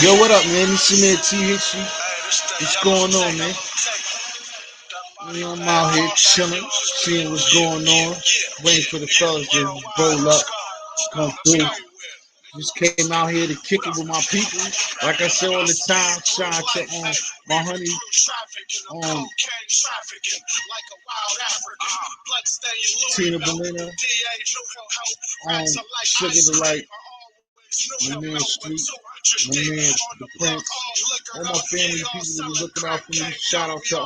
Yo, what up, man? This your man T Hitchy. What's going on, man? You know, I'm out here chilling, seeing what's going on, waiting for the fellas to roll up, come through. Just came out here to kick it with my people. Like I said all the time, shout out to my honey, um, Tina Belina, Sugar Delight, my man Street, my man The Prince, all my family people that was looking out for me. Shout out to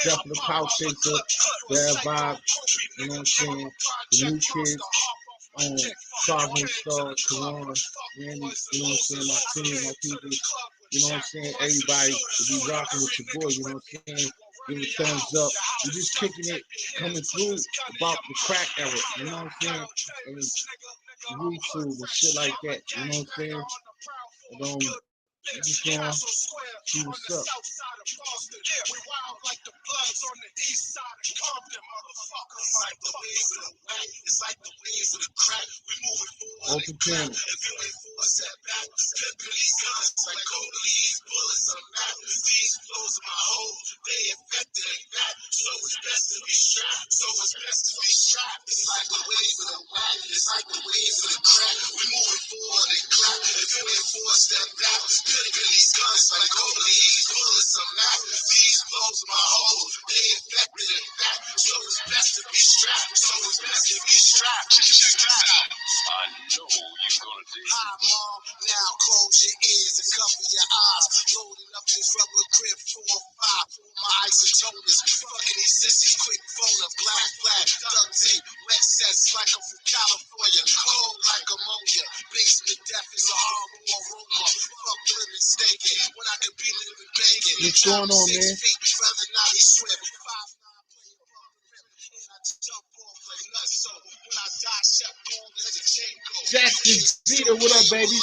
Jeff the Power Chaser, Bad Vibe, you know what I'm saying? The New Kids, um, Kasmo Star, Karan, Randy, you know what I'm saying? My team, my people, you know what I'm saying? Everybody to be rocking with your boy, you know what I'm saying? Give a thumbs up. We just kicking it, coming through about the crack era, you know what I'm saying? And YouTube and shit like that, you know what I'm saying? But, we just gonna see what's up. Open camera. What's going on, man? Jackson Zeta, what up, baby?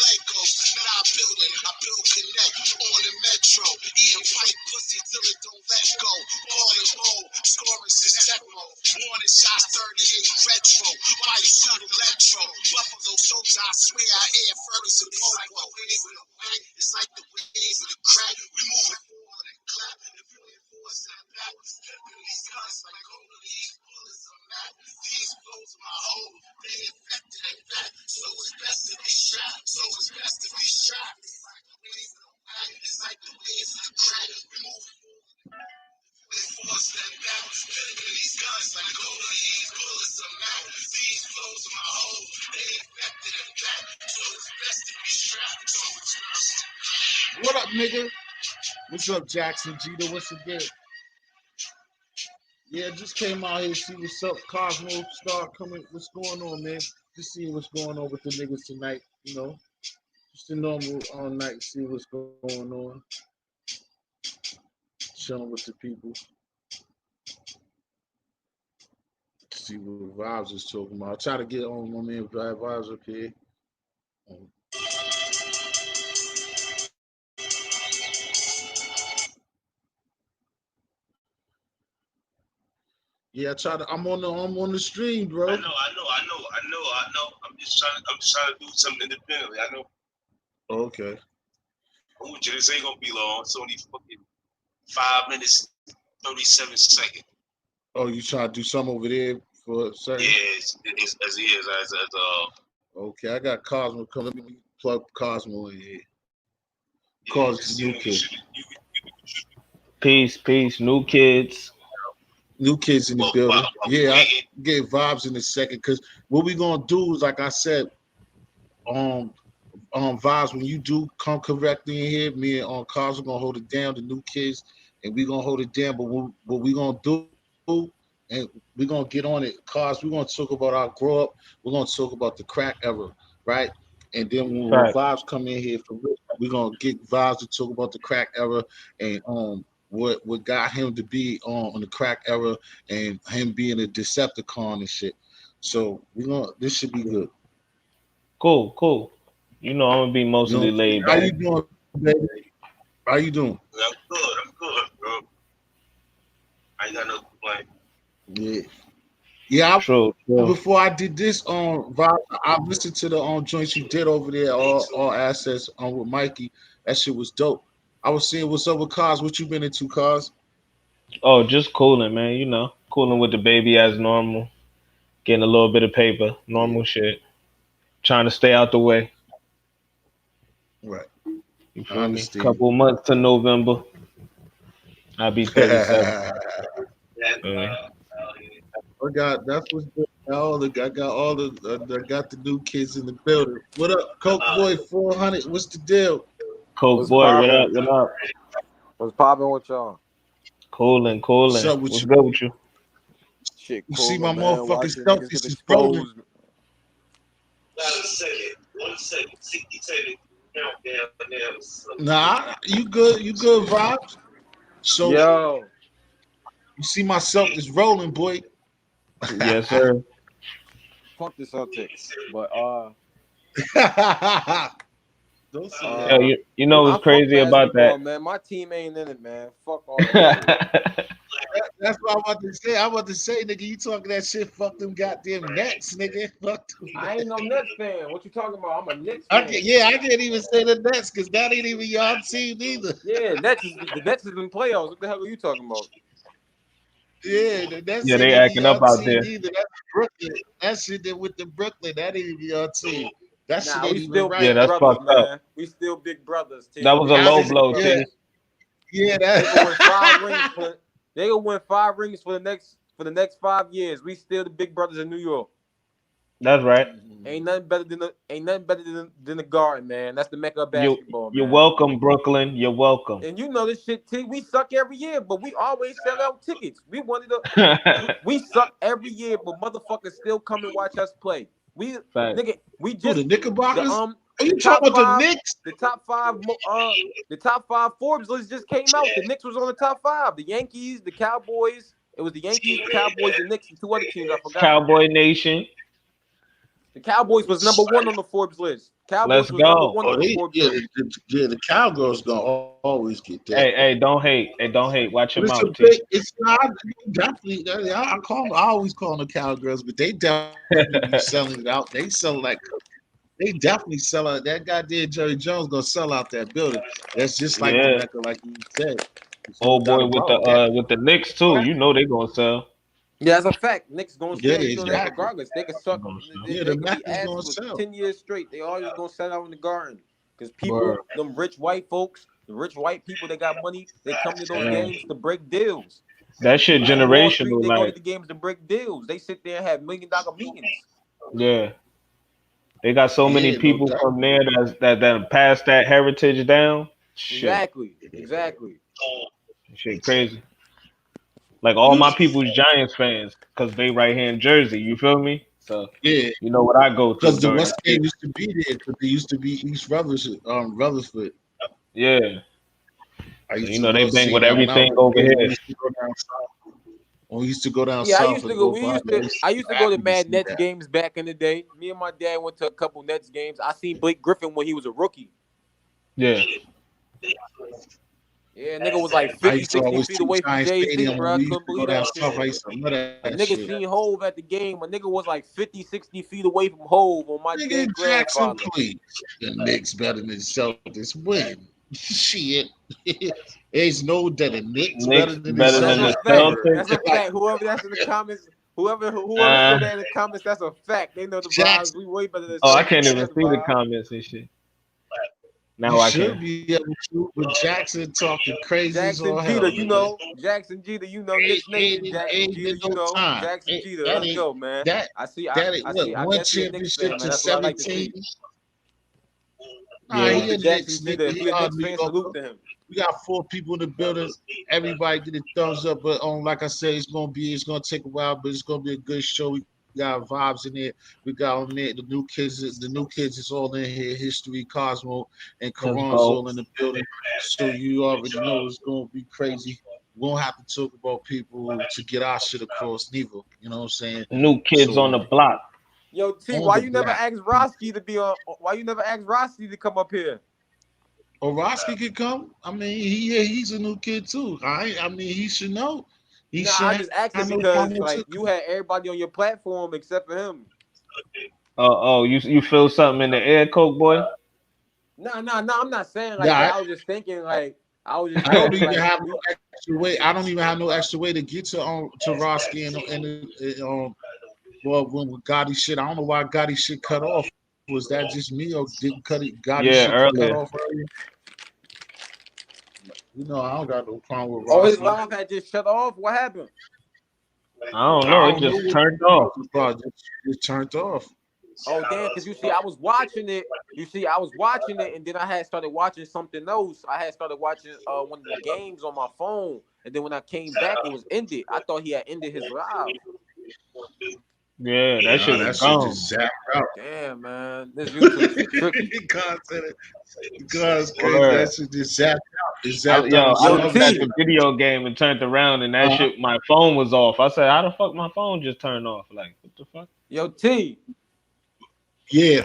What up, nigga? What's up, Jackson Jeter? What's the deal? Yeah, just came out here to see what's up. Kasmo Star coming. What's going on, man? Just seeing what's going on with the niggas tonight. You know, just a normal all night. See what's going on. Chilling with the people. See what Vibes is talking about. I try to get on my man Bad Vibes up here. Yeah, I try to. I'm on the stream, bro. I know. I'm just trying to do something independently. I know. Okay. This ain't gonna be long. It's only fucking 5 minutes, 37 seconds. Oh, you trying to do something over there for a second? Yeah, it's as he is as Okay, I got Kasmo coming. Let me plug Kasmo in here. Cause the New Kids. Peace, New Kids. New Kids in the building. Yeah, I get Vibes in a second because what we gonna do is, like I said, Vibes, when you do come correctly in here, me and Cars are gonna hold it down, the New Kids, and we gonna hold it down. But what we gonna do, and we're gonna get on it, Cars, we're gonna talk about our grow up. We're gonna talk about the crack era, right? And then when Vibes come in here for real, we're gonna get Vibes to talk about the crack era and what got him to be on the crack era and him being a Decepticon and shit. So this should be good. Cool. You know I'm gonna be mostly laid back. How you doing, baby? How you doing? I'm good, bro. I ain't got no complaint. Yeah. Yeah, True, true. before I did this on Vibe, I listened to the joints you did over there, all assets on with Mikey. That shit was dope. I was seeing what's up with cars. What you been into, cars? Oh, just cooling, man. Cooling with the baby as normal. Getting a little bit of paper, Yeah, normal shit. Trying to stay out the way. right. You I feel me? understand. Couple months to November, I'll be 37. Feel me? I got that's what's good. I got all I got the new kids in the building. What up, Coke Boy 400? What's the deal? Coke What's boy, what poppin'? up? What up? What's poppin' with y'all? Cooling, What's cooling. up with What's you? good with you? Shit, You see cooler, my man. motherfucking Watching niggas selfies get is rolling. exposed. Nah, you good? You good vibes? So Yo, you see myself is rolling, boy. Yes, sir. fuck the Celtics. But Don't say that. Yo, uh, you know I what's fuck crazy about basketball, that? man. My team ain't in it, man. Fuck all that shit. That's what I'm about to say. I'm about to say, nigga, you talking that shit? Fuck them goddamn Nets, nigga. Fuck them. I ain't no Nets fan. What you talking about? I'm a Knicks I fan. can't, yeah, I can't even say the Nets because that ain't even y'all team either. Yeah, the Nets is in playoffs. What the hell are you talking about? Yeah, the Nets Yeah, ain't they even acting y'all up out team there. either. That's Brooklyn. That shit that with the Brooklyn, that ain't even y'all team. That shit Nah, ain't we even still Yeah, right. big that's brothers, fucked up. man. We still big brothers, That T. was We a How low still they? big blow, Yeah, brothers. T. yeah. They could win five rings That. for they could win 5 rings for the next 5 years. We still the big brothers in New York. That's right. Ain't nothing better than the Garden, man. That's the mecca of You basketball, you're man. welcome, Brooklyn. You're welcome. And you know this shit, T. We suck every year, but we always sell out tickets. We wanted to. We suck every year, but motherfuckers still come and watch us play. We Fact. nigga, we Who just the Knickerbockers? Are the you talking top about the five, Knicks? the top five, the top five Forbes list just came out. The Knicks was on the top five. The Yankees, the Cowboys. It was the Yankees, the Cowboys, the Knicks, and two other teams I forgot. Cowboy Nation. The Cowboys was number one on the Forbes list. Let's Cowboys was number go. one Oh, on the they Forbes yeah, list. the Cowgirls gonna always get that. Hey, don't hate. Hey, don't hate. Watch your But it's a mouth, T. big. It's not definitely. I call them. I always call them the Cowgirls, but they definitely be selling it out. They sell like they definitely sell out. That goddamn Jerry Jones gonna sell out that building. That's just like the Yeah. Mecca, like you said. There's no Old doubt boy about that. with the Knicks too. You know they gonna sell. Yeah, that's a fact. Knicks gonna Yeah, sell. You know that exactly. regardless. They could They suck. gonna sell. Yeah, They the could be Mecca's ass gonna for sell. 10 years straight. They always gonna sell out in the Garden. Because people, Word. them rich white folks, the rich white people that got money, they come to those Yeah. games to break deals. That shit On Wall Street, generational, they go to like, the games to break deals. They sit there and have $1 million meetings. yeah. They got so many Yeah, no people doubt. from there that passed that heritage down. Shit. Exactly. Exactly. Shit crazy. Like all You, my people's Giants fans, cause they right here in Jersey, you feel me? So yeah, you know what I go through because the during the West End season. used to be there. Because they used to be East Rutherford. Yeah. I So used you to know they love bang seeing with that when I everything was a over kid. We here. used to go down south. When we used to go down Yeah, I south used to and go. go We by, used to. I used to I go to happy to Mad see Nets that. games back in the day. Me and my dad went to a couple Nets games. I seen Blake Griffin when he was a rookie. Yeah. Yeah, nigga was like I 50, used to 60 always feet see away from Giant Jay-Z, Stadium when bro. I we used couldn't to go believe down that south. I shit. used to love A that nigga shit. seen Hove at the game. A nigga was like 50, 60 feet away from Hove on my Nigga dead Jackson, grandfather. please. The Knicks better than the Celtics. When? Shit. There's no that the Knicks better Knicks than the better That's than a the Celtics fact. ever. Celtics. That's a Like fact. Whoever that's in the comments, whoever Uh, said that in the comments, that's a fact. They know the vibes. Jackson, We way better than oh, I Celtics. can't They even know the see the vibes. comments and shit. you Now I should can. be able to, but Jackson talking crazy as all Jackson hell, Jeter, you nigga. know. Jackson Jeter, you know. Knicks Nation. Jackson Ain't Jeter, been you no know. time. Jackson Jeter. That Let's ain't go, man. that I see. that ain't I what see. I one guess he a Knicks championship fan, man. to That's what I like to 17. see. Nah, Yeah. he Salute a to Jackson Knicks Jeter. nigga. If He he a a Knicks New fan, Yorker. salute to him. We got 4 people in the building. Everybody get a thumbs up, but like I said, it's gonna take a while, but it's gonna be a good show. We got vibes in there. We got on there the new kids is all in here. History, Cosmo, and Let's Karan's go. all in the building. So you already know it's gonna be crazy. We won't have to talk about people to get our shit across, neither. You know what I'm saying? New kids on So the block. Yo, T, on why the you never block. asked Roski to be on? Why you never asked Roski to come up here? Orosky could come. I mean, he's a new kid too. I mean, he should know. He Nah, I should just asked have him no because problem like too. you had everybody on your platform except for him. You feel something in the air, Coke boy? No. I'm not saying like that. Yeah, I was just thinking like I was just I don't thinking even like have no you. extra way. I don't even have no extra way to get to Roski well, when Gotti shit. I don't know why Gotti shit cut off. Was that just me or didn't cut it? Gotti Yeah, shit cut earlier. off earlier. You know, I don't got no problem with Oh, his Roski. live had just shut off. What happened? I don't know. I It don't know just what turned off. the project just turned off. Oh damn, because you see, I was watching it. You see, I was watching it, and then I had started watching something else. I had started watching one of the games on my phone, and then when I came back, it was ended. I thought he had ended his live. Yeah, that Nah, shit was that shit gone. just zapped out. Damn, man, this YouTube shit tricky. God said it. God's crazy. Word. That shit just zapped out. It zapped out I on Yo, looked at T. the video game and turned around, and that Uh-huh. shit, my phone was off. I said, "How the fuck my phone just turned off? Like, what the fuck?" Yo, T. Yeah.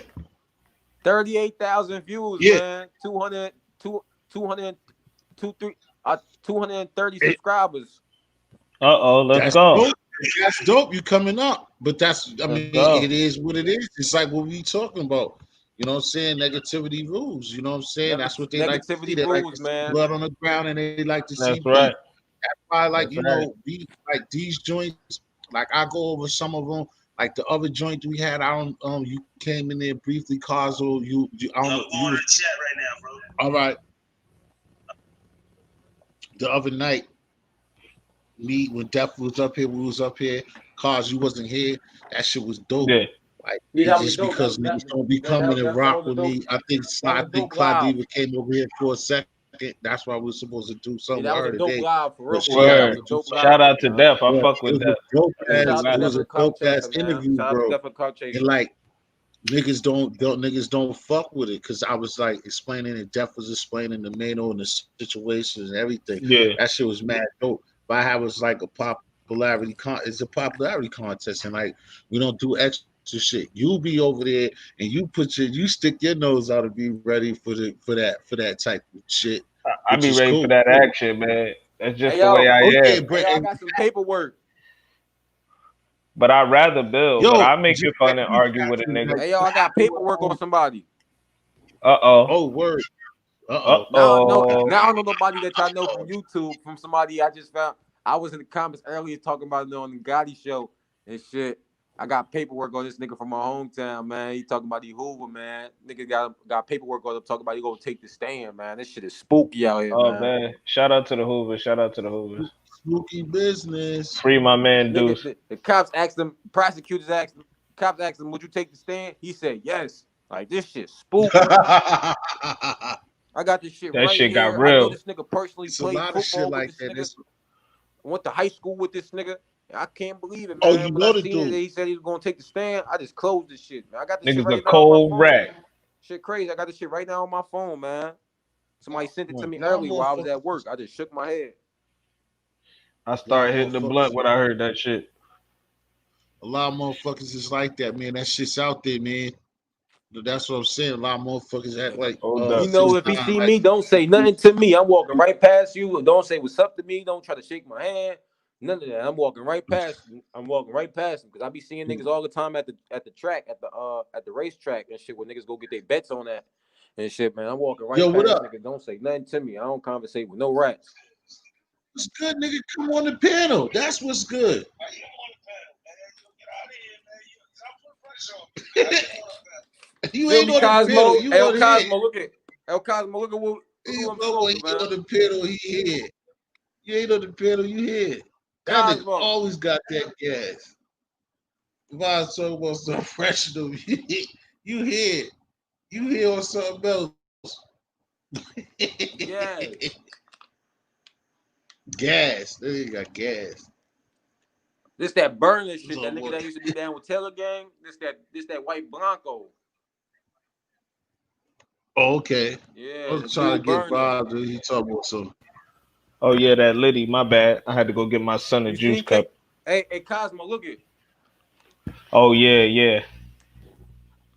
38,000 views, Yeah. man. 200, 200, 230 subscribers. Let's That's go. dope. That's dope. You coming up, but I Let's mean, go. it is what it is. It's like what we talking about. You know what I'm saying? Negativity rules. You know what I'm saying? That's what they like to see. Negativity They like to rules, see man. blood on the ground, and they like to see That's beef. right. That's why, like That's right. like these joints. Like I go over some of them. Like the other joint we had, I don't. You came in there briefly, Caso. I don't know. I'm going to the chat right now, bro. All right. The other night, me when Def was up here, we was up here. Cause you wasn't here. That shit was dope. Yeah. Like Yeah, that was just dope. because niggas don't be coming and That rock was a with dope. me. That I was a think dope live. Claudia came over here for a second. That's why we were supposed to do Yeah, something that with was a her dope today. live for real. But For she real. had That to was a do dope something. Shout live, out to man. Def. I But fuck it with was that. a dope Yeah, shout ass. out to It Def was for a the Clout dope ass Chaser, man. interview, Shout out to bro. Def for the Clout And Chaser. like niggas don't fuck with it because I was like explaining it. Def was explaining the Mano and the situations and everything. Yeah. That shit was mad dope. But I was like it's a popularity contest, and like we don't do extra shit. You be over there and you stick your nose out and be ready for that type of shit, I which be is ready for cool. that action, man. That's just Hey the way yo, I Oh yeah, am. bro. I got some paperwork. But I'd rather build. But Yo, I make just it fun like and you argue got with a to, nigga. like, Hey yo, I got paperwork on somebody. oh word. Uh Uh-oh. Now I know. oh. Now I know nobody that y'all know from YouTube. From somebody I just found. I was in the comments earlier talking about it on the Gotti show and shit. I got paperwork on this nigga from my hometown, man. He talking about the Hoover, man. Nigga got paperwork on him talking about he gonna take the stand, man. This shit is spooky out here, Oh man. man. Shout out to the Hoovers. Shout out to the Hoovers. Spooky business. Free my man Nigga, Deuce. the cops asked him, prosecutors asked him, cops asked him, would you take the stand? He said yes. Like this shit spooky. I got this shit That right shit got here. I know real. this nigga personally It's a played lot of shit football with like this that. nigga. Went to high school with this nigga. I can't believe it, Oh, man. you When I know the seen it, dude. he said he was gonna take the stand. I just closed this shit, man. I got this shit Nigga's a right now on my cold phone. rat. Shit crazy. I got this shit right now on my phone, man. Somebody sent it to me A lot of early while I was at motherfuckers. work. I just shook my head. I A lot started of hitting the blunt motherfuckers. when I heard that shit. A lot of motherfuckers is like that, man. That shit's out there, man. That's what I'm saying. A lot of motherfuckers act like Hold up. You know, if he 6ix9ine. see Like me, don't say nothing to me. I'm walking right past you. Don't say what's up to me. Don't try to shake my hand. None of that. I'm walking right past. I'm walking right past him because I be seeing niggas all the time at the track at the racetrack and shit where niggas go get their bets on that and shit, man. I'm walking right yo, what past up? niggas. Don't say nothing to me. I don't conversate with no rats. What's good, nigga? Come on the panel. That's what's good. You Feel ain't me, on the panel. Cosmo? You El on here. Cosmo, look at El Cosmo. Look who I'm When smoking, he man. on the panel, he here. You ain't on the panel, you here. That nigga Cosmo. always got that gas. If I was talking about something fresh to me, you here. You here on something else. Yes. Gas. That nigga got gas. This that burner shit. So That nigga what? that used to be down with Taylor Gang. This that white Blanco. Oh, okay. I Yeah, was the trying blue to get burner. Bob. He talking about some. Oh yeah, that Liddy. My bad. I had to go get my son a You juice see, cup. hey, Cosmo, look at. Oh yeah.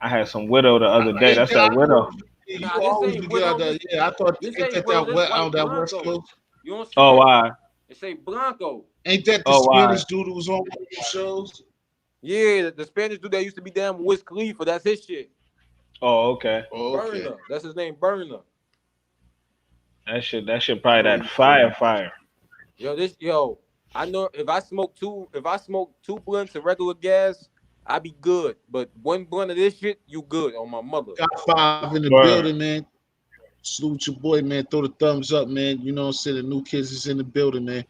I had some widow the other day. Ain't That's that, I that know widow. you Nah, this always ain't be getting out Widow. there. Yeah, I thought This ain't ain't that Widow. that This wet out white that West Blanco. Coast. You don't see Oh, it? I. It say Blanco. Ain't that the Oh, why? Spanish dude who was on one of them shows? Yeah, the Spanish dude that used to be down with Wiz Khalifa. That's his shit. Oh, okay. Oh, okay. Burner. That's his name. Burner. That shit probably Yeah, that fire. yo. I know if I smoke two blunts of regular gas, I be good. But one blunt of this shit, you good on my mother. Got five in the Word. building, man. Salute your boy, man. Throw the thumbs up, man. You know what I'm saying? The new kids is in the building, man.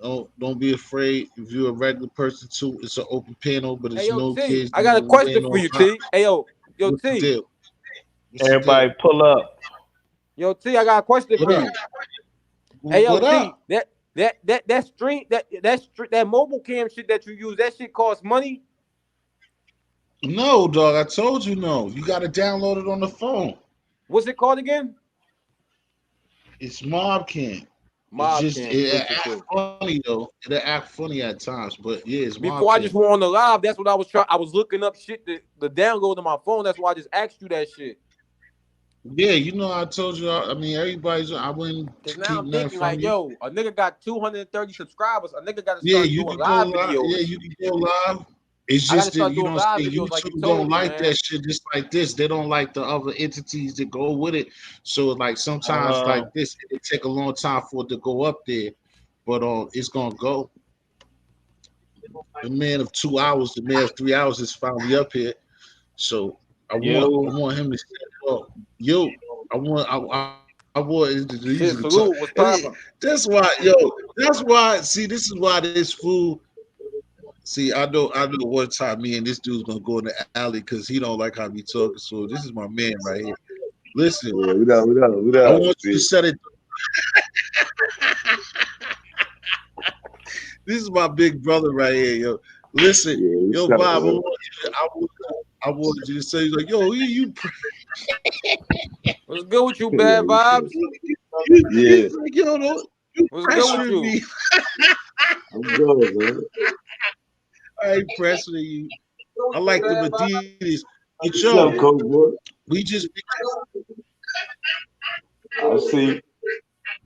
Don't be afraid. If you're a regular person too, it's an open panel, but Hey it's yo, no T, kids. I got a We question ain't for no you, hot. T. Hey yo, What's the T. deal? What's the deal? Everybody pull up. Yo, T, I got a question What for up? you. Hey yo, What T, up? that mobile cam shit that you use, that shit costs money. No, dog. I told you no. You got to download it on the phone. What's it called again? It's Mob Can. It's Mob just cam. it Listen act to. funny though. It act funny at times, but yeah, it's Mob Before I Can. just went on the live, that's what I was trying. I was looking up shit to download on my phone. That's why I just asked you that shit. Yeah, you know I told you. I mean, everybody's. I wouldn't Cause now keep I'm nothing thinking from like, you. yo, a nigga got 230 subscribers. A nigga got to Yeah, start you doing can go live live. Yeah, videos. you can go live. It's I got to just that start you doing know what live I'm saying. videos like you YouTube don't told me, like that man. shit just like this. They don't like the other entities that go with it. So like sometimes Uh, like this, it take a long time for it to go up there, but it's gonna go. The man of 2 hours, the man of 3 hours is finally up here. So I yo, want him to say, "Oh, yo, I want it to easy to talk." Shit, And salute. What's poppin'? that's why, yo, that's why. See, this is why this fool. See, I know. One time, me and this dude's gonna go in the alley because he don't like how me talking. So this is my man right here. Listen, Yeah, what I up? want you to See, set it. This is my big brother right here, yo. Listen, yeah, yo, what's up, Bob, man? I wanted you to say, he's like, yo, What's good with you, Yeah, bad what's up? vibes? Yeah, he's like, yo, don't you What's good with pressuring you? me. I'm good, man. I ain't pressuring you. I like them Adidas. But What's yo, up, Coach boy? we just I see.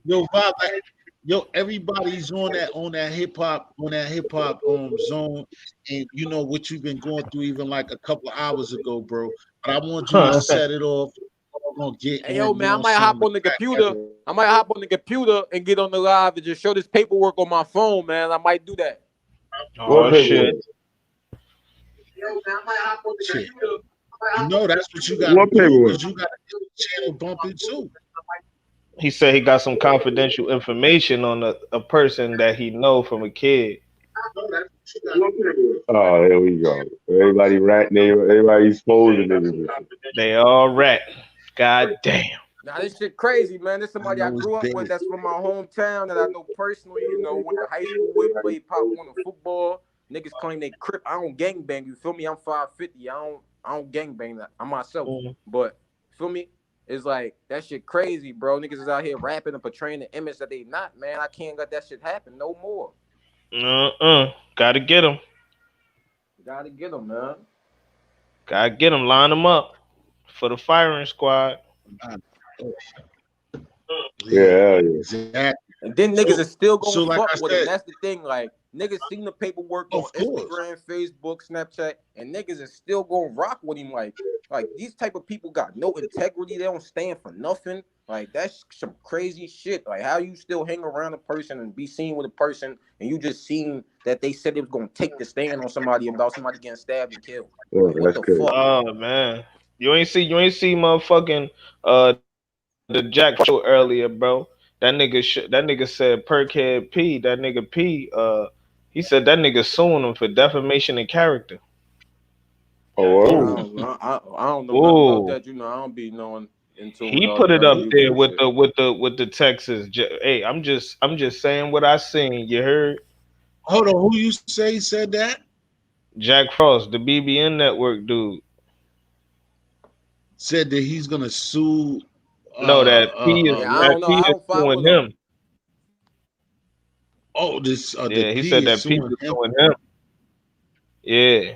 yo, Bob, like, yo, everybody's on that hip hop zone, and you know what you've been going through even like a couple of hours ago, bro. But I want you to huh? set it off. We're gonna get Hey yo, on, you man, know I what I'm might saying, hop on the on the crack computer. heavy. I might hop on the computer and get on the live and just show this paperwork on my phone, man. I might do that. What Oh shit. paperwork? Shit. You know that's what you gotta What do paperwork? because you gotta get the channel bumping too. He said he got some confidential information on a person that he know from a kid. Oh, here we go. Everybody ratting, everybody exposing niggas. They all rat. God damn. Now this shit crazy, man. This I somebody I know it's grew up with bad. that's from my hometown that I know personally, you know, went to high school with, played pop one of football. Niggas claim they crip. I don't gangbang, you feel me? I'm 550. I don't gangbang that. I'm myself. Mm. But feel me? It's like that shit crazy, bro. Niggas is out here rapping and portraying the image that they not, man. I can't let that shit happen no more. Gotta get him. Gotta get them, man. Gotta get him. Line him up for the firing squad. Yeah, Yeah, hell yeah. exactly. And then niggas So is still so gonna like fuck I with him. said, That's the thing. Like niggas seen the paperwork on of course. Instagram, Facebook, Snapchat, and niggas is still gonna rock with him. Like these type of people got no integrity. They don't stand for nothing. Like that's some crazy shit. Like how you still hang around a person and be seen with a person, and you just seen that they said they was gonna take the stand on somebody about somebody getting stabbed and killed. Oh, Like what that's the crazy. fuck? Oh man. You ain't see motherfucking the Jack show earlier, bro. That nigga said Perkhead P. That nigga P. He said that nigga suing him for defamation of character. Oh, Yeah, whoa. I don't know nothing about Whoa. that. You know, I don't be knowing into with He all put that it other up there YouTube with shit. the Texas. Hey, I'm just saying what I seen. You heard Hold on, who you say said that? Jack Frost, the BBN network dude. Said that he's gonna sue No, that P is Yeah, I that don't know. P I is don't fuck suing with them. him. this the Yeah, he P said is that P suing is him. suing him. Yeah.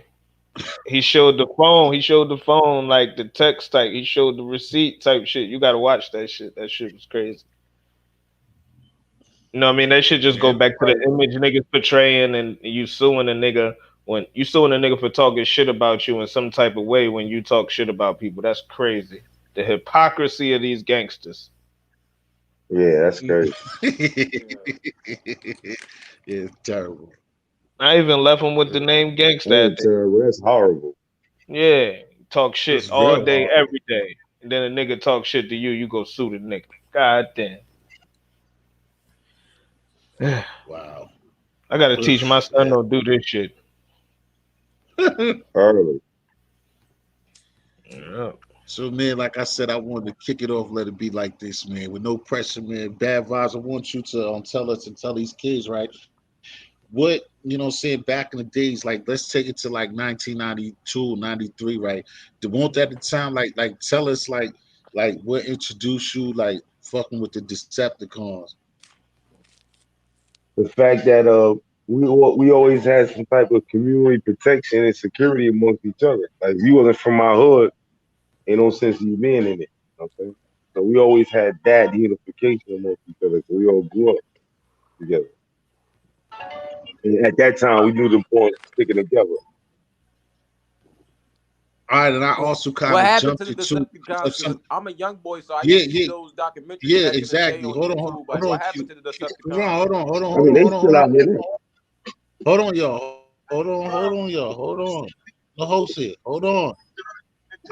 He showed the phone. He showed the phone like the text type. He showed the receipt type shit. You gotta watch that shit. That shit was crazy. You know what I mean? They should just go Yeah, back to the Right. image niggas portraying and you suing a nigga when you suing a nigga for talking shit about you in some type of way when you talk shit about people. That's crazy. The hypocrisy of these gangsters. Yeah, that's crazy. yeah, it's terrible. I even left him with the It's, name That gangster at ain't the terrible. That's horrible. yeah. Talk shit it's all real day, hard. every day. And then a nigga talk shit to you, you go sue the nigga. God damn. Wow. I gotta Ugh, teach my son yeah. don't do this shit. Early. Yeah. So man, like I said, I wanted to kick it off, let it be like this, man, with no pressure, man. Bad vibes. I want you to tell us and tell these kids, right? What saying back in the days, like let's take it to like 1992, 93, right? Won't that the time, like tell us like what introduced you, like fucking with the Decepticons. The fact that we always had some type of community protection and security amongst each other. Like if you wasn't from my hood, ain't no sense of you being in it. You know what I'm saying? So we always had that unification amongst each other. So we all grew up together. And at that time, we knew the importance of sticking together. All right, and I So also what kind of happened to jumped the into Decepticons? Because some. I'm a young boy, so I Yeah, used to see yeah, those documentaries yeah, back in the day exactly. on Hold on, hold YouTube. hold Like, on, what Q. happened to the Hold on, Decepticons? hold on, hold on, I hold mean, on, they hold on, still hold out on. here now. Hold on, y'all. Hold on. The host here. Hold on.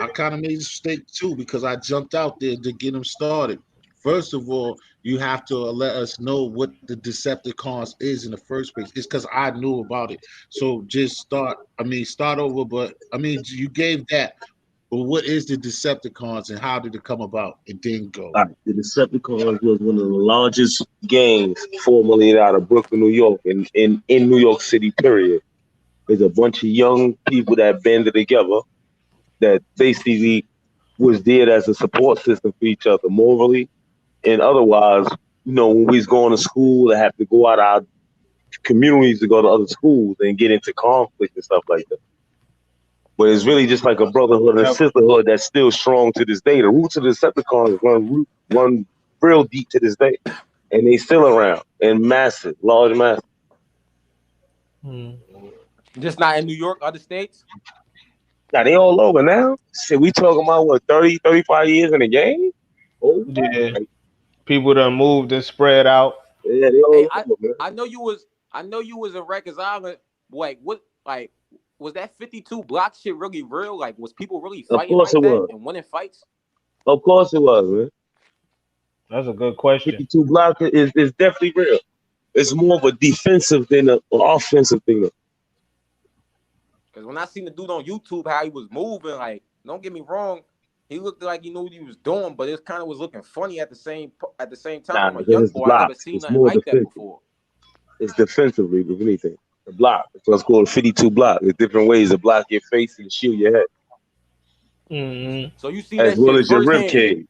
I kind of made a mistake too because I jumped out there to get them started. First of all, you have to let us know what the Decepticons is in the first place. It's because I knew about it. So just start over. But I mean, you gave that. But what is the Decepticons and how did it come about? And then go. All right, the Decepticons was one of the largest gangs formerly out of Brooklyn, New York, in New York City, period. There's a bunch of young people that banded together that basically was there as a support system for each other morally and otherwise. You know, when we was going to school, they have to go out our communities to go to other schools and get into conflict and stuff like that. But it's really just like a brotherhood and a Yep. sisterhood that's still strong to this day. The roots of the Decepticons run real deep to this day, and they still around and massive, large, massive. Hmm. Just not in New York, other states. Now they all over now. Shit, we talking about what 30, 35 years in the game? Oh, Yeah. like, People done moved and spread out. yeah, they Hey, all I over, man. I know you was I know you was in Rikers Island. Wait, what? Like, was that 52 block shit really real? Like, was people really Of fighting course like it that was. and winning fights? Of course it was, man. That's a good question. 52 block is definitely real. It's more of a defensive than an offensive thing. Because when I seen the dude on YouTube how he was moving, like, don't get me wrong, he looked like he knew what he was doing, but it kind of was looking funny at the same time. Nah, I'm a because young it's boy, I never blocks. seen It's nothing more like that defensive. before. It's defensively, if anything. The block. So it's called 52 block. There's different ways to block your face and shield your head, Hmm. So you seen as that well shit as your rib firsthand. cage.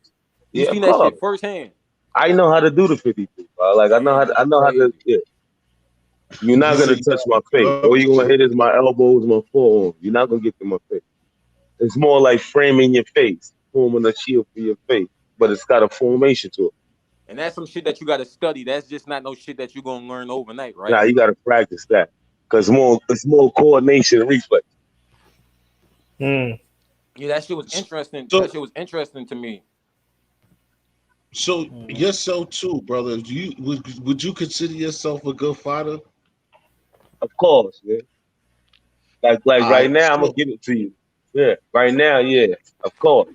You Yeah, of seen that course. shit firsthand. I know how to do the 52. Bro. Like Damn, I that's know how to. crazy. Yeah. You're You not say gonna you touch my face. love All and you're gonna shit. hit is my elbows, my forearms. You're not gonna get to my face. It's more like framing your face, forming a shield for your face, but it's got a formation to it. And that's some shit that you got to study. That's just not no shit that you gonna learn overnight, Now right? you gotta practice that because it's more coordination and reflex. Hmm. Yeah, that shit was interesting. So That shit was interesting to me. so Hmm. yourself too, brother. Would you consider yourself a good fighter? Of course, man. Like All right right. now, I'm gonna So give it to you. Yeah, right now, yeah, of course.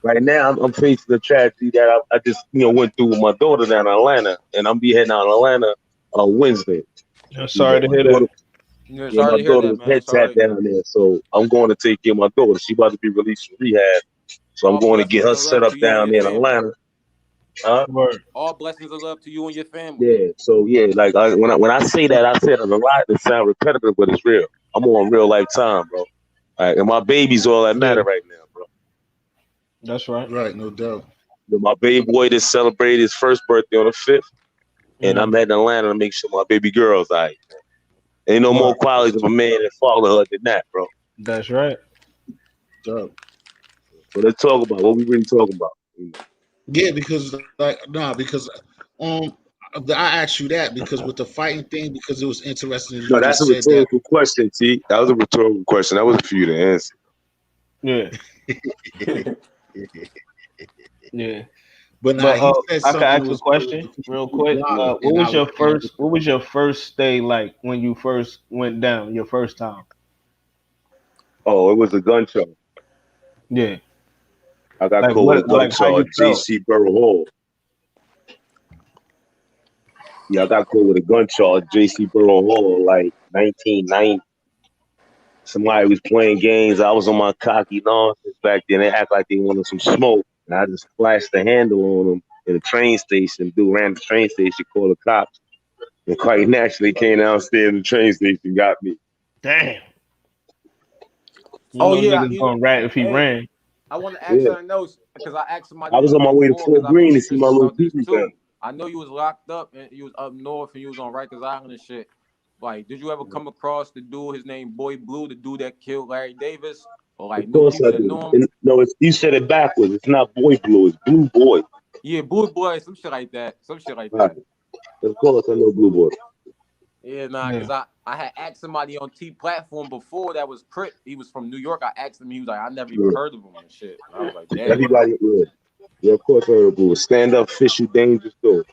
Right now, I'm facing the tragedy that I just went through with my daughter down in Atlanta, and I'm be heading out in Atlanta on Wednesday. I'm You sorry know, to my hear daughter, that. Yeah, yeah, sorry my to hear daughter's that, man. head tapped Sorry. down there, so I'm going to take care of my daughter. She about to be released from rehab, so I'm All going to get blessings her and set love up to you and down your there in family. Atlanta. Huh? Word. All blessings and love to you and your family. Yeah. So yeah, like when I say that, I said it a lot. It sound repetitive, but it's real. I'm on real life time, bro. All right, and my baby's all that Yeah, matter right now, bro. that's right. right, no doubt. My baby boy just celebrated his first birthday on the 5th, and I'm Mm. heading to Atlanta to make sure my baby girl's all right. Ain't no more Word. qualities of a man and fatherhood than that, bro. That's right. Dope. So let's talk about what we really talking about. Yeah, because like nah, because um I asked you that because with the fighting thing, because it was interesting that No, you that's just a said that. rhetorical question, T. That was a rhetorical question. That wasn't for you to answer. Yeah, yeah. But nah, But he said I can something that ask a was question real quick. wild, What and was I your and first? What was your first day like when you first went down? Your first time? Oh, it was a gun charge. Yeah. I got Like caught with a what? gun Like how you charge, felt? J.C. Borough Hall. Yeah, I got caught with a gun charge, J.C. Borough Hall, like 1990. Somebody was playing games. I was on my cocky nonsense back then. They act like they wanted some smoke. And I just flashed the handle on them in the train station. Dude ran the train station, called the cops. And quite naturally came downstairs in the train station, got me. Damn. You Oh know yeah, niggas gonna rat if he hey, ran. I want to ask Yeah. something else because I asked I somebody was this on my way to before because Fort I've been Greene to see my interested little about this people down. too. I know you was locked up and you was up north and you was on Rikers Island and shit. Like, did you ever come across the dude? His name Boy Blue, the dude that killed Larry Davis, or Of like knew course people I that do. knew him? And, no, you said it backwards. It's not Boy Blue, it's Blue Boy. Yeah, Blue Boy, some shit like that, some shit like Right. that. Of course I know Blue Boy. Yeah, nah, Yeah. because I had asked somebody on T platform before that was Crip. He was from New York. I asked him, he was like, I never even Yeah. heard of him and shit. And I was like, damn. Everybody, yeah. Yeah, of course I heard Blue. Stand up, fish you dangerous too.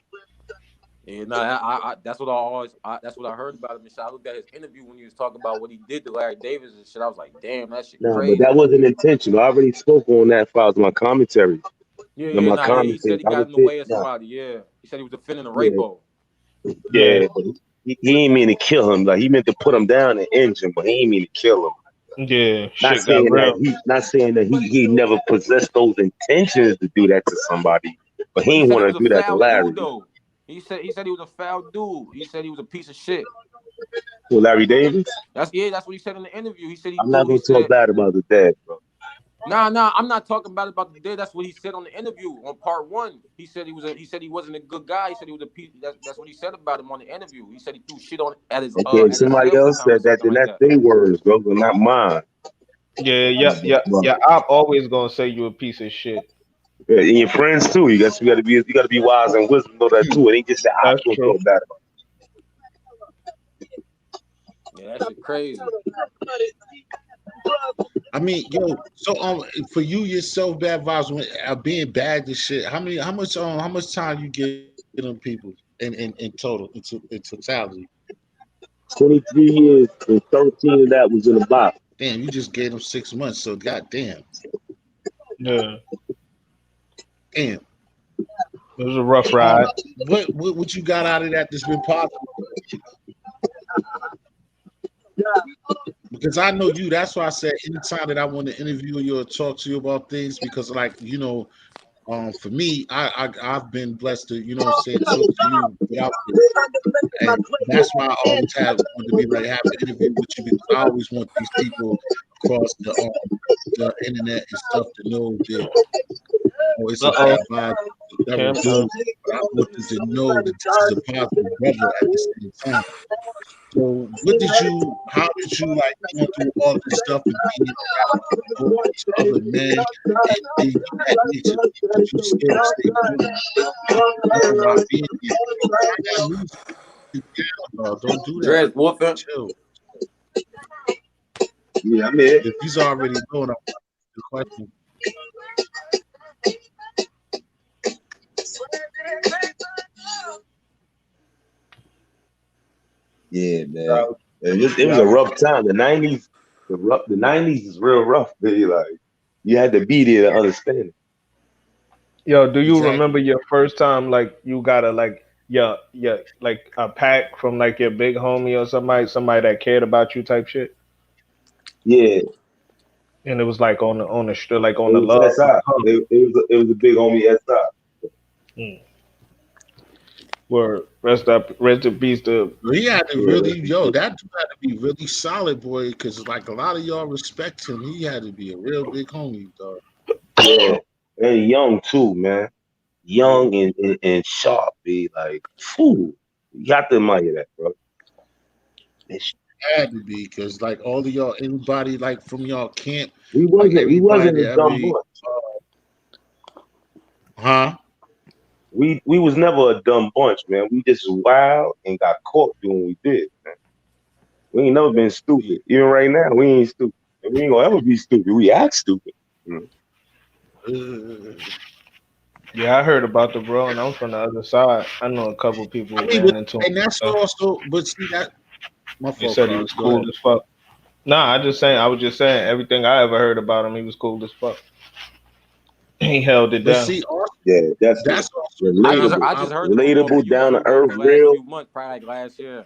Yeah, no, that's what I always that's what I heard about him and shit. I looked at his interview when he was talking about what he did to Larry Davis and shit. I was like, damn, that shit Nah, but crazy. that wasn't intentional. I already spoke on that if I was my commentary. Yeah, In yeah, my nah, yeah. He said commentary. he I got was in the saying, way of nah, somebody. Yeah, he said he was defending a yeah, rapo. Yeah. yeah, but he ain't mean to kill him. Like he meant to put him down and injure him, but he ain't mean to kill him. Yeah. Not Shit got saying that real. he never possessed those intentions to do that to somebody, but he He ain't said he want was to a do that to foul dude Larry. though. He said he was a foul dude. He said he was a piece of shit. Well, Larry Davis, That's what he said in the interview. He said he I'm not threw. He gonna talk said bad about the dad, bro. nah. I'm not talking about the dead. That's what he said on the interview on part one. He said he said he wasn't a good guy. He said he was a piece. That's what he said about him on the interview. He said he threw shit on Okay, if at his somebody cell one else time or said that, something then like that's that. their words, bro, but not mine. Yeah. Yeah. Yeah. But, Yeah. I'm always gonna say you a piece of shit. yeah, and your friends too. You gotta be wise and wisdom. Know that too. It ain't just say I That's don't true. talk bad about. Yeah, that shit crazy. I mean, yo, so for you yourself, bad vibes when being bad to shit. How much time you give them people in total in totality? 23 years and 13 of that was in the box. Damn, you just gave them 6 months. So goddamn, Yeah. damn. It was a rough Um, ride. what you got out of that that's been positive? Because I know you. That's why I said anytime that I want to interview you or talk to you about things, because like for me, I've been blessed to say talk to you without this, and that's why I always have wanted to be like have an interview with you because I always want these people across the internet and stuff to know that it's a Uh oh. bad vibe, it's a devil Cam out. dude, but I want them to know that this is a positive brother at the same time. So, how did you like going through all this stuff and being around all these other men and things of that nature? Did you still stay focused? Nothing while being here. Turn that music down, dog. Don't do that. Dread Wolfen. Chill. Yeah, I'm here. If he's already knowing, I'm asking the question. Yeah, man. It was a rough time. The 90s is real rough, man. Like you had to be there to understand it. Yo, do you remember Exactly. your first time like you got a like yeah like a pack from like your big homie or somebody that cared about you type shit? Yeah, And it was like on the like on it the was love like SI. huh. It was a big homie SI. Mm. Word. Rest in peace to But he had to Yeah, really, yo, that dude had to be really solid, boy, because like a lot of y'all respect him. He had to be a real big homie, dog. yeah. And young too, man. Young and sharp, be like, fool. You got to admire that, bro. It's- Had to be because like all of y'all, anybody like from y'all camp, He like wasn't he everybody wasn't a that dumb ever, boy. huh? we was never a dumb bunch, man. We just wild and got caught doing what we did, man. We ain't never been stupid. Even right now, we ain't stupid. And we ain't gonna ever be stupid. We act stupid. Yeah, I heard about the bro, and I'm from the other side. I know a couple people I who mean, ran into him. and that's also, but see that my He fault, said he Carl. was Go ahead. cool as fuck. Nah, I was just saying everything I ever heard about him, he was cool as fuck. He held it But down. see, also, Yeah, that's that's also relatable. I just heard the homie off Relatable, of down to YouTube earth, within the last real, few months, probably like last year.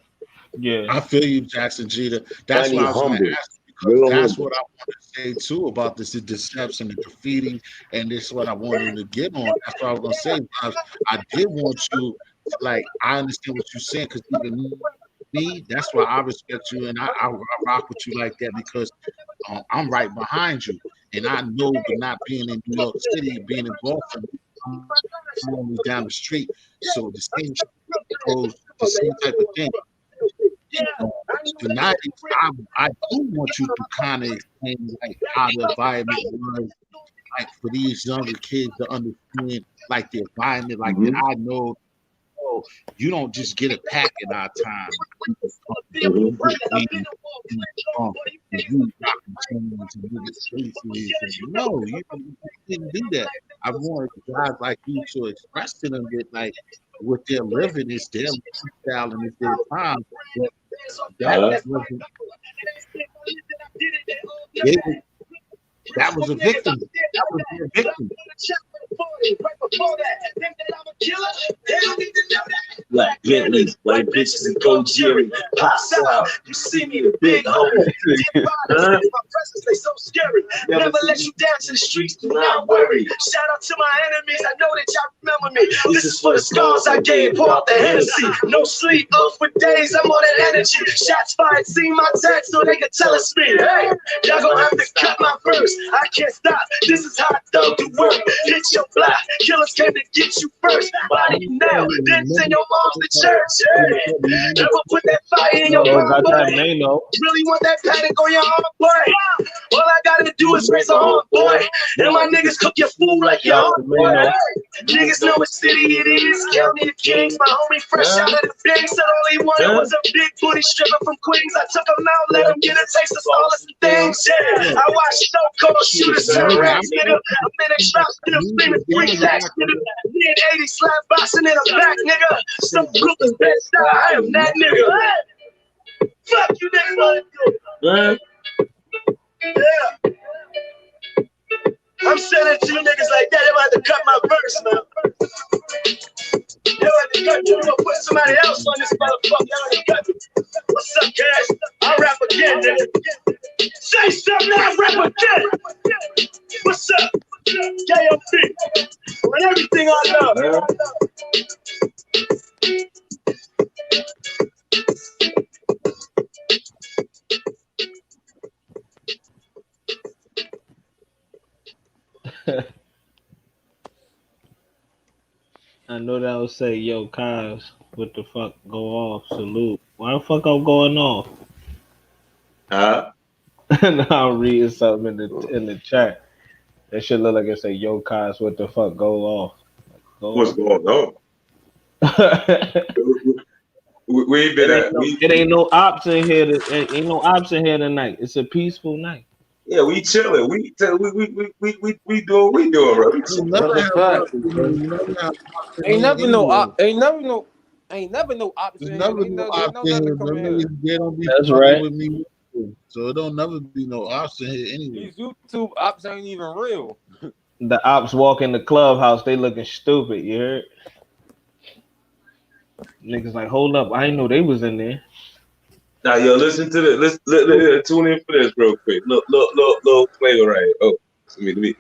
Yeah. I feel you, Jackson Jeter. That's and he what I was going to humble. ask you, because Real that's humble. what I want to say too about this, the deception, the graffiti, and this is what I wanted to get on. That's what I was going to say. Because I did want you to, like, I understand what you're saying, because even me, that's why I respect you and I rock with you like that, because I'm right behind you. And I know, but not being in New York City, being in Boston, I'm only down the street. So the same shit goes, the same type of thing. Tonight, I do want you to kind of explain like how the environment was, like for these younger kids to understand like the environment, like that. I know, oh, you don't just get a pack in our time. You get games and you rocking chains and niggas faces. And no, you didn't do that. I wanted guys like you to express to them that like what they're living is their lifestyle and it's their time. That wasn't they, that was a victim. That was a victim. Black Bentleys, white bitches, and gold Jerry. Pops out. You see me, the big homie. My presence, they so scary. Never let you down to the streets, do not worry. Shout out to my enemies, I know that y'all remember me. This is for the scars I gave, pour out the Hennessy. No sleep, up for days, I'm on that energy. Shots fired, see my text so they can tell us me. Hey, y'all gonna have to cut my verse. I can't stop, this is how I thug the work. Hit your block, killers came to get you first. Body you now, then send your mom to church. Hey, never put that fire in your Got boy. that Mano. Really want that panic on your arm, boy. All I gotta do is raise a arm, boy. And my niggas cook your food like your arm, boy. Niggas know what city it is. County of Kings, my homie fresh out of the thing. Said all he wanted was a big booty stripper from Queens. I took him out, let him get a taste of all of some things. Yeah, I watched no cold shooters turn rats, nigga. I'm in a trap, still screaming 3 stacks, nigga. Me and 80 slap boxing in the back, nigga. Some Brooklyn bed style, I am that nigga. Fuck you, nigga. Yeah. I'm saying it to you niggas like that. They about to cut my verse, man. They about to cut you. Put somebody else on this motherfucker. They about to cut me. What's up, Cash? I'll rap again, nigga. Say something, I'll rap again. What's up? KMP. And everything I love. I know that would say, yo, Kaz, what the fuck, go off, salute. Why the fuck I'm going off? And I'm reading something in the chat. That shit look like it say, yo, Kaz, what the fuck, go off. What's going on? We ain't been at. It ain't no ops in here. Ain't no ops in here tonight. It's a peaceful night. Yeah, we chilling. We doing what we doing, bro. We chilling. Never have fact. Ain't never no op. Ain't never no ops in There's here. never Ain't no no ops in nothing here. come in Them here. niggas, they don't be That's fucking right. with me. So it don't never be no ops in here anyway. These YouTube ops ain't even real. The ops walk in the clubhouse, they looking stupid, you heard? Niggas like, hold up, I didn't know they was in there. Now, yo, listen to this. Let's tune in for this real quick. Look, flavor right here. Oh, let me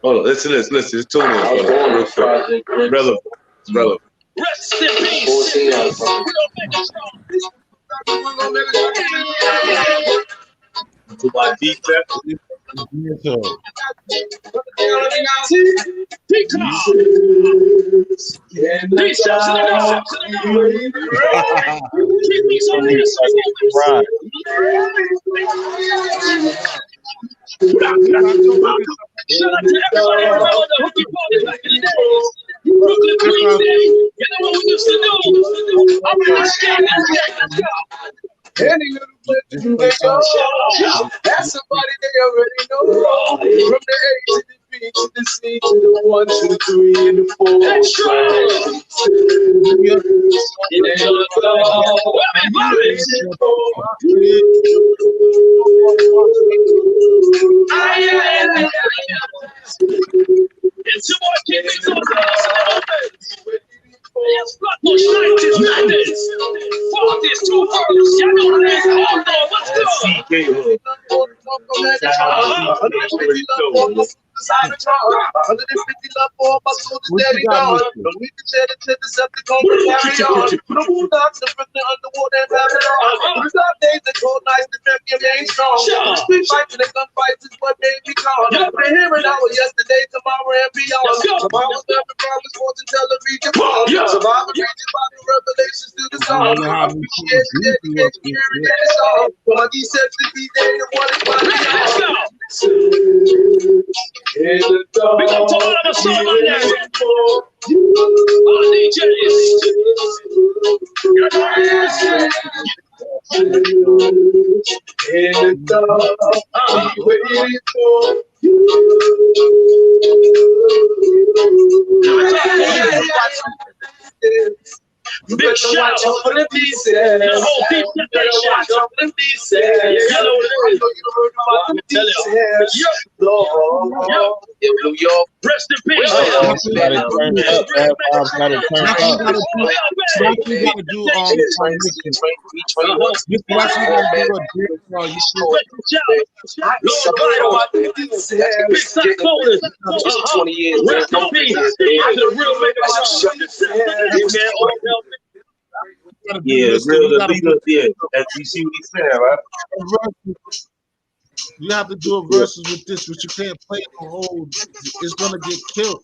hold on, listen to this. Listen, just tune in. Real quick. Relevant. It's relevant. Rest in peace. To my defect. Shout out to everybody who remember the Hookie Party back in the days. Brooklyn Queens, you know what we used to do? I'm really scared. Any little place you may go, that's somebody they already know. From the A to the B to the C to the 1 to the 3 and the 4. That's right. It ain't gonna go. Everybody. It's your boy King Mix on the Let's rock those 90s madness. Fuck this two girls. Y'all know what it is. Hold on. Let's go. Under this 50 love for my soldiers that he gone. But we can share the Decepticons and carry on. Put a wound out to from the underwater and have it on. These are days that cold nights to make your main strong. Street fights and gunfights is what made me gone. We're here and now, yesterday, tomorrow, and beyond. Tomorrow's never promised, fortune television. Survive the region by the revelations through the song. Appreciation, dedication, hearing that song. For my deception, be there, the one is my Let's go. in the dark. We got to all of us on that. All DJs. In the dark, I'm waiting for you. You Big shout out for the pieces. the whole Deep Set Nation. For the pieces. You know what it is. Let me tell you. New York. Rest in peace. Gotta turn up. That Bob's gotta turn up. That's what you gotta do. This watch you gotta do a drink. Big Side Coders. 20 years. Rest in peace. The real Yeah, the real the leader. Yeah, you see what he's saying, right? You have to do a versus with this, but you can't play the whole. It's gonna get killed.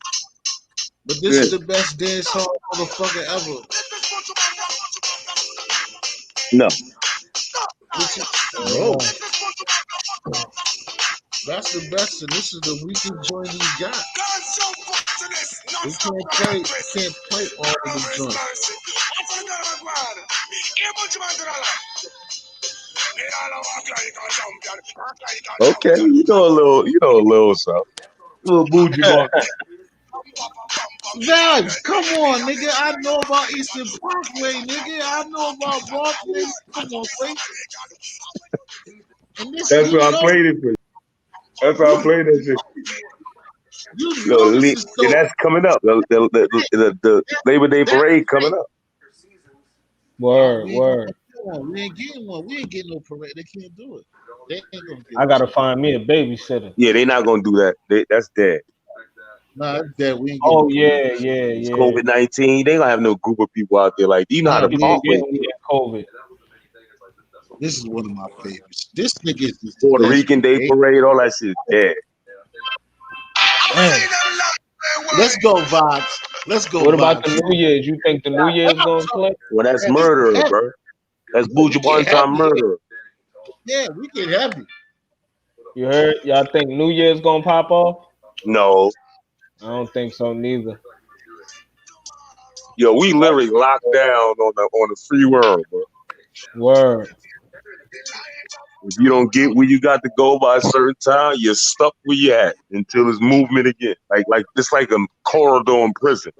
But this is the best dance song motherfucker ever. No. No. That's the best, and this is the weakest joint he's got. We can't play all of the joints. Okay, you know a little something. A little bougie boy. Vibes, come on, nigga. I know about Eastern Parkway, nigga. I know about Broadway. Come on, wait. And this, That's why I played it for you. That's why I played that shit. You know this is And that's coming up. The Labor Day parade coming up. Word. We ain't getting one. We ain't getting no parade. They can't do it. They ain't gonna get I gotta find me a babysitter. Yeah, they not gonna do that. That's dead. Nah, it's dead. We ain't getting Oh no yeah. COVID-19. They ain't gonna have no group of people out there like you know how to Yeah, pump with COVID. This is one of my favorites. This nigga is the Puerto best. Rican Day parade. All that shit is dead. Man. Let's go, vibes. Let's go. What about vibes. the New Year's? You think the New Year's gonna play? Well, that's murderer, bro. That's bougie one-time murderer. Yeah, we get heavy. You heard? Y'all think New Year's gonna pop off? No. I don't think so neither. Yo, we literally locked down on the free world, bro. Word. If you don't get where you got to go by a certain time, you're stuck where you at until there's movement again. Like it's like a corridor in prison.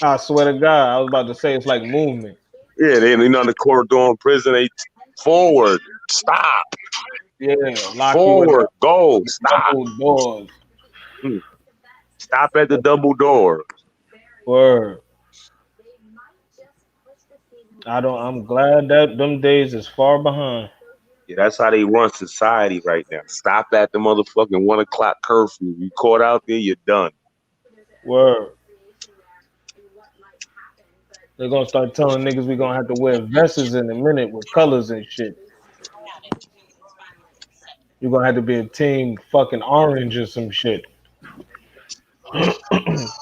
I swear to God, I was about to say it's like movement. Yeah, they on the corridor in prison. They forward, stop. Yeah, lock Forward, you go, in stop. double doors. Stop at the double door. Word. I'm glad that them days is far behind. Yeah, that's how they run society right now. Stop at the motherfucking 1 o'clock curfew. You caught out there, you're done. Word. They're gonna start telling niggas we gonna have to wear vests in a minute with colors and shit. You're gonna have to be a team fucking orange or some shit.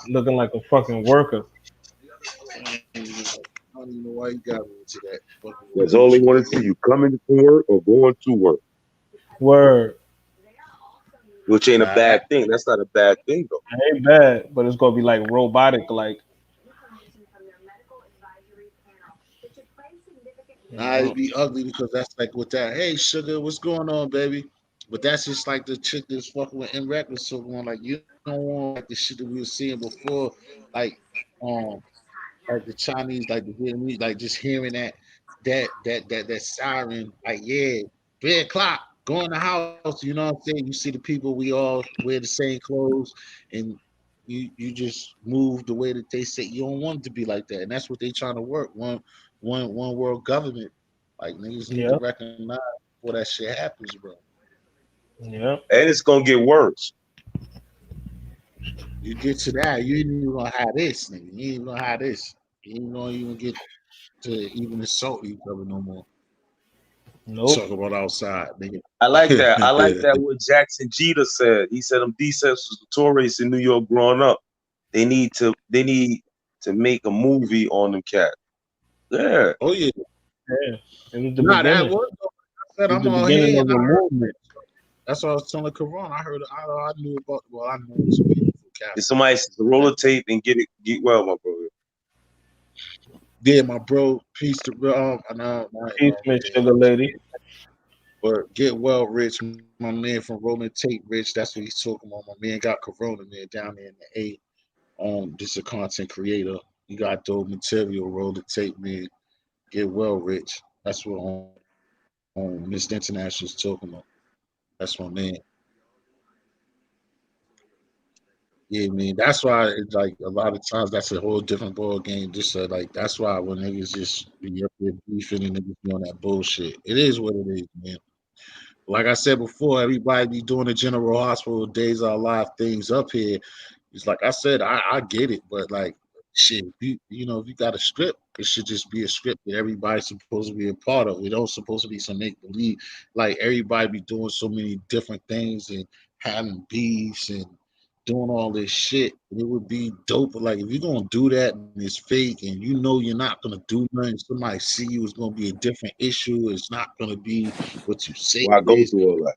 Looking like a fucking worker. I don't even know why you got me into that. That's all they want to see you coming from work or going to work. Word. Which ain't a bad thing. That's not a bad thing though. It ain't bad, but it's gonna be like robotic, like Nah, it'd be ugly because that's like with that. Hey, sugar, what's going on, baby? But that's just like the chick that's fucking with M Records so on. Like you don't want like the shit that we were seeing before, like um, like the Chinese, like the Vietnamese, like just hearing that siren, like yeah, 3 o'clock, go in the house. You know what I'm saying? You see the people, we all wear the same clothes, and you just move the way that they say. You don't want it to be like that, and that's what they trying to work. One world government. Like niggas need to Yep. recognize before that shit happens, bro. Yep. And it's gonna get worse. You get to that, you ain't even gonna have this, nigga. You ain't even gonna have this. You ain't gonna even get to even insult each other no more. Nope. Talk about outside, I like that. I like nigga. that what Jackson Jeter said. He said them decents tourists in New York growing up. They need to make a movie on them cat. Yeah. Oh yeah, Yeah. It was the nah, that beginning. was. I said It was I'm the all beginning here, of and a I heard. movement. That's what I was telling Karan. I heard. I knew about. Well, I know some people from If Castle. somebody says roller tape and get well, my brother. Yeah, my bro, peace to I know Peace, Miss Sugar Lady. but get well, Rich, my man from Roman Tate, Rich. That's what he's talking about. My man got Corona, man, down there in the A. Just a content creator. You got dope material, roll the tape, man. Get well, Rich. That's what Mr. International is talking about. That's my man. Yeah, man. That's why it's like a lot of times that's a whole different ball game. Just like that's why when niggas just be up there beefing and niggas be on that bullshit. It is what it is, man. Like I said before, everybody be doing the General Hospital Days of Our Life things up here. It's like I said, I get it, but like shit, if you got a script, it should just be a script that everybody's supposed to be a part of. It don't supposed to be some make believe. Like everybody be doing so many different things and having beefs and doing all this shit. It would be dope. Like if you're gonna do that and it's fake and you know you're not gonna do nothing, somebody see you, it's gonna be a different issue. It's not gonna be what you say Why it go is. through all that?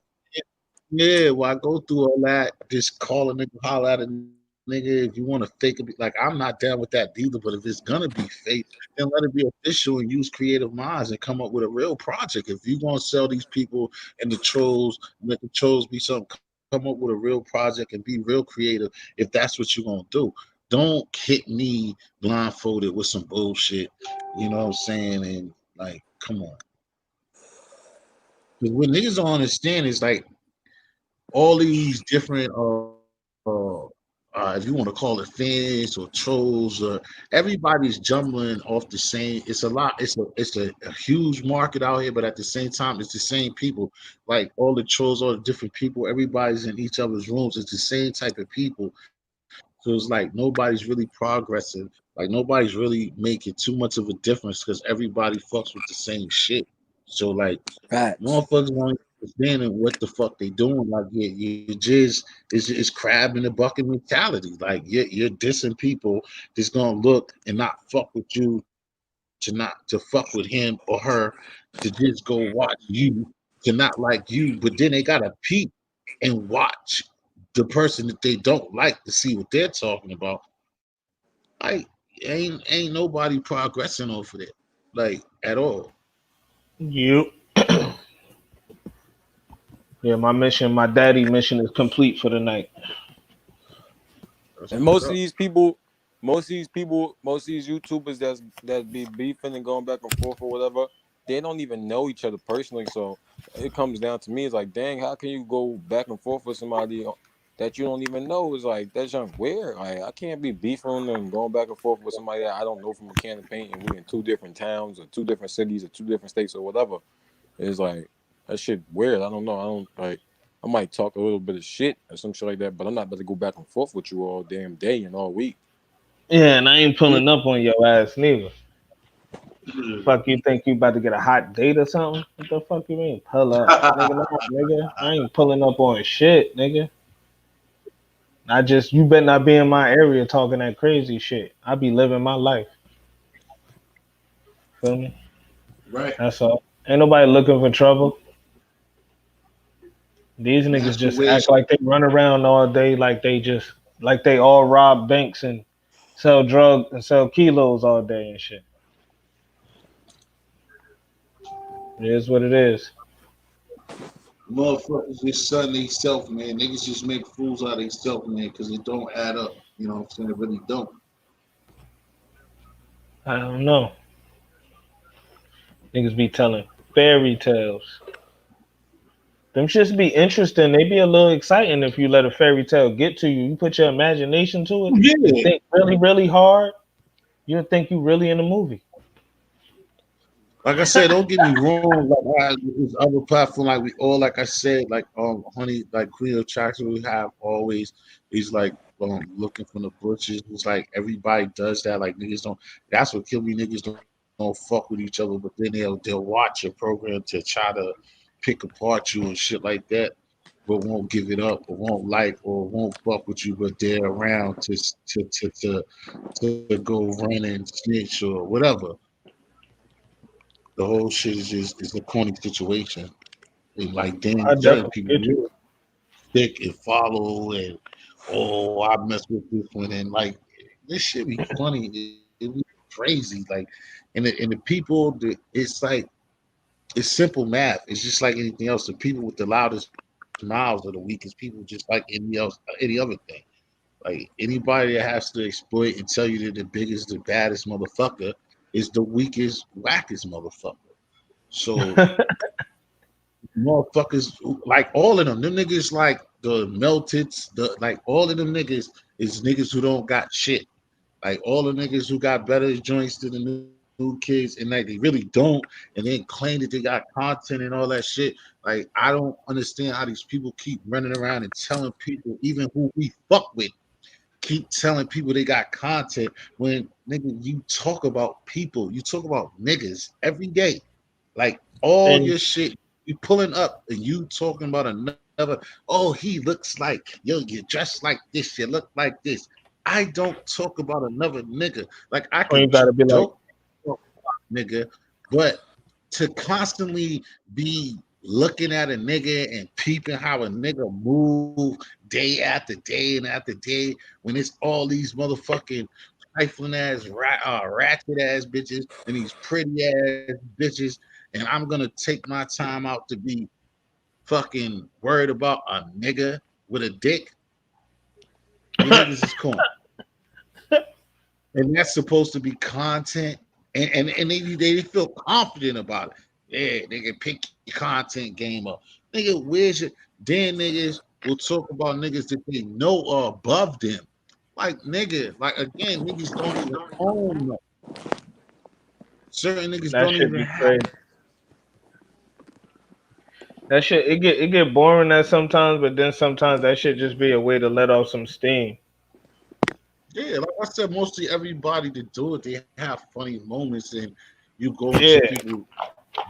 Yeah, why go through all that? Just call a nigga, holler at a nigga. If you want to fake it, like I'm not down with that either. But if it's gonna be fake, then let it be official and use creative minds and come up with a real project. If you gonna sell these people and the trolls, let the trolls be something. Come up with a real project and be real creative. If that's what you're gonna do, don't hit me blindfolded with some bullshit. You know what I'm saying? And like, come on. Because what niggas don't understand is like all these different if you want to call it fans or trolls or everybody's jumbling off the same. It's a lot. It's a huge market out here, but at the same time, it's the same people. Like all the trolls, all the different people. Everybody's in each other's rooms. It's the same type of people. So it's like nobody's really progressive. Like nobody's really making too much of a difference because everybody fucks with the same shit. So like Facts. motherfuckers won't understanding what the fuck they doing. Like you just it's crab in the bucket mentality. Like you're dissing people that's gonna look and not fuck with you to not to fuck with him or her to just go watch you to not like you, but then they gotta peep and watch the person that they don't like to see what they're talking about. Like ain't nobody progressing off of that, like at all. You. Yeah, my mission, my daddy mission is complete for the night. That's And what's most of up. these people, most of these YouTubers that be beefing and going back and forth or whatever, they don't even know each other personally. So it comes down to me. It's like, dang, how can you go back and forth with somebody that you don't even know? It's like that's just weird. Like I can't be beefing and going back and forth with somebody that I don't know from a can of paint, and we in two different towns or two different cities or two different states or whatever. It's like that shit weird. I don't know. I don't like. I might talk a little bit of shit or some shit like that, but I'm not about to go back and forth with you all damn day and all week. Yeah, and I ain't pulling up on your ass neither. Fuck, you think you about to get a hot date or something? What the fuck you mean pull up, nigga? Nah, nigga, I ain't pulling up on shit, nigga. I just you better not be in my area talking that crazy shit. I be living my life. Feel me? Right. That's all. Ain't nobody looking for trouble. These And niggas that's the just way it act should. like they run around all day, like they all rob banks and sell drugs and sell kilos all day and shit. It is what it is. Motherfuckers just suddenly self, man. Niggas just make fools out of themselves, man, because it don't add up. You know what I'm saying? It really don't. I don't know. Niggas be telling fairy tales. Them shits be interesting. They be a little exciting if you let a fairy tale get to you. You put your imagination to it and Yeah. think really, really hard. You'll think you really in a movie. Like I said, don't get me wrong. Like this other platform, like we all, like I said, like honey, like Queen Attraction, we have always is like looking from the bushes. It's like everybody does that. Like niggas don't. That's what kill me. Niggas don't fuck with each other, but then they'll watch your program to try to pick apart you and shit like that, but won't give it up or won't like or won't fuck with you, but they're around to go run and snitch or whatever. The whole shit is a corny situation. And like then I certain definitely people get you. really stick and follow and oh I mess with this one and like this shit be funny. It be crazy. Like and the people it's like it's simple math. It's just like anything else. The people with the loudest mouths are the weakest people, just like any other thing. Like anybody that has to exploit and tell you they're the biggest, the baddest motherfucker is the weakest, wackest motherfucker. So motherfuckers like all of them. Them niggas like the melted, the like all of them niggas is niggas who don't got shit. Like all the niggas who got better joints than the new kids, and like they really don't, and then claim that they got content and all that shit. Like I don't understand how these people keep running around and telling people, even who we fuck with, keep telling people they got content when nigga you talk about people, you talk about niggas every day. Like all And your shit, you pulling up and you talking about another. Oh, he looks like yo. You dress like this. You look like this. I don't talk about another nigga. Like I or could you gotta be like, joke nigga, but to constantly be looking at a nigga and peeping how a nigga move day after day and after day when it's all these motherfucking trifling ass ratchet ass bitches and these pretty ass bitches, and I'm gonna take my time out to be fucking worried about a nigga with a dick. You niggas is corny. And that's supposed to be content, and they feel confident about it. Yeah, they can pick your content game up. Nigga, where's your then niggas will talk about niggas that they know are above them. Like nigga, like again, niggas don't even own them. Certain niggas that don't shit even be have. crazy. That shit it get boring that sometimes, but then sometimes that shit just be a way to let off some steam. Yeah, like I said, mostly everybody that do it, they have funny moments, and you go into Yeah, people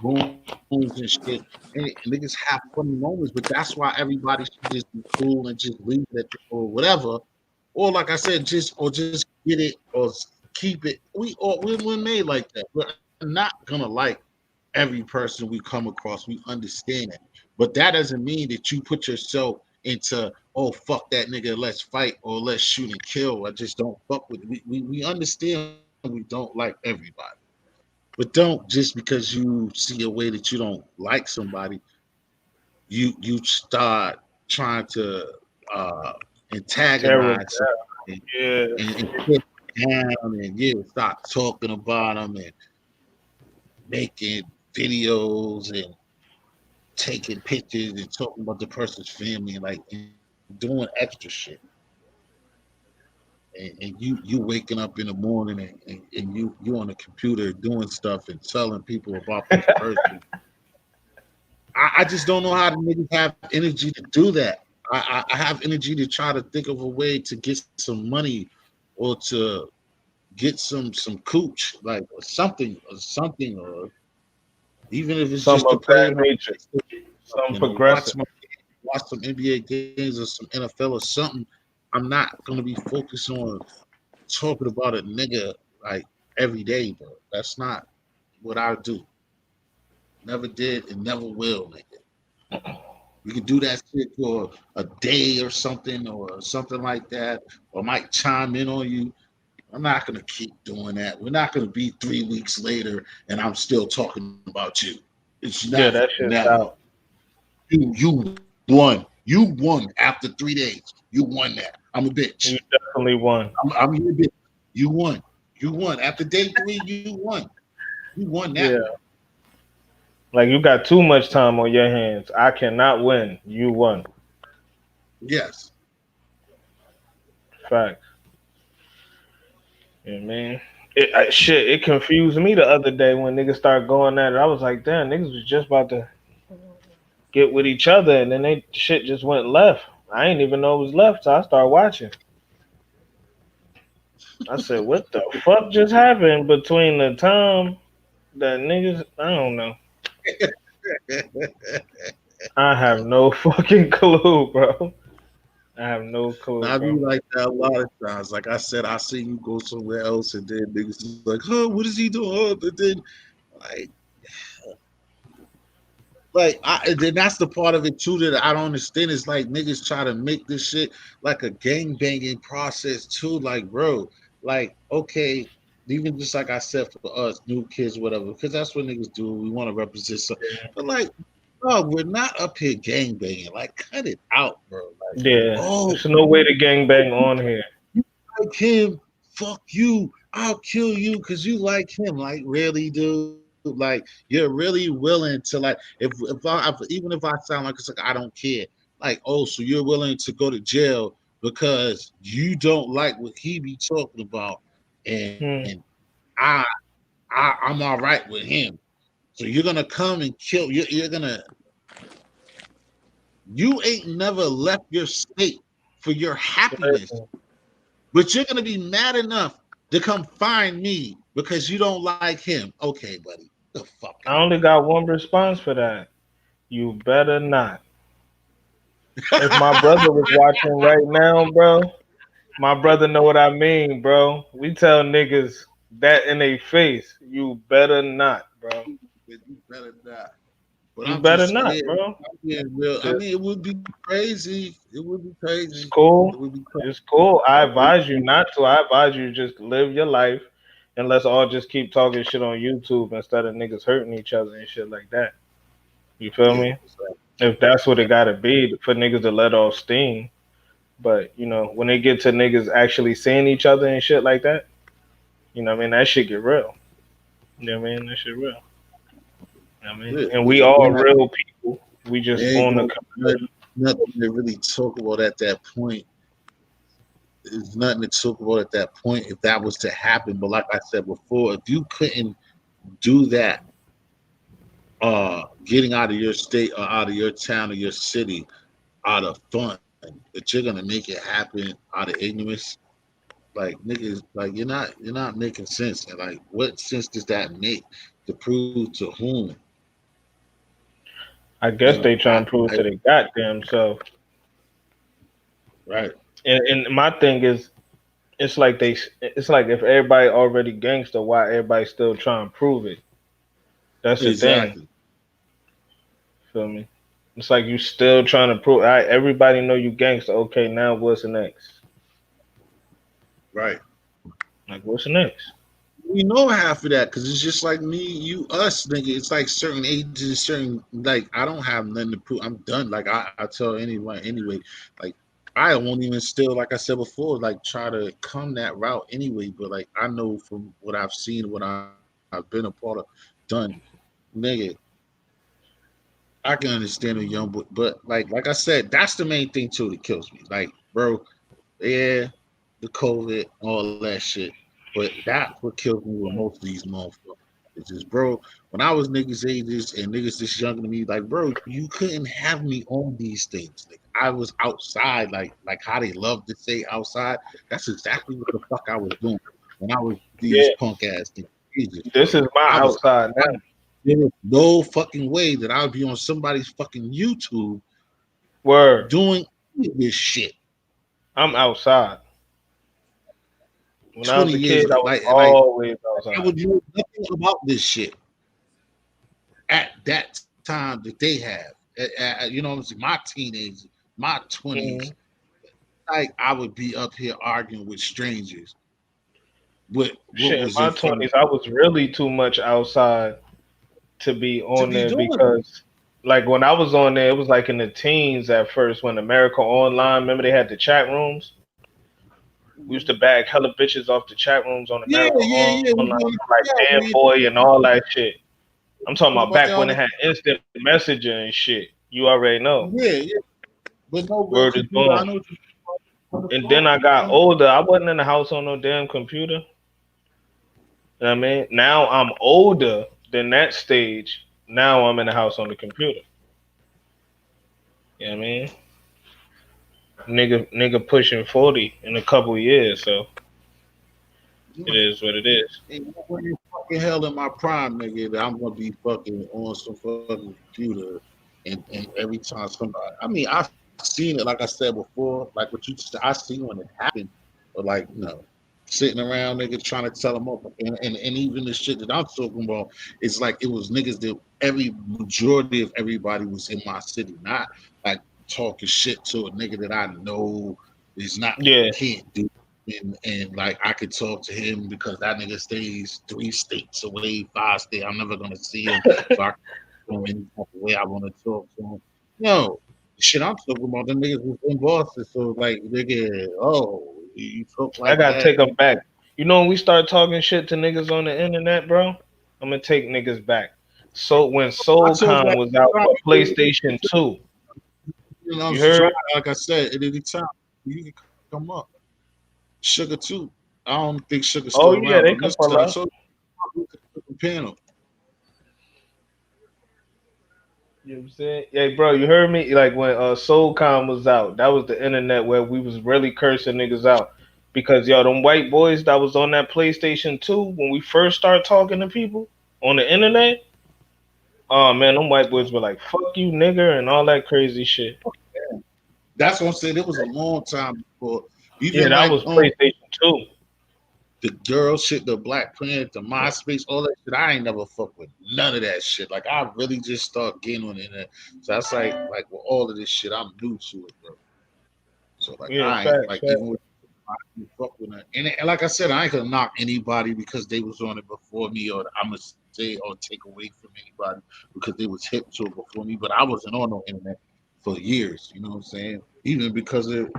rooms and shit, and niggas have funny moments, but that's why everybody should just be cool and just leave it or whatever. Or like I said, just get it or keep it. We're made like that. We're not gonna like every person we come across. We understand it, but that doesn't mean that you put yourself into oh fuck that nigga, let's fight or let's shoot and kill. I just don't fuck with. We understand we don't like everybody. But don't just because you see a way that you don't like somebody, you start trying to uh terror. antagonize somebody Yeah, and put down and you start talking about them and making videos and taking pictures and talking about the person's family like and doing extra shit. And you waking up in the morning and you on the computer doing stuff and telling people about this person. I just don't know how the niggas have energy to do that. I have energy to try to think of a way to get some money or to get some cooch, like or something, or even if it's some just to of play that in my nature, some something or progressive. watch some NBA games or some NFL or something. I'm not gonna be focused on talking about a nigga like every day, bro. That's not what I do. Never did and never will, nigga. We could do that shit for a day or something like that, or might chime in on you. I'm not gonna keep doing that. We're not gonna be 3 weeks later and I'm still talking about you. It's Yeah, never, that shit's never. out. You won. You won after 3 days. You won that. I'm a bitch. You definitely won. I'm your bitch. You won. You won. After day 3, you won. You won that one. Yeah. Like you got too much time on your hands. I cannot win. You won. Yes. Facts. Yeah, man. Shit, it confused me the other day when niggas started going at it. I was like, damn, niggas was just about to get with each other, and then they shit just went left. I ain't even know it was left, so I started watching. I said, what the fuck just happened between the time that niggas? I don't know. I have no fucking clue, bro. I have no clue, Now, I be bro. like that a lot of times. Like I said, I see you go somewhere else, and then niggas is like, "Huh, what is he doing?" Oh, and then, like, and then that's the part of it too that I don't understand. Is like niggas try to make this shit like a gang banging process too. Like, bro, like, okay, even just like I said for us, new kids, whatever, because that's what niggas do. We want to represent some, but like, bro, we're not up here gang banging. Like, cut it out, bro. Like, Yeah, oh, there's no way to gang bang on here. you like him, fuck you. I'll kill you because you like him. Like, really, dude? Like, you're really willing to like even if I sound like it's like I don't care. Like, oh, so you're willing to go to jail because you don't like what he be talking about, and Hmm. I, I'm all right with him. So you're gonna come and kill. You're gonna. You ain't never left your state for your happiness. But you're gonna be mad enough to come find me because you don't like him. Okay, buddy, the fuck out. I only got one response for that. You better not. If my brother was watching right now, bro, my brother know what I mean, bro. We tell niggas that in their face. You better not, bro. You better not. But You I'm better just not, yeah, bro. I'm being real. I 'Cause mean, it would be crazy. It would be crazy. it's It cool. would be It's cool. I crazy. advise you not to. I advise you just live your life and let's all just keep talking shit on YouTube instead of niggas hurting each other and shit like that. You feel Yeah, me? If that's what it gotta be for niggas to let off steam. But you know, when they get to niggas actually seeing each other and shit like that, you know what I mean, that shit get real. You know what I mean? That shit real. You know what I mean? yeah. And we Because all real people. We there just ain't on the gonna be community. nothing to really talk about at that point. There's nothing to talk about at that point if that was to happen. But like I said before, if you couldn't do that, getting out of your state or out of your town or your city out of fun, that you're gonna make it happen out of ignorance, like niggas, like you're not making sense. And like, what sense does that make to prove to whom? I You guess know, they trying to prove to the goddamn self. right, And my thing is, it's like it's like if everybody already gangster, why everybody still trying to prove it? That's the thing. exactly, Feel me? It's like you still trying to prove. All right, everybody know you gangster. Okay, now what's next? right. Like what's next? We know half of that because it's just like me, you, us, nigga. It's like certain ages, certain like I don't have nothing to prove. I'm done. Like I tell anyone anyway. Like I won't even still, like I said before, like try to come that route anyway. But like I know from what I've seen, what I've been a part of, done, nigga. I can understand a young boy, but like I said, that's the main thing too that kills me. Like, bro, yeah, the COVID, all that shit. But that's what kills me with most of these motherfuckers. It's just, bro, when I was niggas ages and niggas this younger than me, like, bro, you couldn't have me on these things. Like, I was outside, like how they love to say outside. That's exactly what the fuck I was doing when I was these Yeah, punk ass niggas. Ages, bro. this is my I was outside outside. now. There was no fucking way that I would be on somebody's fucking YouTube Word, doing this shit I'm outside. When I 20 was a years kid, I later. was Like always I outside. would know nothing about this shit at that time that they have. You know what I'm saying? My teenagers, my 20s. Hmm. Like I would be up here arguing with strangers with what Shit, in was my in front of 20s, I was really too much outside to be to on be there doing it. because like when I was on there, it was like in the teens at first when America Online, remember they had the chat rooms? We used to bag hella bitches off the chat rooms on Yeah, America yeah, Online, yeah. We like going to yeah, we Fanboy and all that shit. I'm talking about about back that when all it the had instant messenger and shit. You already know. yeah, yeah. But no real Word is computer. I born. know what you on the And then phone. I got older. I wasn't in the house on no damn computer. You know what I mean? Now I'm older than that stage. Now I'm in the house on the computer. You know what I mean? Nigga pushing 40 in a couple years, so it is what it is. Ain't no way in fucking hell in my prime, nigga, that I'm gonna be fucking on some fucking computer and every time somebody I mean I've seen it like I said before, like what you just I seen when it happened, but like, sitting around niggas trying to tell them up and even the shit that I'm talking about, it's like it was niggas that every majority of everybody was in my city, not like talking shit to a nigga that I know is not Yeah. can't do and like I could talk to him because that nigga stays 3 states away, 5 states. I'm never gonna see him, so I can him any type of way I want to talk to him. No, the shit I'm talking about, the niggas was in Boston, so like nigga, oh, you talk I like gotta that. take them back. You know when we start talking shit to niggas on the internet, bro, I'm gonna take niggas back. So when I told you, Soulcom was out for PlayStation 2, I'm you trying, heard? like I said, at any time you can come up. Sugar too. I don't think Sugar's still Oh around, yeah, but they can listen, I pull up. told you the panel. You know what I'm saying? Yeah, bro, you heard me? Like when Soulcom was out, that was the internet where we was really cursing niggas out. Because yo, them white boys that was on that PlayStation 2 when we first started talking to people on the internet, oh man, them white boys were like, fuck you nigger and all that crazy shit. That's what I'm saying. It was a long time before. Yeah, Even that like was PlayStation 2. the girl shit, the Black Planet, the MySpace, all that shit. I ain't never fuck with none of that shit. Like I really just start getting on the internet. So that's like with all of this shit, I'm new to it, bro. So like Yeah, I ain't facts, like facts. even with I can fuck with it. And like I said, I ain't gonna knock anybody because they was on it before me, or I'm gonna say or take away from anybody because they was hip to it before me. But I wasn't on no internet for years. You know what I'm saying? Even because it,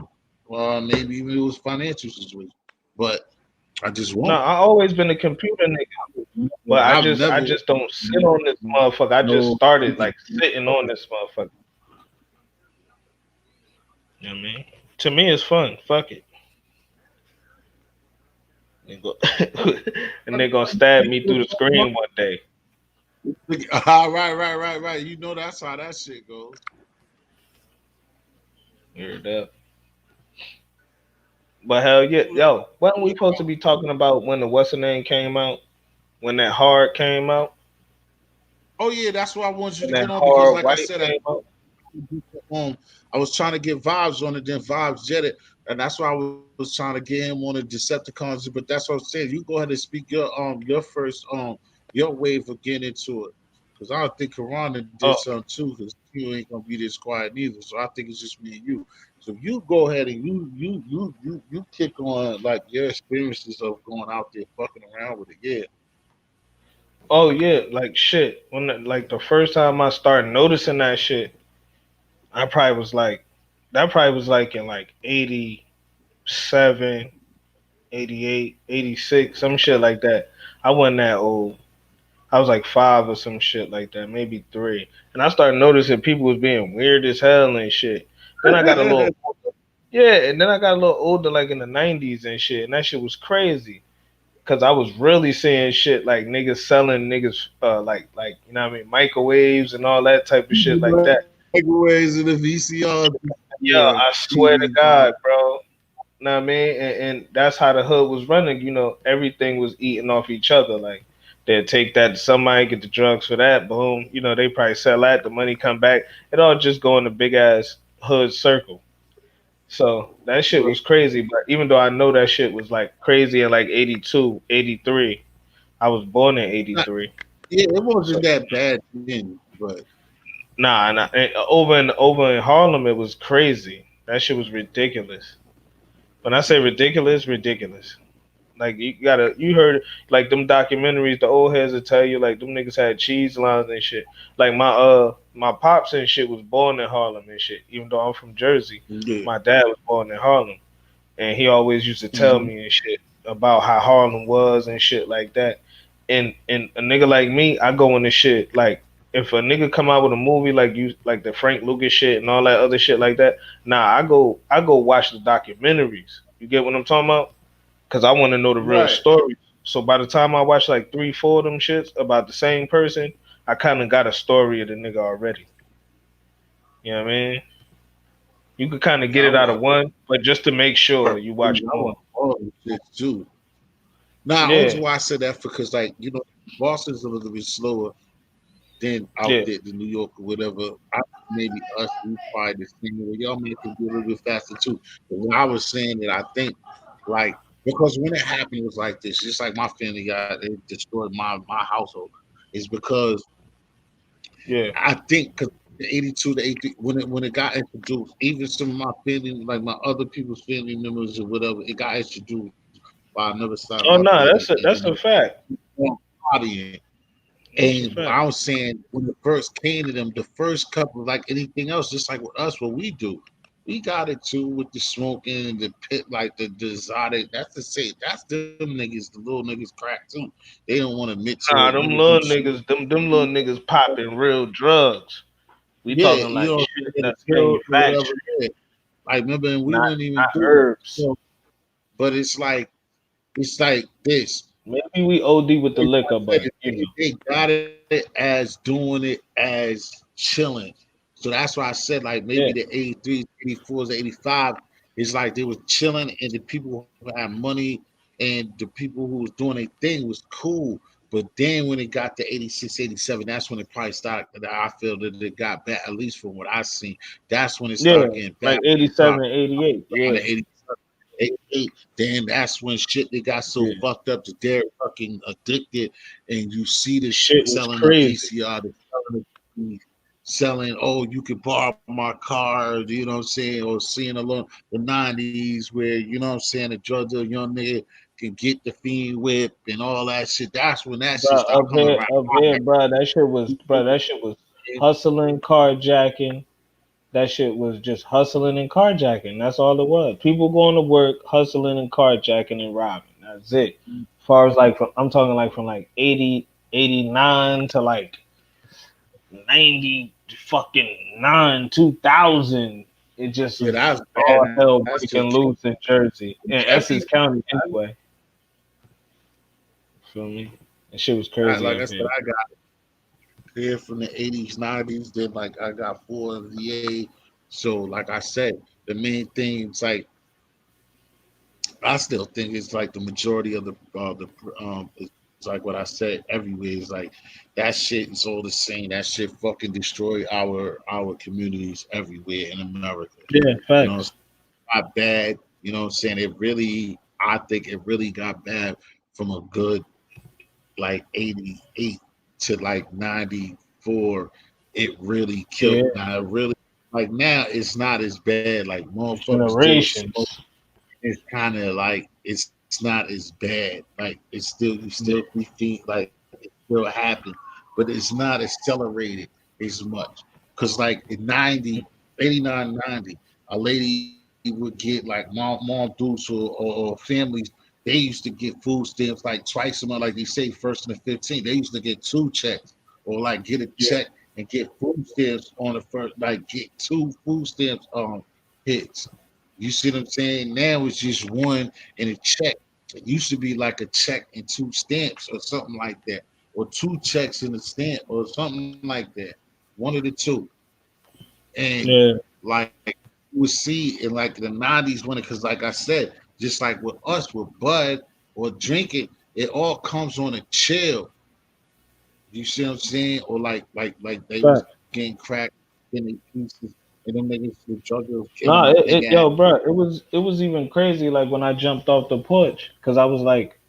well, maybe even it was financial situation. But I just No, won't. I always been a computer nigga, but I've I never just don't sit on this motherfucker. I just no. started like sitting on this motherfucker. You know what I mean? To me, it's fun. Fuck it. They go- and they're gonna stab me through the screen one day. Right. You know that's how that shit goes. Heard that. But hell yeah, yo, wasn't we supposed to be talking about when the what's the name came out? When that hard came out? Oh yeah, that's why I wanted you When to that get on because, hard like I white said, came out? um, I was trying to get vibes on it, then vibes jetted, and that's why I was trying to get him on the Decepticons. But that's what I'm saying. You go ahead and speak your first your wave of getting into it, because I don't think Karan did Oh something too. Because you ain't gonna be this quiet neither. So I think it's just me and you. So you go ahead and you kick on like your experiences of going out there fucking around with it. Yeah. oh yeah, like shit. Like the first time I started noticing that shit, I probably was like that probably was like in like 87, 88, 86, some shit like that. I wasn't that old. I was like 5 or some shit like that, maybe 3. And I started noticing people was being weird as hell and shit. Then I got a little yeah, and then I got a little older, like in the '90s and shit, and that shit was crazy. Cause I was really seeing shit like niggas selling niggas like you know what I mean microwaves and all that type of shit like that. Microwaves and the VCRs. Yeah, Yeah, I swear to TVs. God, bro. Know what I mean? And that's how the hood was running. You know, everything was eating off each other. Like they'd take that to somebody, get the drugs for that, boom. You know, they probably sell that, the money come back. It all just go in a big ass hood circle. So that shit was crazy. But even though I know that shit was like crazy in like 82, 83, I was born in Not- 83. Yeah, it So wasn't that bad then, but nah, over in Harlem, it was crazy. That shit was ridiculous. When I say ridiculous, ridiculous. Like you heard like them documentaries, the old heads will tell you like them niggas had cheese lines and shit. Like my pops and shit was born in Harlem and shit. Even though I'm from Jersey, Yeah. my dad was born in Harlem, and he always used to tell Hmm. me and shit about how Harlem was and shit like that. And a nigga like me, I go into shit like if a nigga come out with a movie like you like the Frank Lucas shit and all that other shit like that, nah, I go watch the documentaries. You get what I'm talking about? Cause I want to know the real Right. story. So by the time I watch like three, four of them shits about the same person, I kind of got a story of the nigga already. You know what I mean? You could kind of Yeah, get it out of one, but just to make sure you watch I more. want all this shit too. Now, Yeah, also why I said that because, like, Boston's a little bit slower than out yeah. there than New York or whatever. I maybe us we probably the same way. Y'all may can be a little bit faster too. But when I was saying that, I think like because when it happened, it was like this. Just like my family got it destroyed my household. Is because Yeah. I think because the 82 to 83 when it got introduced, even some of my family, like my other people's family members or whatever, it got introduced by another side of Oh my no, family, and that's a fact. partying. That's a And fact. I was saying when it first came to them, the first couple, like anything else, just like with us, what we do, we got it too with the smoking and the pit, like the exotic. That's the say, that's them niggas, the little niggas crack too. They don't want to admit to it. Nah, them Niggas do little smoke. niggas, them little niggas popping real drugs. We Yeah, talking like shit get that's a pill or whatever. manufactured, Yeah. Like remember, and we not wouldn't even not do it. herbs. But it's like this. Maybe we OD with the It's liquor, like but I you know, said, they got it as doing it as chilling. So that's why I said like maybe yeah. the 83s, 84s, 85 is like they was chilling and the people who had money and the people who was doing their thing was cool. But then when it got to 86, 87, that's when it probably started. I feel that it got bad, at least from what I seen. That's when it started Yeah, getting bad. like 87, 88. Around Yeah, the 87, 88, then that's when shit they got so yeah. fucked up that they're fucking addicted, and you see the shit Shit was selling the crazy. PCR, the selling the selling, oh, you can borrow my car, you know what I'm saying, or seeing along the 90s where, you know what I'm saying, a drug dealer, young nigga can get the fiend whip and all that shit. That's when that Bro, shit started coming around. up here, bro. That shit was hustling, carjacking. That shit was just hustling and carjacking. That's all it was. People going to work, hustling and carjacking and robbing. That's it. As far as like, I'm talking like from like 80, 89 to like 90 fucking 9, 2000. It just Yeah, was that's all bad. hell That's breaking just loose in Jersey, in every Essex County anyway. Feel me? That shit was crazy like I up said, here. I got here from the 80s, 90s. Then like I got four in the VA. So like I said, the main thing is like I still think it's like the majority of it's like what I said everywhere is like that shit is all the same. That shit fucking destroy our communities everywhere in America. Yeah, You know, facts. it's not bad. You know what I'm saying? It really, I think it really got bad from a good like 88 to like 94. It really killed. Yeah, Now, it really like now it's not as bad. Like motherfuckers still smoke. generations. It's kind of like it's not as bad. Like it's still you still Yeah, 3 feet. Like it still happens, but it's not accelerated as much. Cause like in 90, 89, 90, a lady would get like mom dudes or families. They used to get food stamps like twice a month, like they say first and the 15th. They used to get two checks or like get a yeah, check and get food stamps on the first, like get two food stamps hits. You see what I'm saying? Now it's just one and a check. It used to be like a check and two stamps or something like that, or two checks and a stamp or something like that. One of the two. And yeah. like you would see in like the 90s when it, because like I said, just like with us with Bud or drinking, it all comes on a chill. You see what I'm saying? Or like they was Facts. getting cracked in their pieces, and them niggas the drug dealers No, killing them. They got yo, bro, it was even crazy. Like when I jumped off the porch, cause I was like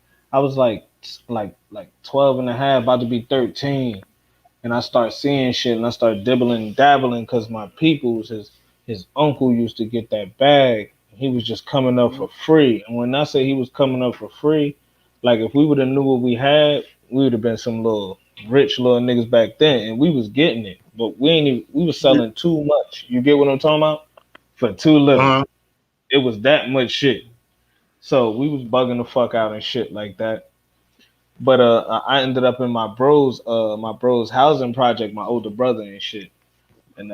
12 and a half, about to be 13, and I start seeing shit, and I start dibbling, dabbling, cause my peoples, his uncle used to get that bag. he was just coming up for free. And when I say he was coming up for free, like if we would have knew what we had, we would have been some little rich little niggas back then, and we was getting it. But we ain't even, we was selling too much. You get what I'm talking about? For too little. Uh-huh. It was that much shit. So we was bugging the fuck out and shit like that. But I ended up in my bro's housing project, my older brother and shit. And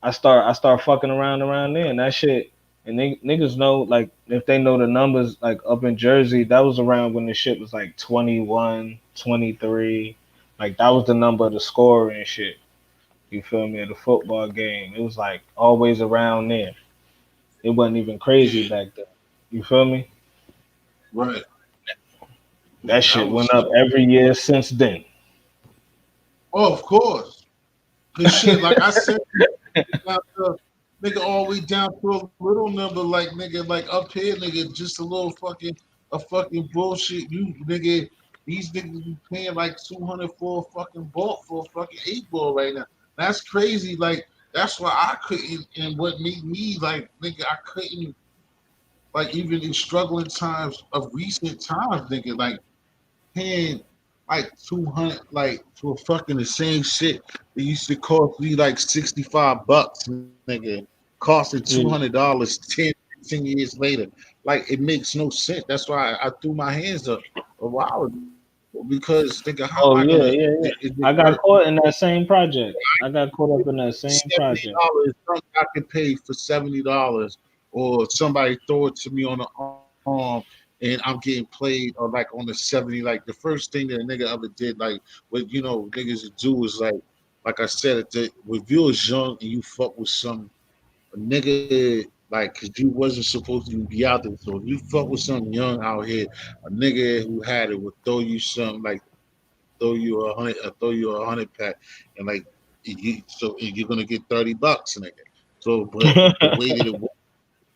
I start fucking around there and that shit. And niggas know, like, if they know the numbers, like up in Jersey, that was around when the shit was like 21, 23. Like that was the number of the score and shit. You feel me? At a football game, it was like always around there. It wasn't even crazy Yeah, back then. You feel me? right. That That shit was went up every year since then. oh, of course. Cause shit, like I said, down to, nigga, all the way down to a little number, like nigga, like up here, nigga, just a little fucking a fucking bullshit. You nigga, these niggas be paying like 200 for a fucking ball for a fucking 8 ball right now. That's crazy. Like that's why I couldn't, and what made me like nigga, I couldn't like even in struggling times of recent times, nigga, like paying like 200 like for fucking the same shit that used to cost me like $65, nigga, costing Yeah. $200 10 years later. Like it makes no sense. That's why I threw my hands up a while ago because nigga, how am I Oh gonna yeah, yeah, is yeah. it I worth got caught in that same project. I got caught up in that same project. $70? Something I can pay for $70, or somebody throw it to me on the arm and I'm getting played or like on the 70. Like the first thing that a nigga ever did, like what niggas would do is like I said, if you was young and you fuck with some a nigga like cause you wasn't supposed to be out there. So if you fuck with some young out here, a nigga who had it would throw you something like throw you a hundred pack, and like you're gonna get $30, nigga. So, but the way that it works,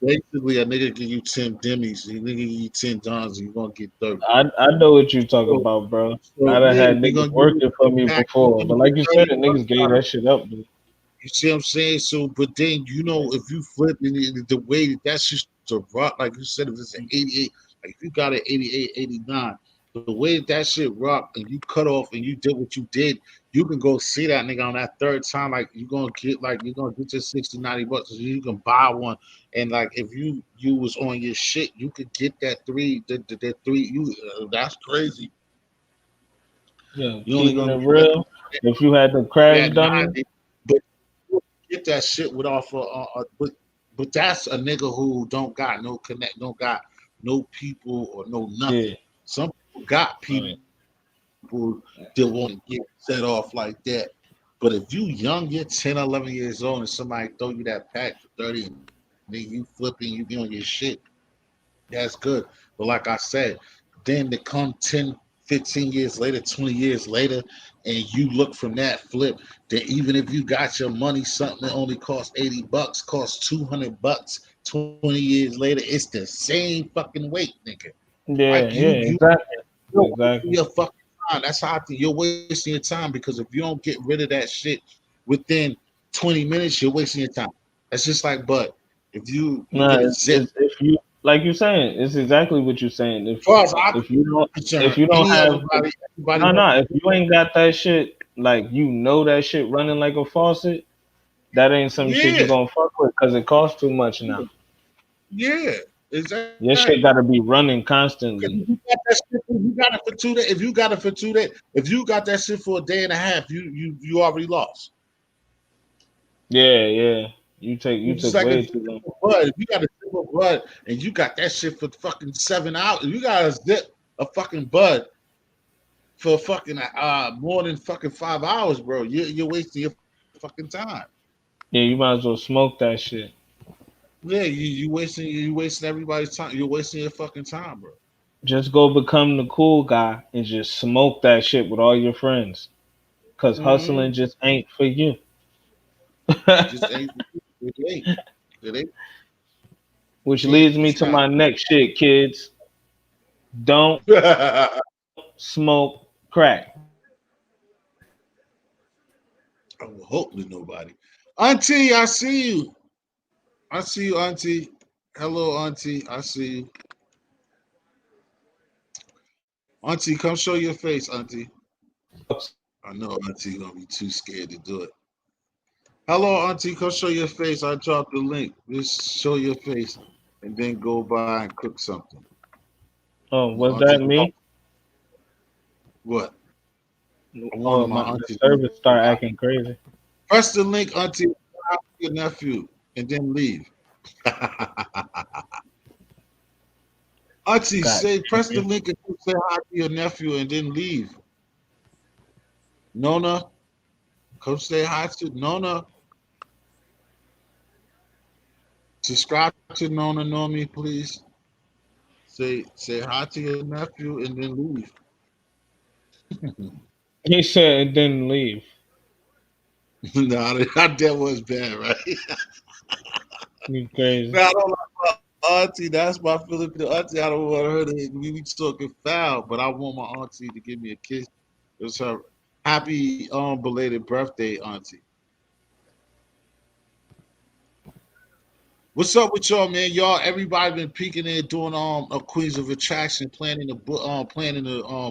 basically a nigga give you 10 Demis, a nigga give you 10 Dons, and you're gonna get 30. I know what you talking So, about, bro. so I done yeah, had we're niggas gonna give you working for a me pack, you're before, gonna but get like you said, $30 niggas gave out of that it. shit up, dude. You see what I'm saying? So, but then if you flip the way that's just a rock, like you said, if it's an 88, like if you got an 88, 89, the way that shit rock and you cut off and you did what you did, you can go see that nigga on that third time. You're gonna get your 60, $90. So you can buy one. And like if you was on your shit, you could get that that three. That's crazy. Yeah, You only keeping gonna it get that real. If you had the crash that dummy, 90, but you get that shit with off but that's a nigga who don't got no connect, don't got no people or no nothing. yeah, Some people got right. people that want to get set off like that. But if you young, you're 10, 11 years old, and somebody throw you that pack for 30, and then you flipping, you be on your shit, that's good. But like I said, then to come 10, 15 years later, 20 years later, and you look from that flip, that even if you got your money, something that only costs $80, costs $200, 20 years later, it's the same fucking weight, nigga. Like Yeah, yeah, exactly, you're wasting exactly. your fucking time. That's how I think you're wasting your time because if you don't get rid of that shit within 20 minutes, you're wasting your time. That's just like Bud. If you Nah, get a zip, it's if you like you're saying, it's exactly what you're saying. as far as I'm If you don't concerned, if you don't any have the everybody no knows. no if you ain't got that shit like that shit running like a faucet, that ain't some shit you Yeah, gonna fuck with because it costs too much now. yeah, Your exactly. shit gotta be running Because if constantly. you got that shit, if you got it for 2 days, if you got it for 2 days, if you got that shit for a day and a half, you already lost. Yeah, yeah. You It's just took like a way zip too long. of bud. If you got a zip of bud and you got that shit for fucking 7 hours, you got a zip a fucking bud for fucking more than fucking 5 hours, bro. You're wasting your fucking time. Yeah, you might as well smoke that shit. Yeah, you wasting everybody's time. You're wasting your fucking time, bro. Just go become the cool guy and just smoke that shit with all your friends. Cause Mm-hmm. hustling just ain't for you. It just ain't. It ain't. It ain't. Which Can't. leads me It's to not. my next shit, kids. Don't smoke crack. I will hope with nobody. Auntie, I see you. I see you, Auntie. Hello, Auntie. I see you. Auntie, come show your face, Auntie. I know Auntie gonna be too scared to do it. Hello, Auntie. Come show your face. I dropped the link. Just show your face, and then go by and cook something. Oh, My was auntie, that me? what? One Oh, of my the aunties. service start acting crazy. Press the link, Auntie. Your nephew, and then leave. Auntie, God say press the damn. link and say hi to your nephew, and then leave. Nona, come say hi to Nona. Subscribe to Nona Normie, please. Say hi to your nephew and then leave. He said it didn't leave. Nah, that was bad, right? You crazy. Nah, I don't like my auntie. That's my Filipino auntie. I don't want her to be talking foul, but I want my auntie to give me a kiss. It was her happy belated birthday, auntie. What's up with y'all, man? Y'all, everybody been peeking in, doing a Queens of Attraction, planting the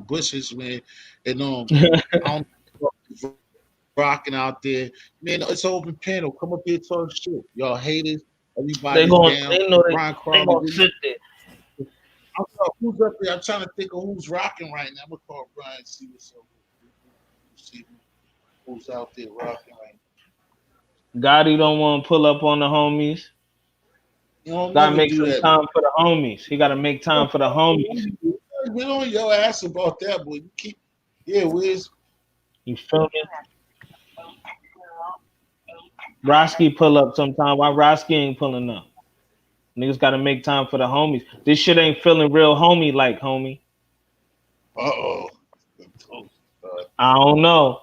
bushes, man, and I don't know, rocking out there, man. It's an open panel. Come up here, talk shit. Y'all haters, they everybody's going down. they know Brian they Crowley, gonna sit there. who's up there? I'm trying to think of who's rocking right now. I'm gonna call Brian, see what's up. See who's out there rocking right now. Gotti don't want to pull up on the homies. You don't Gotta never make do some that, man. time for the homies. He gotta make time for the homies. Get on your ass about that, boy. You keep, yeah, where's You feel me? Roski pull up sometime. Why Roski ain't pulling up? Niggas gotta make time for the homies. This shit ain't feeling real homie like, homie. uh-oh. I don't know.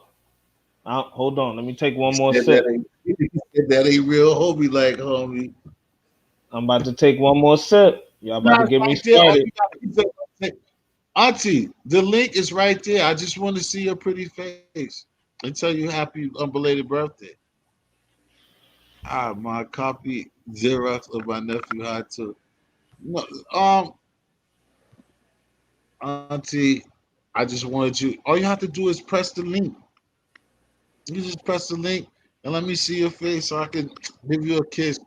Hold on. Let me take He one more said sip. that ain't real homie like homie. I'm about to take one more sip. Y'all about to Nah, it's get me right there. All started. you gotta do is Auntie, the link is right there. I just want to see your pretty face and tell you happy unbelated birthday. Ah, my copy Xerox of my nephew had to. No, Auntie, I just wanted you. All you have to do is press the link. You just press the link and let me see your face so I can give you a kiss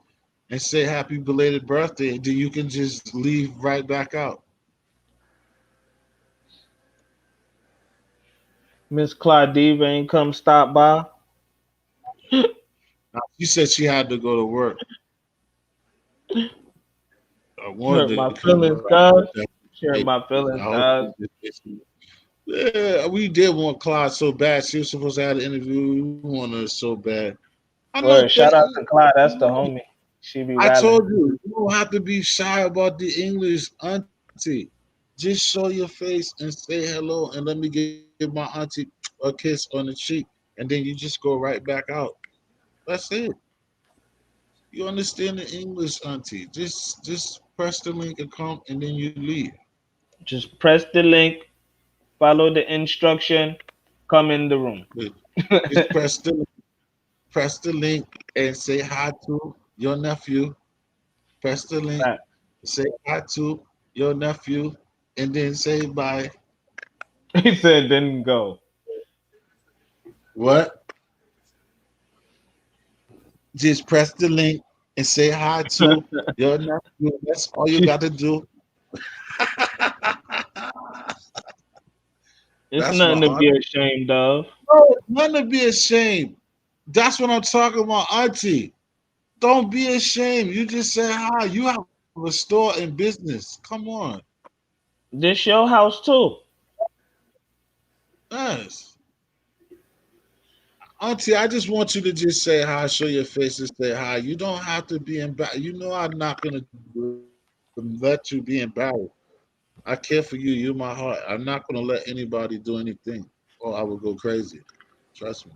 and say happy belated birthday. And then you can just leave right back out. Miss Claudiva ain't come stop by. Now, she said she had to go to work. I Hurt wanted my to come feelings, around. guys. I Hurt my feelings, hope guys. yeah, we did want Clyde so bad. She was supposed to have an interview. We wanted her so bad. I know Word, shout that. out to Clyde. That's the homie. She be I wildin'. told you don't have to be shy about the English, Auntie. Just show your face and say hello, and let me give my auntie a kiss on the cheek, and then you just go right back out. That's it. You understand the English, Auntie? Just press the link and come, and then you leave. Just press the link, follow the instruction, come in the room. Just press the link and say hi to your nephew. Press the link, Right. say hi to your nephew, and then say bye. He said didn't go. What? Just press the link and say hi to your nephew. That's all you got to do. It's That's my nothing to aunt. be ashamed of. No, none to be ashamed. That's what I'm talking about, Auntie. Don't be ashamed. You just say hi. You have a store and business. Come on. This your house too. Yes. Auntie, I just want you to just say hi, show your face and say hi. You don't have to be embarrassed. You know I'm not gonna let you be embarrassed. I care for you. You're my heart. I'm not gonna let anybody do anything, or I will go crazy. Trust me.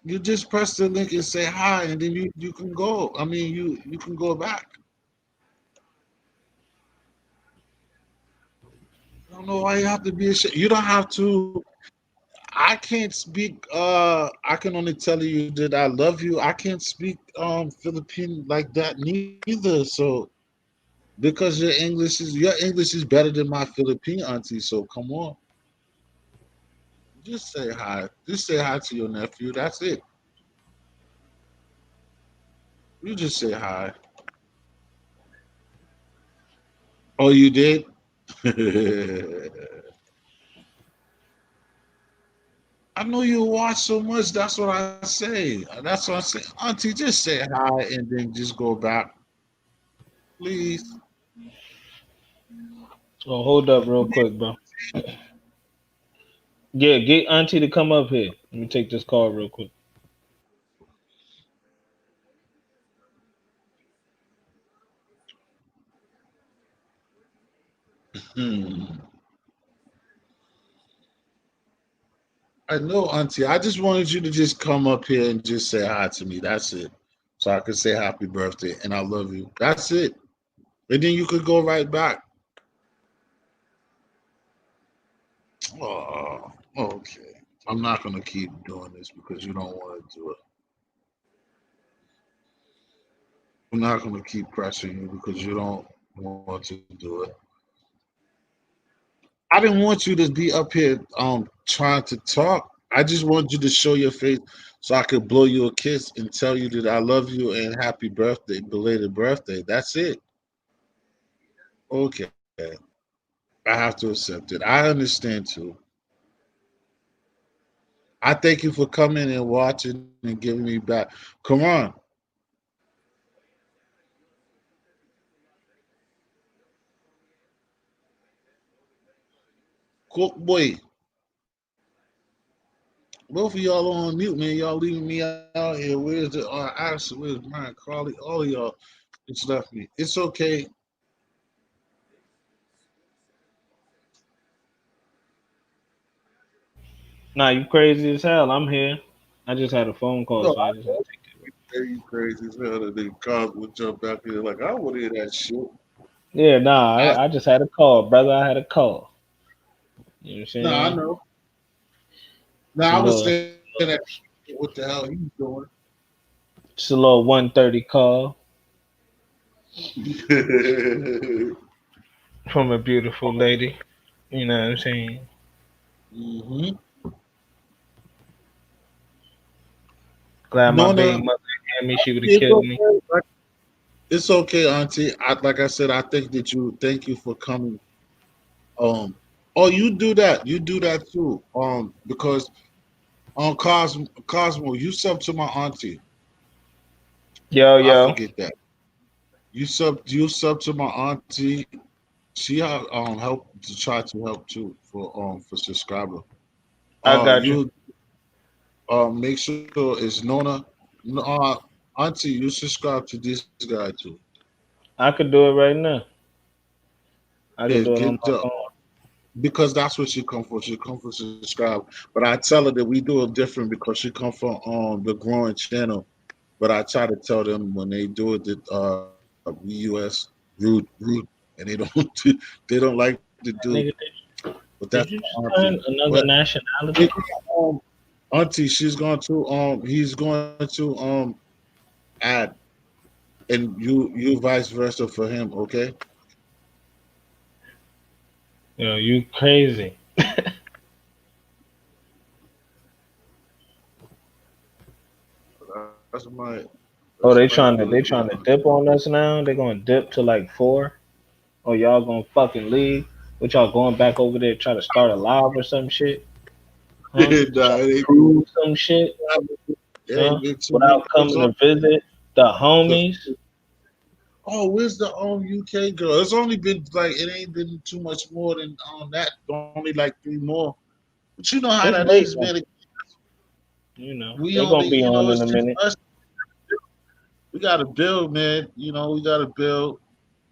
You just press the link and say hi, and then you can go. I mean, you can go back. I don't know why you have to be ashamed. You don't have to. I can't speak. I can only tell you that I love you. I can't speak Philippine like that neither. So because your English is better than my Philippine auntie. So come on, just say hi. Just say hi to your nephew. That's it. You just say hi. Oh, you did. I know you watch so much. That's what I say. That's what I say. Auntie, just say hi and then just go back, please. Oh, hold up real quick, bro. Yeah, get Auntie to come up here. Let me take this call real quick. Hmm. I know, Auntie. I just wanted you to just come up here and just say hi to me. That's it. So I could say happy birthday and I love you. That's it. And then you could go right back. Oh, okay. I'm not gonna keep doing this because you don't want to do it. I'm not gonna keep pressing you because you don't want to do it. I didn't want you to be up here trying to talk. I just want you to show your face so I could blow you a kiss and tell you that I love you and happy birthday, belated birthday. That's it. Okay. I have to accept it. I understand too. I thank you for coming and watching and giving me back. Come on. Cook boy. Both of y'all on mute, man. Y'all leaving me out here. Where's the Addison? Where's Brian Carly? All of y'all just left me. It's okay. Nah, you crazy as hell. I'm here. I just had a phone call, No, so I just had to take it. you crazy as hell that the cops would jump back here like I want to hear that shit. Yeah, nah, I I just had a call, brother. I had a call. You know what I'm no, I saying? know. No, It's a I was little, saying that what the hell he's doing. it's a little 1:30 call from a beautiful lady. You know what I'm saying? hmm Glad my No, no, baby mother had me. She would have it's killed me. okay. It's okay, Auntie. Like I said, I think that you thank you for coming. Um, oh, you do that. You do that too. Because on Cosmo, you sub to my auntie. Yo, I yo, forget that. You sub to my auntie. She help to try to help too for subscriber. I got you. You make sure it's Nona. No, auntie, you subscribe to this guy too. I could do it right now. I Yeah, could do it on get my the phone. because that's what she come for. She come for subscribe. But I tell her that we do it different because she come from the growing channel. But I try to tell them when they do it that we US rude, and they don't they don't like to do. Nigga, But that's my did you just auntie. learn But another it, nationality? auntie, she's going to he's going to add and you vice versa for him. Okay, Yo, you crazy. that's Oh, my Philippine they auntie. trying to dip on us now. They gonna dip to like 4. Oh, y'all gonna fucking leave? What y'all going back over there try to start a live or some shit? Huh? Nah, Try to it ain't been, prove some shit? it Huh? ain't been too many Without girls coming on. to visit the Cause homies? where's the UK girl? It's only been like it ain't been too much more than on that. Only like 3 more. But you know how that It's is, late man. though. You know We they only gonna be on it's in a just minute. us. We gotta build, man. We gotta build.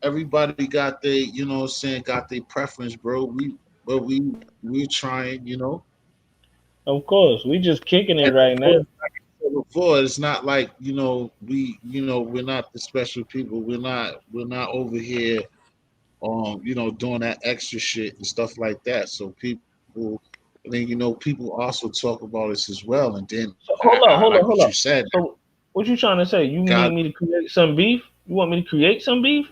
Everybody got their, got their preference, bro. We're trying. Of course, we just kicking it And right now. before it's not like we're not the special people. We're not over here doing that extra shit and stuff like that. So people And then people also talk about this as well. And then So I like hold what up. you said. So what you trying to say? You God, need me to create some beef? You want me to create some beef?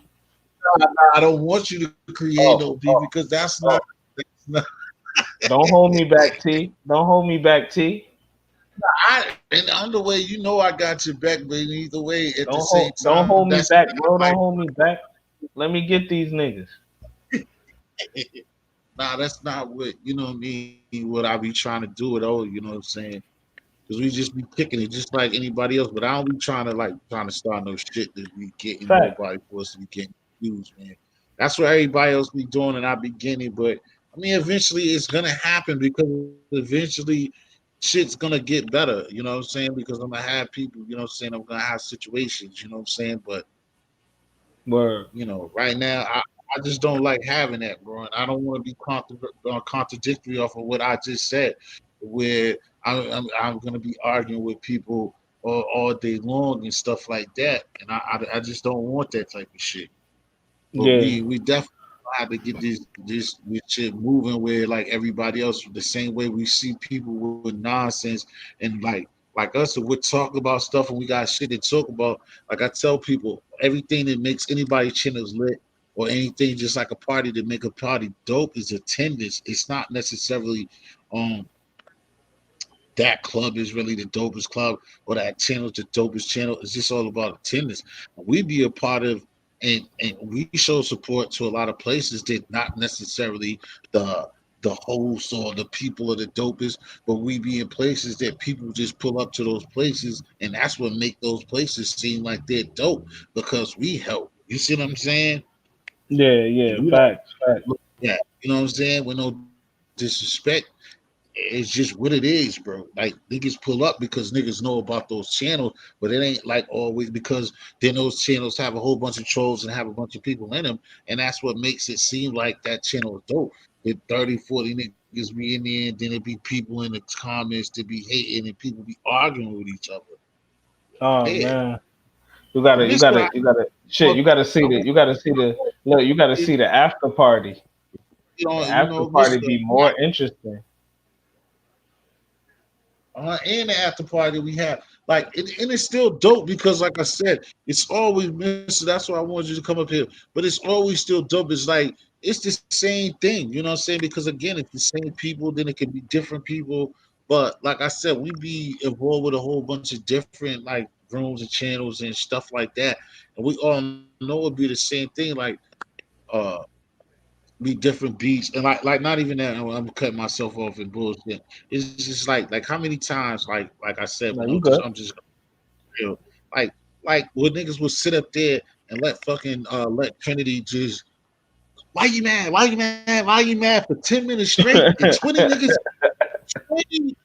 I don't want you to create no Oh, beef oh, because oh. that's not Don't hold me back, T. Don't hold me back, T. in the other way, I got your back, but in either way, at the same Don't time, hold me that's back, not bro. Don't like hold me back. Let me get these niggas. nah, that's not what what I mean. What I be trying to do it all, you know what I'm saying? Because we just be kicking it just like anybody else. But I don't be trying to start no shit that be getting Fact. nobody for us to be getting views, man. That's what everybody else be doing, and I be getting it. But I mean, eventually it's gonna happen because eventually shit's gonna get better. You know what I'm saying? Because I'm gonna have people. You know what I'm saying? I'm gonna have situations. You know what I'm saying? But Word. right now, I just don't like having that, bro. And I don't want to be contradictory off of what I just said, where I'm going to be arguing with people all day long and stuff like that. And I just don't want that type of shit. But Yeah. we definitely have to get this shit moving where like everybody else the same way we see people with nonsense and like us if we're talking about stuff and we got shit to talk about. Like I tell people, everything that makes anybody channels lit or anything just like a party to make a party dope is attendance. It's not necessarily um that club is really the dopest club or that channel is the dopest channel. It's just all about attendance. We be a part of and we show support to a lot of places that not necessarily the the hosts or the people are the dopest, but we be in places that people just pull up to those places, and that's what make those places seem like they're dope because we help. You see what I'm saying? Yeah, And yeah. we don't Facts. Facts. look at that. You know what I'm saying? With no disrespect, it's just what it is, bro. Like niggas pull up because niggas know about those channels, but it ain't like always because then those channels have a whole bunch of trolls and have a bunch of people in them, and that's what makes it seem like that channel is dope. That 30, 40 niggas be in there, and then it be people in the comments that be hating and people be arguing with each other. Oh Yeah, man. and this what Shit, you gotta see the look, you gotta see the after party. The after party Mister be more interesting. and the after party we had. And it's still dope because, like I said, it's always Mister. That's why I wanted you to come up here. But it's always still dope. It's like it's the same thing. You know what I'm saying? Because again, it's the same people. Then it can be different people. But like I said, we be involved with a whole bunch of different like rooms and channels and stuff like that. And we all know it'd be the same thing. Uh be different beats and like not even that I'm cutting myself off and bullshit. It's just like how many times like I said, No, you good. I'm just real like when niggas would sit up there and let Trinity just why you mad? Why you mad? Why you mad for 10 minutes straight? And 20 niggas, 20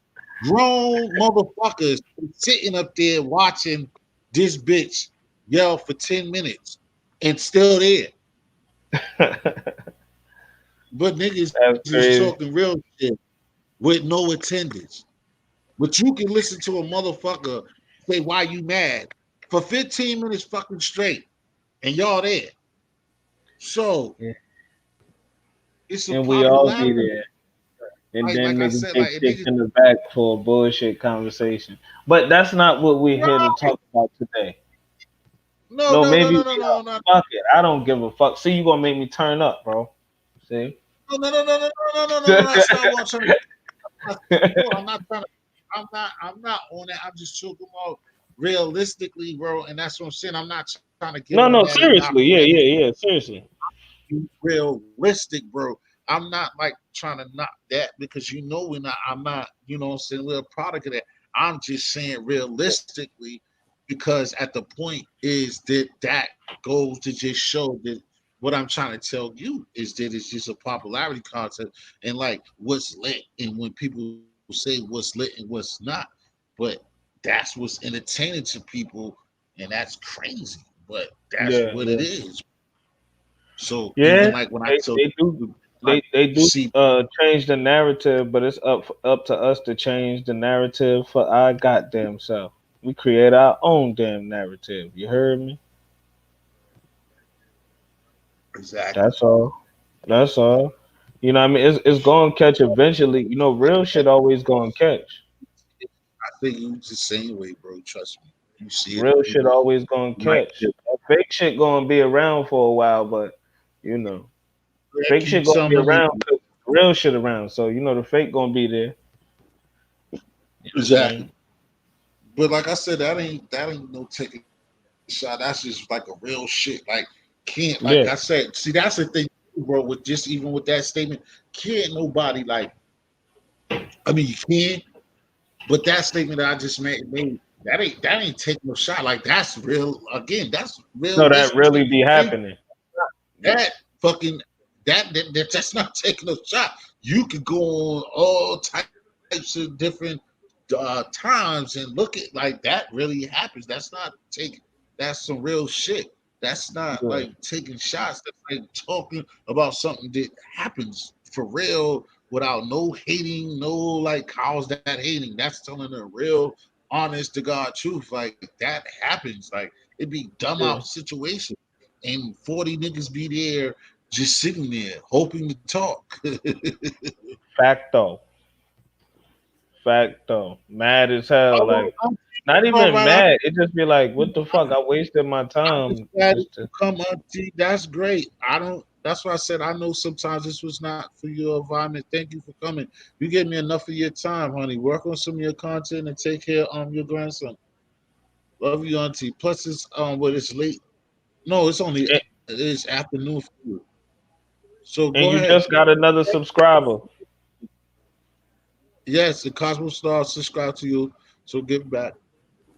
grown motherfuckers sitting up there watching this bitch yell for 10 minutes and still there. But niggas That's is talking crazy. real shit with no attendance. But you can listen to a motherfucker say why you mad for 15 minutes fucking straight, and y'all there. So Yeah. it's a And we all be popularity. there. And Like then I niggas said, get like kicked niggas. in the back for a bullshit conversation. But that's not what we're here to Right. talk about today. No, No, no, no, maybe no, we no, are. no, no, Fuck it. I don't give a fuck. See, you gonna make me turn up, bro. See? no, no, no, no, no, no, no, no, no. That's not what I'm trying to. I'm not trying to. I'm not on that. I'm just talking about realistically, bro. And that's what I'm saying. I'm not trying to get on No, that no, and knock seriously. on Yeah, any yeah, yeah. Seriously. realistic, bro. I'm not like trying to knock that because we're not. I'm not. You know what I'm saying? We're a product of that. I'm just saying realistically because at the point is that goes to just show that what I'm trying to tell you is that it's just a popularity contest and like what's lit and when people say what's lit and what's not, but that's what's entertaining to people and that's crazy. But that's Yeah, what it yeah. is. So even Yeah, like when I they, tell they do you, I they do see change the narrative, but it's up to us to change the narrative for our goddamn self. We create our own damn narrative. You heard me? exactly. That's all. That's all. You know what I mean? It's going to catch eventually. You know, real shit always going to catch. I think you the same way, bro. Trust me. You see it. Real shit always going to Like catch. That fake shit going to be around for a while, but you know, fake you shit going to tell be me around 'cause real shit around. So you know, the fake going to be there. You know what I'm exactly. saying? But like I said, that ain't no taking shot. That's just like a real shit. Like can't like I Yeah. said. See, that's the thing, bro. With just even with that statement, can't nobody like. I mean, you can, but that statement that I just made that ain't taking no shot. Like that's real. Again, that's No, that realistic. really be happening. That fucking that's not taking a shot. You could go on all types of different times and look at like that really happens. That's not taking. That's some real shit. That's not Yeah. like taking shots. That's like talking about something that happens for real without no hating, no like how's that hating? That's telling a real honest to God truth. Like that happens. Like it'd be dumb out Yeah. situation and 40 niggas be there just sitting there hoping to talk. Facto. Facto. Mad as hell. Like, not All even right, I mad. It just be like, what the fuck? I wasted my I'm just time glad that just you to. come, Auntie. That's great. I don't. That's why I said I know sometimes this was not for your environment. Thank you for coming. You gave me enough of your time, honey. Work on some of your content and take care your grandson. Love you, Auntie. Plus, it's what it's late. No, it's only And, it's afternoon for you. So and go you ahead. just got another subscriber. Yes, the Cosmo Star subscribe to you. So give back.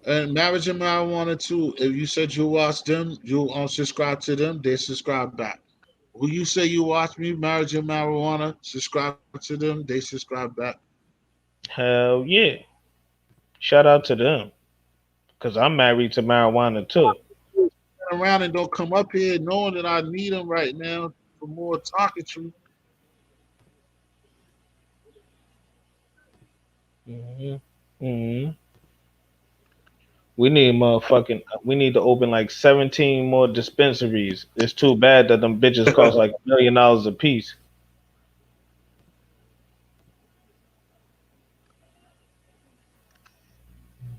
And marriage and marijuana too. If you said you watch them, you subscribe to them. They subscribe back. Who you say you watch me, marriage and marijuana, subscribe to them. They subscribe back. Hell yeah. Shout out to them. Because I'm married to marijuana too. Turn around and don't come up here knowing that I need them right now for more talking to. Hmm. Hmm. We need to open like 17 more dispensaries. It's too bad that them bitches cost like $1 million a piece.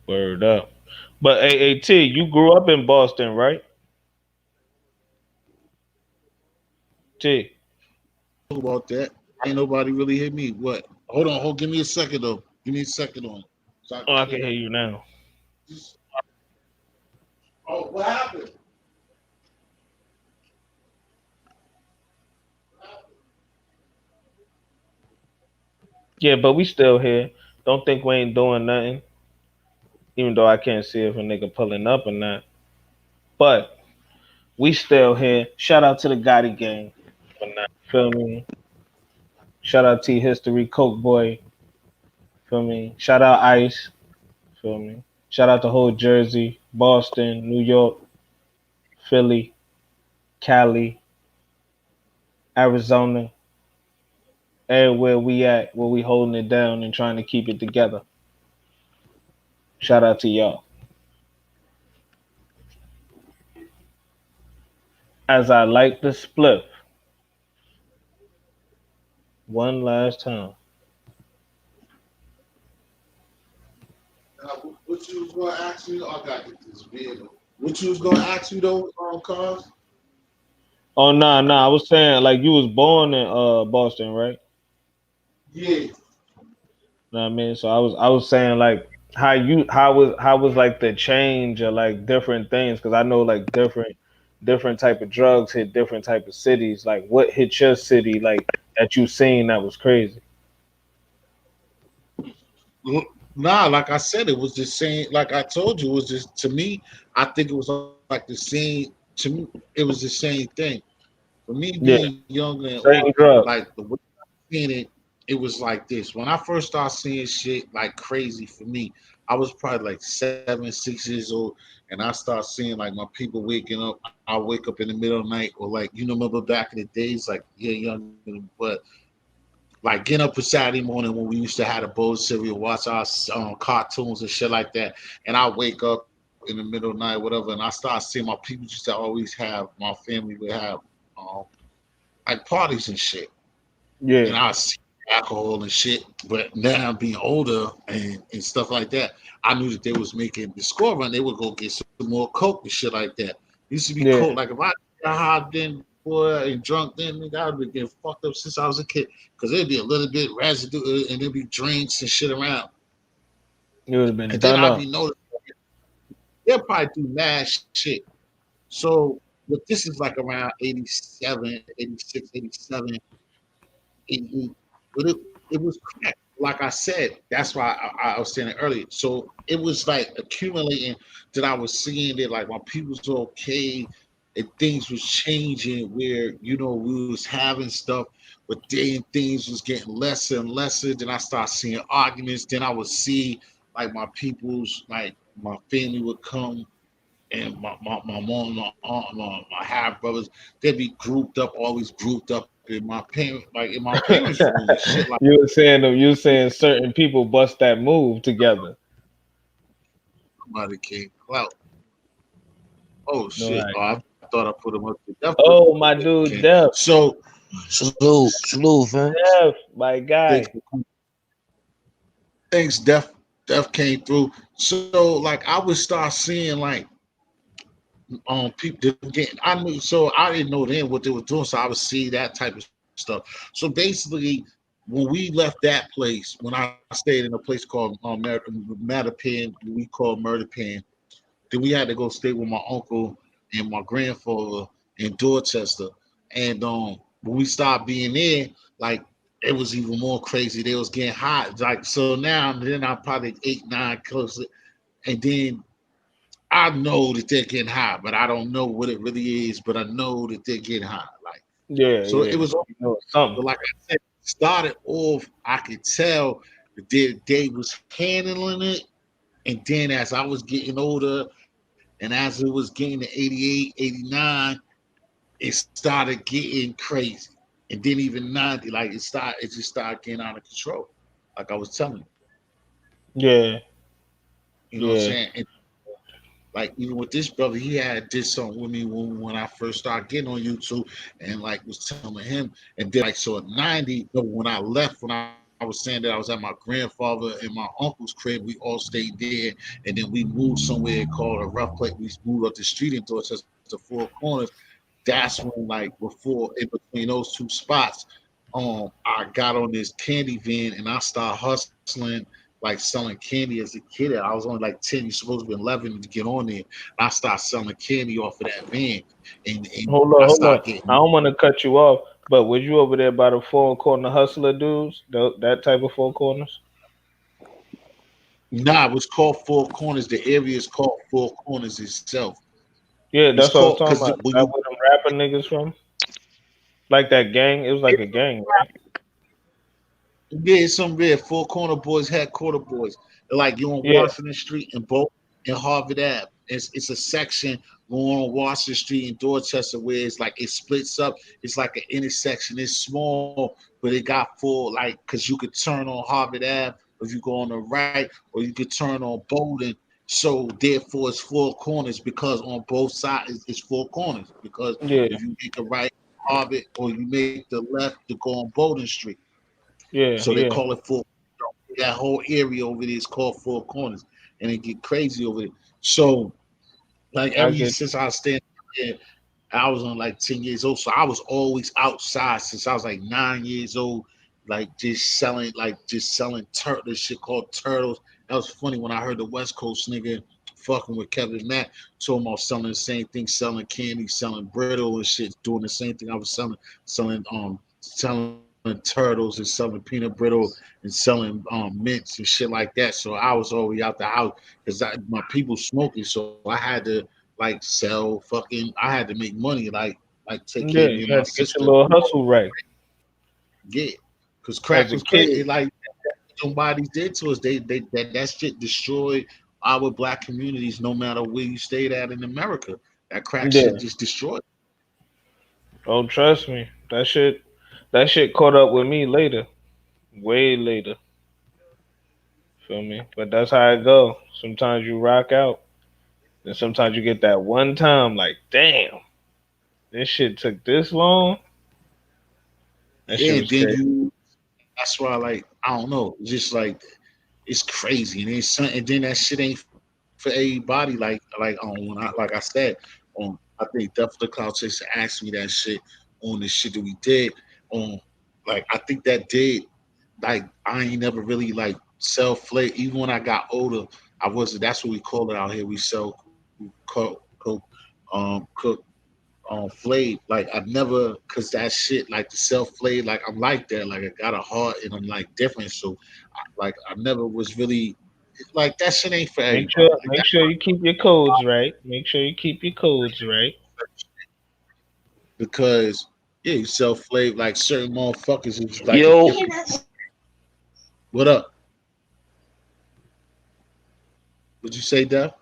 Word up. But AAT, you grew up in Boston, right? T. About that. Ain't nobody really hit me. What? Hold. Give me a second though. Give me a second on. So I Oh, can I hear can hear you. you now. Oh, what happened? Yeah, but we still here. Don't think we ain't doing nothing. Even though I can't see if a nigga pulling up or not. But we still here. Shout out to the Gotti gang. Feel me? Shout out T History, Coke Boy. Feel me? Shout out Ice. Feel me? Shout out the whole Jersey, Boston, New York, Philly, Cali, Arizona, everywhere we at, where we holding it down and trying to keep it together. Shout out to y'all. As I like the spliff one last time. What you was gonna ask me? Oh, I gotta get this vehicle. What you was gonna ask me though, cars? Oh nah. I was saying like you was born in Boston, right? Yeah. Know what I mean? So I was saying like how was like the change or like different things because I know like different type of drugs hit different type of cities. Like what hit your city like that you seen that was crazy? Nah, like I said, it was the same. Like I told you, it was just to me. I think it was like the same. To me, it was the same thing. For me, being Yeah, younger and older, same like drugs. the way I seen it, it was like this. When I first started seeing shit like crazy for me, I was probably like 7, 6 years old, and I started seeing like my people waking up. I wake up in the middle of the night, or like remember back in the days, like yeah, younger, but like getting up for Saturday morning when we used to have a bowl of cereal, watch our cartoons and shit like that. And I wake up in the middle of the night, whatever, and I start seeing my people used to always have, my family would have um, like parties and shit. and Yeah, I see alcohol and shit. But now being older and stuff like that, I knew that they was making the score run. They would go get some more coke and shit like that. Used to be coke. yeah. Like if I got high then, boy, and drunk then, nigga, I would be getting fucked up since I was a kid. Cause there'd be a little bit residue and there'd be drinks and shit around. You would have been And then done I'd up. be noticing they'll probably do mad shit. So, but this is like around 87, 86, 87. It, but it was crack. Like I said, that's why I was saying it earlier. So it was like accumulating that I was seeing that like my people's okay and things was changing where we was having stuff, but then things was getting lesser and lesser. Then I started seeing arguments. Then I would see like my people's like my family would come and my mom, my aunt, my half brothers, they'd be grouped up, always grouped up in my parents' room and shit like You were saying certain people bust that move together. somebody came clout. Oh No, shit! right. Oh, I thought I put them up to death. Oh, my Okay. dude, Death. Salute, fam. Death, my Thanks, guy. thanks, Death came through. So like I would start seeing like people getting. I knew so I didn't know then what they were doing, so I would see that type of stuff. So basically, when we left that place, when I stayed in a place called Mattapan, we call Murder Pan. Then we had to go stay with my uncle and my grandfather in Dorchester. And when we started being there, like it was even more crazy. They was getting hot. Like so now, then I'm probably 8, 9 close, and then I know that they're getting hot, but I don't know what it really is. But I know that they're getting hot. Like Yeah, so, it yeah. was. You know something. But like I said, started off, I could tell that they was handling it, and then as I was getting older, and as it was getting to 88, 89, it started getting crazy. And then even 90, like it just started getting out of control. Like I was telling you, Yeah, you know what I'm yeah. saying? And like even with this brother, he had did something with me when I first started getting on YouTube, and like was telling him, and then like so at 90, no, when I left, when I was saying that I was at my grandfather and my uncle's crib, we all stayed there, and then we moved somewhere called a rough place. We moved up the street in Dorchester, Four Corners. That's when like before in between those two spots, I got on this candy van and I started hustling like selling candy as a kid. I was only like 10, you're supposed to be 11 to get on there. And I started selling candy off of that van and Hold I on, hold on. started I getting don't want to cut you off, but was you over there by the four corner hustler dudes? That type of four corners? nah, it was called Four Corners. The area is called Four Corners itself. Yeah, It's that's what I was called talking because about. when That you where them rapping niggas from? Like that gang? It was like a gang, right? yeah, it's some red Four Corner Boys, Headquarter Boys. They're like you on Yeah, Washington Street and both and Harvard Ave. It's a section going on Washington Street in Dorchester where it's like it splits up. It's like an intersection. It's small, but it got full like because you could turn on Harvard Ave if you go on the right, or you could turn on Bowden. So therefore, it's four corners because on both sides it's four corners. Because yeah, if you make a right Harvard or you make the left to go on Bowden Street. yeah, So they yeah. call it four. That whole area over there is called Four Corners, and it get crazy over there. So like I ever get since I was staying there, I was on like 10 years old. So I was always outside since I was like 9 years old, like just selling this shit called turtles. That was funny when I heard the West Coast nigga fucking with Kevin Mack, told him I was selling the same thing, selling candy, selling brittle and shit, doing the same thing I was selling turtles and selling peanut brittle and selling mints and shit like that. So I was always out the house because my people smoking, so I had to like sell fucking. I had to make money, like take care of yeah. me and You my had to get your sister. little hustle right Yeah, because crack as a was crazy. kid. Like somebody did to us. That shit destroyed our black communities. No matter where you stayed at in America, that crack shit Yeah. just destroyed. Oh, trust me. That shit caught up with me later, way later. Feel me? But that's how it go. Sometimes you rock out, and sometimes you get that one time like, damn, this shit took this long. That shit And was then crazy. you, that's why like I don't know, it's just like it's crazy, and it's and then that shit ain't for everybody. Like when I like I said, I think Death of the Cloud Chaser asked me that shit on the shit that we did on. Like I think that did like I ain't never really like sell flake. Even when I got older, I wasn't. That's what we call it out here. We sell cook flayed. Like I never, cause that shit like the self flayed. Like I'm like that. Like I got a heart and I'm like different. So like I never was really like that shit ain't for everybody. Like Make that sure you keep your codes right. Make sure you keep your codes right. because yeah, you self flayed like certain motherfuckers is like a Yo, different. What up? Would you say that?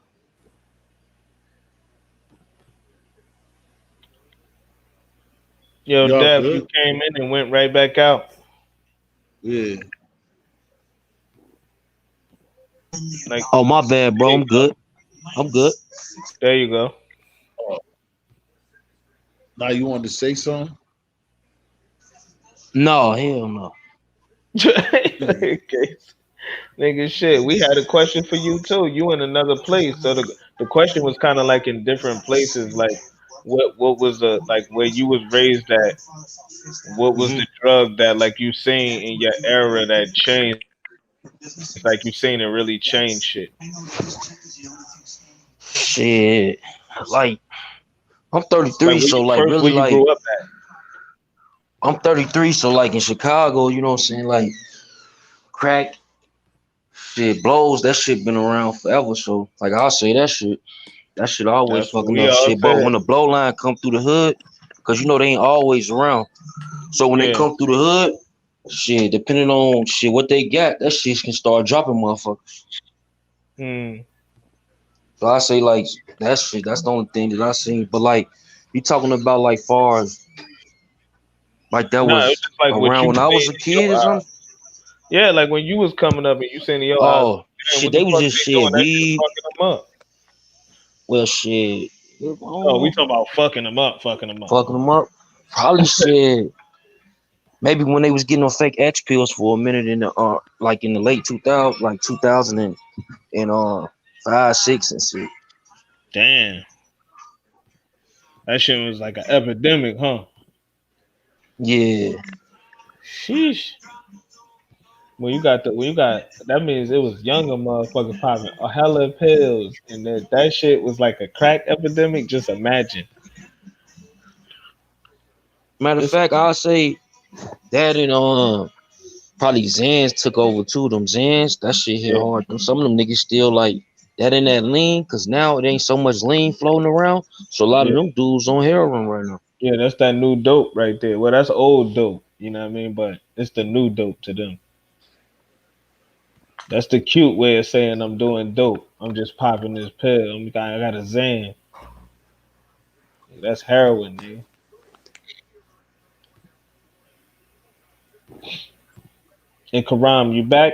Yo, Y'all Def, you good? came in and went right back out. Yeah. Like oh my bad, there bro. you I'm go. good. I'm good. There you go. Oh, now you wanted to say something? No, hell no. Yeah. Okay. Nigga, shit. We had a question for you too. You in another place, so the question was kind of like in different places. Like, what was the like where you was raised at? What was hmm the drug that like you seen in your era that changed? Like you seen it really change shit. Shit, like I'm Like where 33, you so like first where really you like grew up I'm 33, so like in Chicago, you know what I'm saying? Like crack shit blows, that shit been around forever. So like I'll say that shit at. always That's what fucking we up all shit. But said. when the blow line come through the hood, cause you know they ain't always around. So when they Yeah. come through the hood, shit, depending on shit what they got, that shit can start dropping motherfuckers. Hmm. So I say like that shit, that's the only thing that I seen. But like you talking about like far as like that No, it was was just like what around you when I seen was a in your kid or something. yeah, like when you was coming up and you seen in your eyes, Oh like, damn, shit, what the they was fuck just they shit doing? That shit weed. fucking them up. Well shit. I don't Oh, we know. talking about fucking them up, fucking them up. Fucking them up. Probably shit. Maybe when they was getting on fake X pills for a minute in the like in the late 2000, like 2000 and 5, 6 and shit. Damn, that shit was like an epidemic, huh? Yeah. Sheesh. When you got that means it was younger motherfuckers popping a hella pills, and that shit was like a crack epidemic. Just imagine. Matter of It's fact, I'll say that and probably Zans took over too. Them Zans, that shit hit yeah, hard. Some of them niggas still like that in that lean, cause now it ain't so much lean floating around. So a lot of yeah, them dudes on heroin right now. yeah. That's that new dope right there. Well, that's old dope. You know what I mean? But it's the new dope to them. That's the cute way of saying I'm doing dope. I'm just popping this pill. I got a Zan. That's heroin, nigga. And Karam, you back?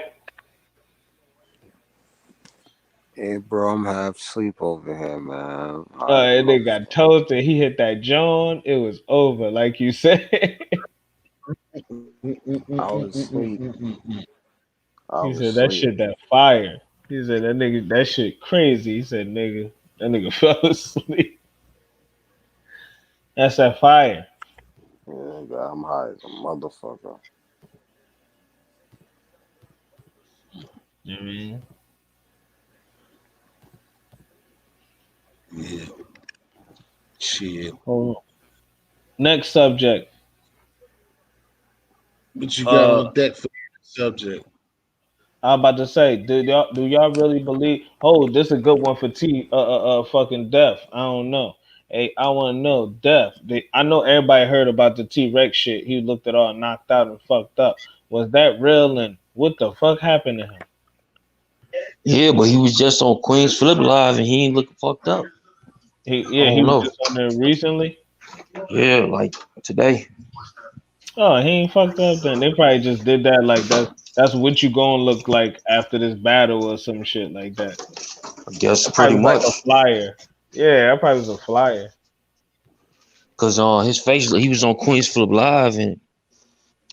Hey, bro, I'm half asleep over here, man. And they got toasted. He hit that John. It was over, like you said. I was asleep. I He was said that asleep. shit that fire. He said that nigga that shit crazy. He said that nigga fell asleep. That's that fire. Yeah, nigga, I'm high as a motherfucker. You know what I mean? Yeah. Shit. Hold on. Next subject. What you got Uh on deck for the subject? I'm about to say, do y'all really believe? Oh, this is a good one for T. Fucking Death. I don't know. Hey, I want to know Death. I know everybody heard about the T Rex shit. He looked it all knocked out and fucked up. Was that real? And what the fuck happened to him? Yeah, but he was just on Queens Flip Live and he ain't looking fucked up. I He don't was know. just on there recently. Yeah, like today. Oh, he ain't fucked up. Then they probably just did that like that. That's what you gonna look like after this battle or some shit like that. I guess That pretty probably was like much. a flyer. Yeah, that probably was a flyer. Cause his face he was on Queens Flip Live and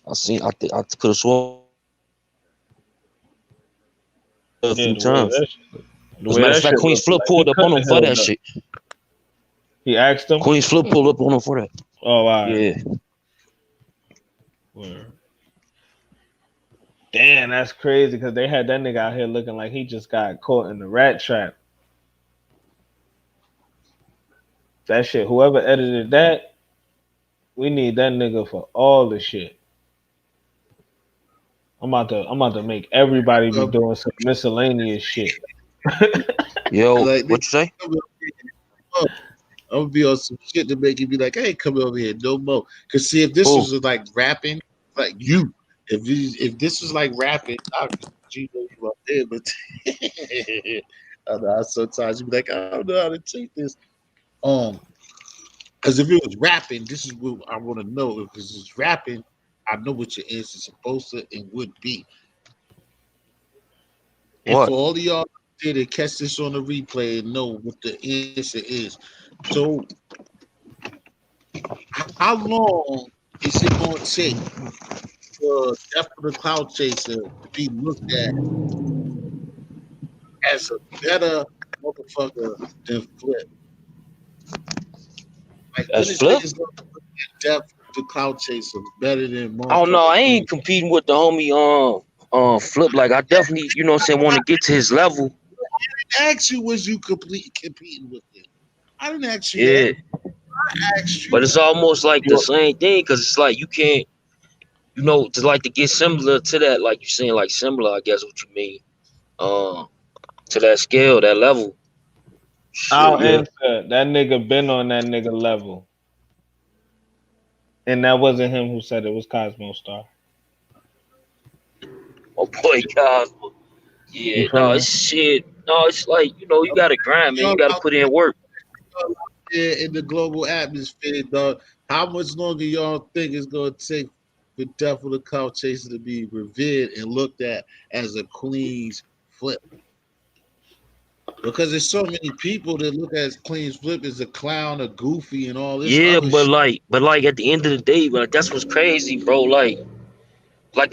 I seen. I could have sworn a Yeah, few times. the As a way matter of that fact, shit Queen's looked Flip like he pulled up on couldn't him have for that held up. shit. He asked him. Queen's Flip pulled up on him for that. Oh, all right. Yeah. Word. Damn, that's crazy because they had that nigga out here looking like he just got caught in the rat trap. That shit, whoever edited that, we need that nigga for all the shit. I'm about to make everybody be doing some miscellaneous shit. Yo, like, what you say? I'm gonna be on some shit to make you be like, hey, come over here, no more. Cause see, if this Who? was like rapping, like you, if this was like rapping, I could you know you up there, but I know sometimes you be like, I don't know how to take this. Um, because if it was rapping, this is what I want to know. If this is rapping, I know what your answer is supposed to and would be. And What? for all of y'all there to catch this on the replay and know what the answer is. So how long is it going to take for Death of the Cloud Chaser to be looked at as a better motherfucker than Flip? Like when As is Flip? niggas going to look at Death of the Cloud Chaser better than Oh no, motherfucking I Queen? ain't competing with the homie Flip. Like I definitely, you know what I'm saying, want to get to his level. I asked you, was you competing with him? I didn't ask you that. Yeah. I asked But you. it's almost like the You- same thing because it's like you can't, you know, to like to get similar to that, like you're saying, like similar, I guess what you mean. Um, to that scale, that level. Shit, I'll yeah. answer. That nigga been on that nigga level. And that wasn't him who said it was Cosmo Star. Oh boy, God. You Yeah, feel no, me? it's shit. No, it's like, you know, you gotta grind, man. You Y'all gotta out put in work. there in the global atmosphere, dog. How much longer y'all think it's gonna take for Death of the Cow Chaser to be revered and looked at as a Queen's Flip? Because there's so many people that look at Queen's Flip as a clown, a goofy, and all this Yeah, other but shit. like at the end of the day, like that's what's crazy, bro. Like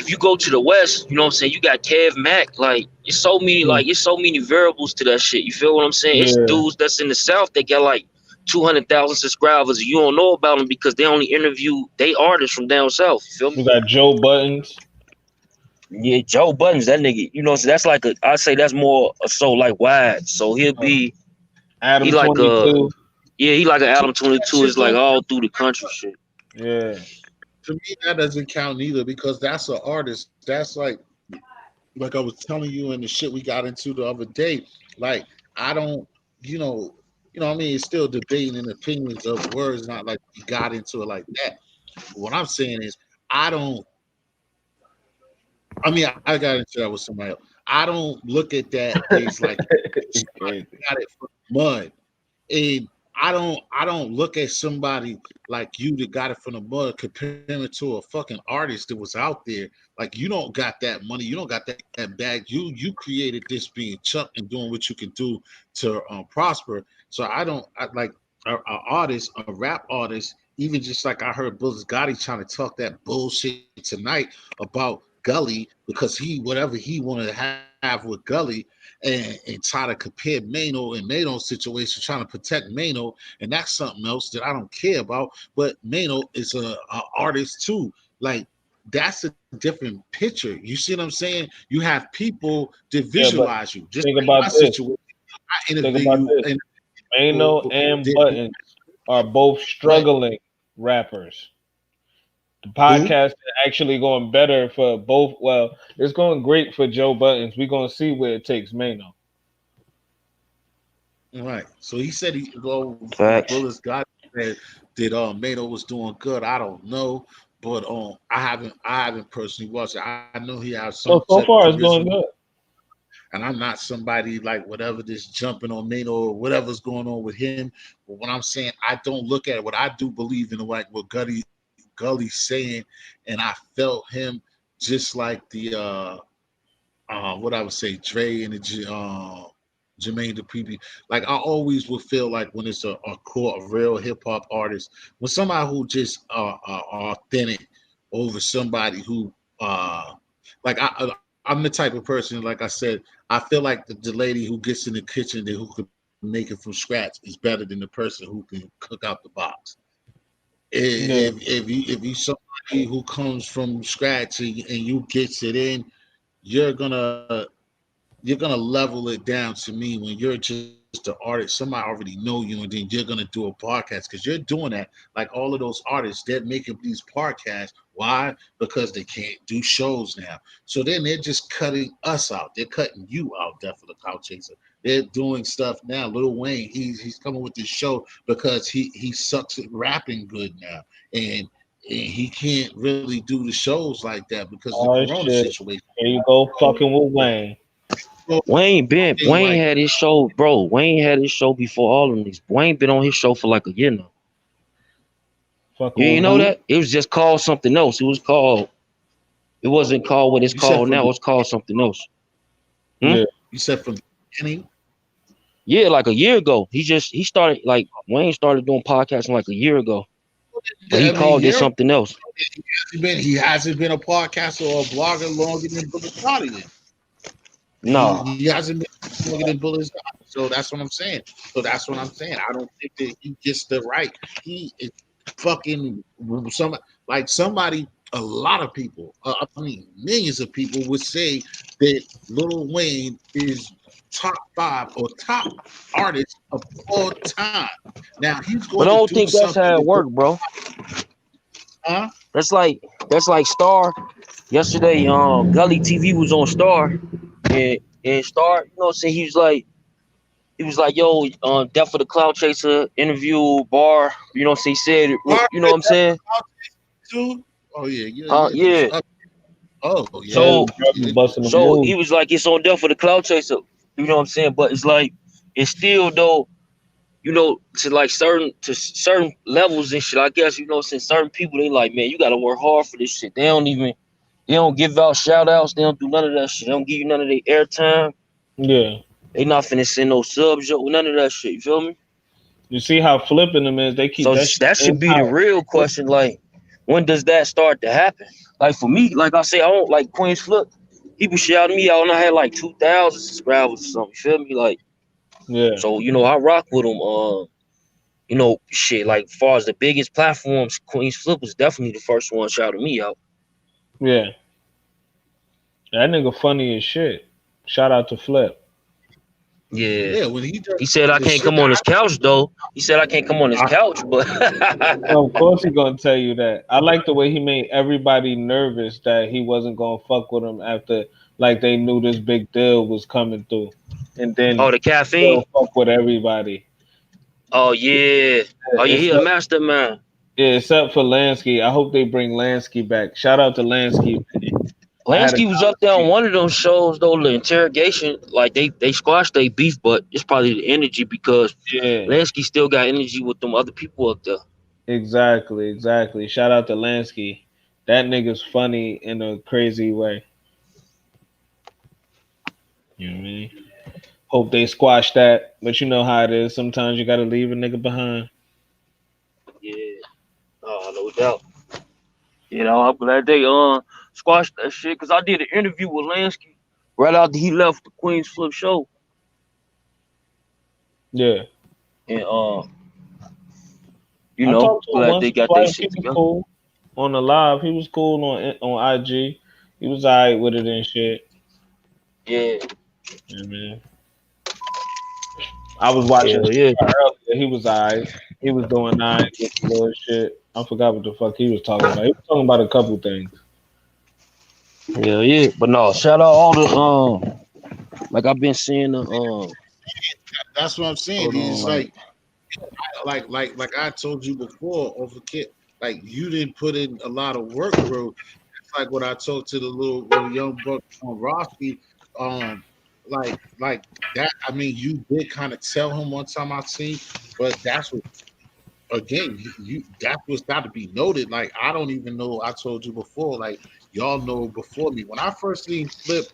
if you go to the West, you know what I'm saying, you got Kev Mack, Mm. it's so many variables to that shit. You feel what I'm saying? It's Yeah. dudes that's in the South that got like 200,000 subscribers. You don't know about them because they only interview they artists from down south. You feel me? We got Joe Buttons. Yeah, Joe Buttons, that nigga, you know, so that's like I say that's more so like wide. So he Adam like 22. he like an To Adam me, that 22 shit is like don't. all through the country shit. Yeah. To me, that doesn't count either because that's an artist. That's like I was telling you in the shit we got into the other day. Like I don't, you know, I mean, it's still debating and opinions of words, not like we got into it like that. But what I'm saying is, I don't. I mean, I got into that with somebody else. I don't look at that as like It's somebody crazy. got it from the mud. And I don't look at somebody like you that got it from the mud comparing it to a fucking artist that was out there. Like you don't got that money, you don't got that bag. You created this being Chuck and doing what you can do to prosper. So I like a artist, a rap artist. Even just like I heard Bill Gotti trying to talk that bullshit tonight about Gully because he whatever he wanted to have with Gully and try to compare Mano and Mano's situation, trying to protect Mano, and that's something else that I don't care about. But Mano is a artist too. Like that's a different picture. You see what I'm saying? You have people that Yeah, but visualize you, just think like my about this. situation. I Think interview about you this. and Mano people and that Buttons are both right. struggling rappers. The Who? podcast is actually going better for both. Well, it's going great for Joe Buttons. We're going to see where it takes Mano. Right. So he said well, Facts. Willis got said that Mano was doing good. I don't know, but I haven't personally watched it. I know he has some So, type so of far, it's charisma, going good. and I'm not somebody like whatever this jumping on Mano or whatever's going on with him. But what I'm saying, I don't look at it. What I do believe in, like what Gully's saying, and I felt him just like the what I would say, Dre and Jermaine Dupri. Like I always would feel like when it's a core, a real hip hop artist, when somebody who just authentic, over somebody who like I'm the type of person, like I said, I feel like the lady who gets in the kitchen that who could make it from scratch is better than the person who can cook out the box. Yeah. If you somebody who comes from scratch and you gets it in, you're gonna you're gonna level it down to me when you're just an artist. Somebody already know you, and then you're gonna do a podcast because you're doing that. Like all of those artists, they're making these podcasts. Why? Because they can't do shows now. So then they're just cutting us out. They're cutting you out, Death of the Couch Chaser. They're doing stuff now. Lil Wayne, he's coming with this show because he sucks at rapping good now, and he can't really do the shows like that because of the Oh corona shit. situation. Here you go fucking with Wayne. So thing Wayne like had his show, bro. Wayne had his show before all of these. Wayne been on his show for like a year now. You Fucking ain't with know who? that? It was just called something else. It was called. It wasn't called what it's you said called from now. the It's called something else. Hmm? Yeah. you said from the beginning. Yeah, like a year ago. He started like Wayne started doing podcasting like a year ago, but he I mean, called it yeah, something else. he hasn't been a podcaster or a blogger longer than Bullet Gotti. Then Nah. he hasn't been longer than Bullet Gotti. So that's what I'm saying. So that's what I'm saying. I don't think that he gets the right. He is fucking some like somebody. A lot of people, I mean, millions of people would say that Lil Wayne is top five or top artist of all time. Now he's But going I to don't do think that's something how it that goes, worked, bro. huh? That's like Star. Yesterday, Gully TV was on Star and Star, you know what I'm saying? He was like, yo, Death for the Cloud Chaser interview bar, you know what I'm saying? He said, Margaret you know what I'm saying? too. Oh yeah, yeah. Yeah. Oh yeah, Yeah, So he busting the so he moves. was like, it's on Death for the Cloud Chaser. You know what I'm saying? But it's like it's still though, to certain levels and shit. I guess you know, since certain people they like, man, you gotta work hard for this shit. They don't give out shout outs. They don't do none of that shit. They don't give you none of their airtime. Yeah. They not finna send no subs, yo, none of that shit. You feel me? You see how flipping them is? They keep So that shit that in should be the real house. question. Like, when does that start to happen? Like for me, like I say, I don't like Queens Flip. People shouting me out, and I had like 2,000 subscribers or something. You feel me? Like, Yeah. so I rock with them. Shit. Like, as far as the biggest platforms, Queens Flip was definitely the first one shouting me out. Yeah. That nigga funny as shit. Shout out to Flip. Yeah. yeah. When he does He said I the can't shit come that on his couch though. He said I can't come on his I, couch, but Of course he gonna tell you that. I like the way he made everybody nervous that he wasn't gonna fuck with him after like they knew this big deal was coming through. And then oh, the caffeine. still fuck with everybody. Oh yeah. Oh yeah, he a Except mastermind. yeah, except for Lansky. I hope they bring Lansky back. Shout out to Lansky. I had a Lansky was up there on conversation. one of those shows though, the interrogation. Like they squashed their beef, but it's probably the energy because Yeah, Lansky still got energy with them other people up there. exactly, exactly. Shout out to Lansky. That nigga's funny in a crazy way. You know what I mean? Hope they squash that, but you know how it is. Sometimes you gotta leave a nigga behind. Yeah. Oh, no doubt. I'm glad they squashed that shit because I did an interview with Lansky right after he left the Queens Flip show, Yeah. and I talked to him glad once they or got their twice. He shit was together. cool on the live. He was cool on IG. He was alright with it and shit. Yeah. You know what I mean? I was watching Hell yeah. earlier. He was alright. He was doing alright with the little shit. I forgot what the fuck he was talking about. He was talking about a couple things. Hell yeah. But no, shout out all the like I've been seeing the that's what I'm saying. hold on, It's like like I told you before, over kid. Like you didn't put in a lot of work, bro. It's like what I told to the little young buck on Roski. Um, like that. I mean, you did kind of tell him one time I seen, but that's what again you that was got to be noted. Like I don't even know. I told you before. Like y'all know before me when I first seen Flip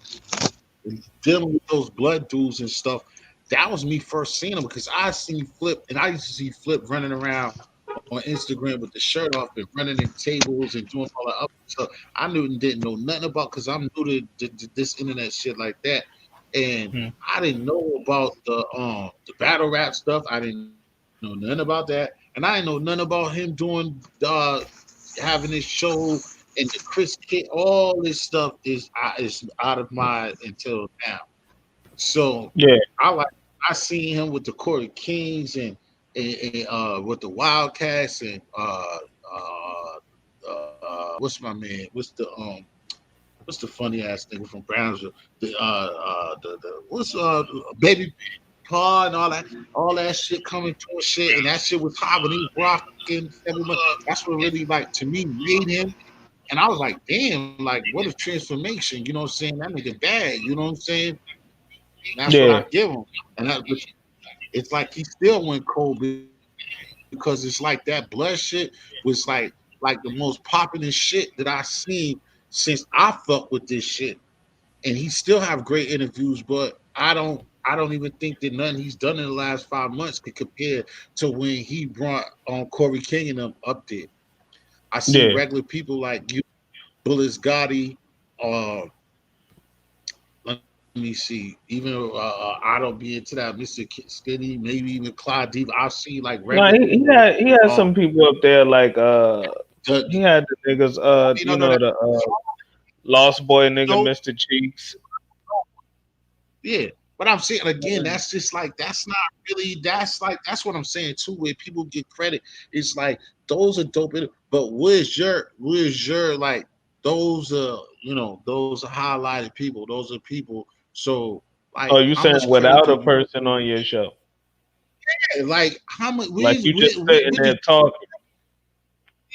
dealing with those blood dudes and stuff. That was me first seeing him because I seen Flip and I used to see Flip running around on Instagram with the shirt off and running in tables and doing all that other stuff. I knew and didn't know nothing about because I'm new to this internet shit like that, and Hmm. I didn't know about the battle rap stuff. I didn't know nothing about that, and I didn't know nothing about him doing having this show and the Chris Kid. All this stuff is out of my until now. So Yeah. I like I seen him with the Court of Kings and with the Wildcats and what's my man? What's the funny ass nigga from Brownsville? The what's Baby Pa and all that shit coming to a shit, and that shit was hot when he was rocking 7 months. That's what really like to me made him. And I was like, damn, like what a transformation. You know what I'm saying? That nigga bad. You know what I'm saying? And that's what I Yeah. give him. And that, but it's like he still went cold because it's like that blood shit was like the most popping shit that I seen since I fuck with this shit. And he still have great interviews, but I don't even think that nothing he's done in the last 5 months could compare to when he brought Corey King and them up there. I see Yeah. regular people like you, Bullis Gotti, uh, let me see. Even I don't be into that Mr. Skinny, maybe even Clyde Diva. I see like regular No, he people. had some people up there like he The had the niggas you know that the Lost Boy nigga dope. Mr. Cheeks. Yeah. But I'm saying again, that's just like that's not really that's what I'm saying too, where people get credit. It's like those are dope, but where's your like those those are highlighted people. Those are people. So Oh, like you how saying much credit without do a you person on your show? like how much Like you just sitting what there did talking.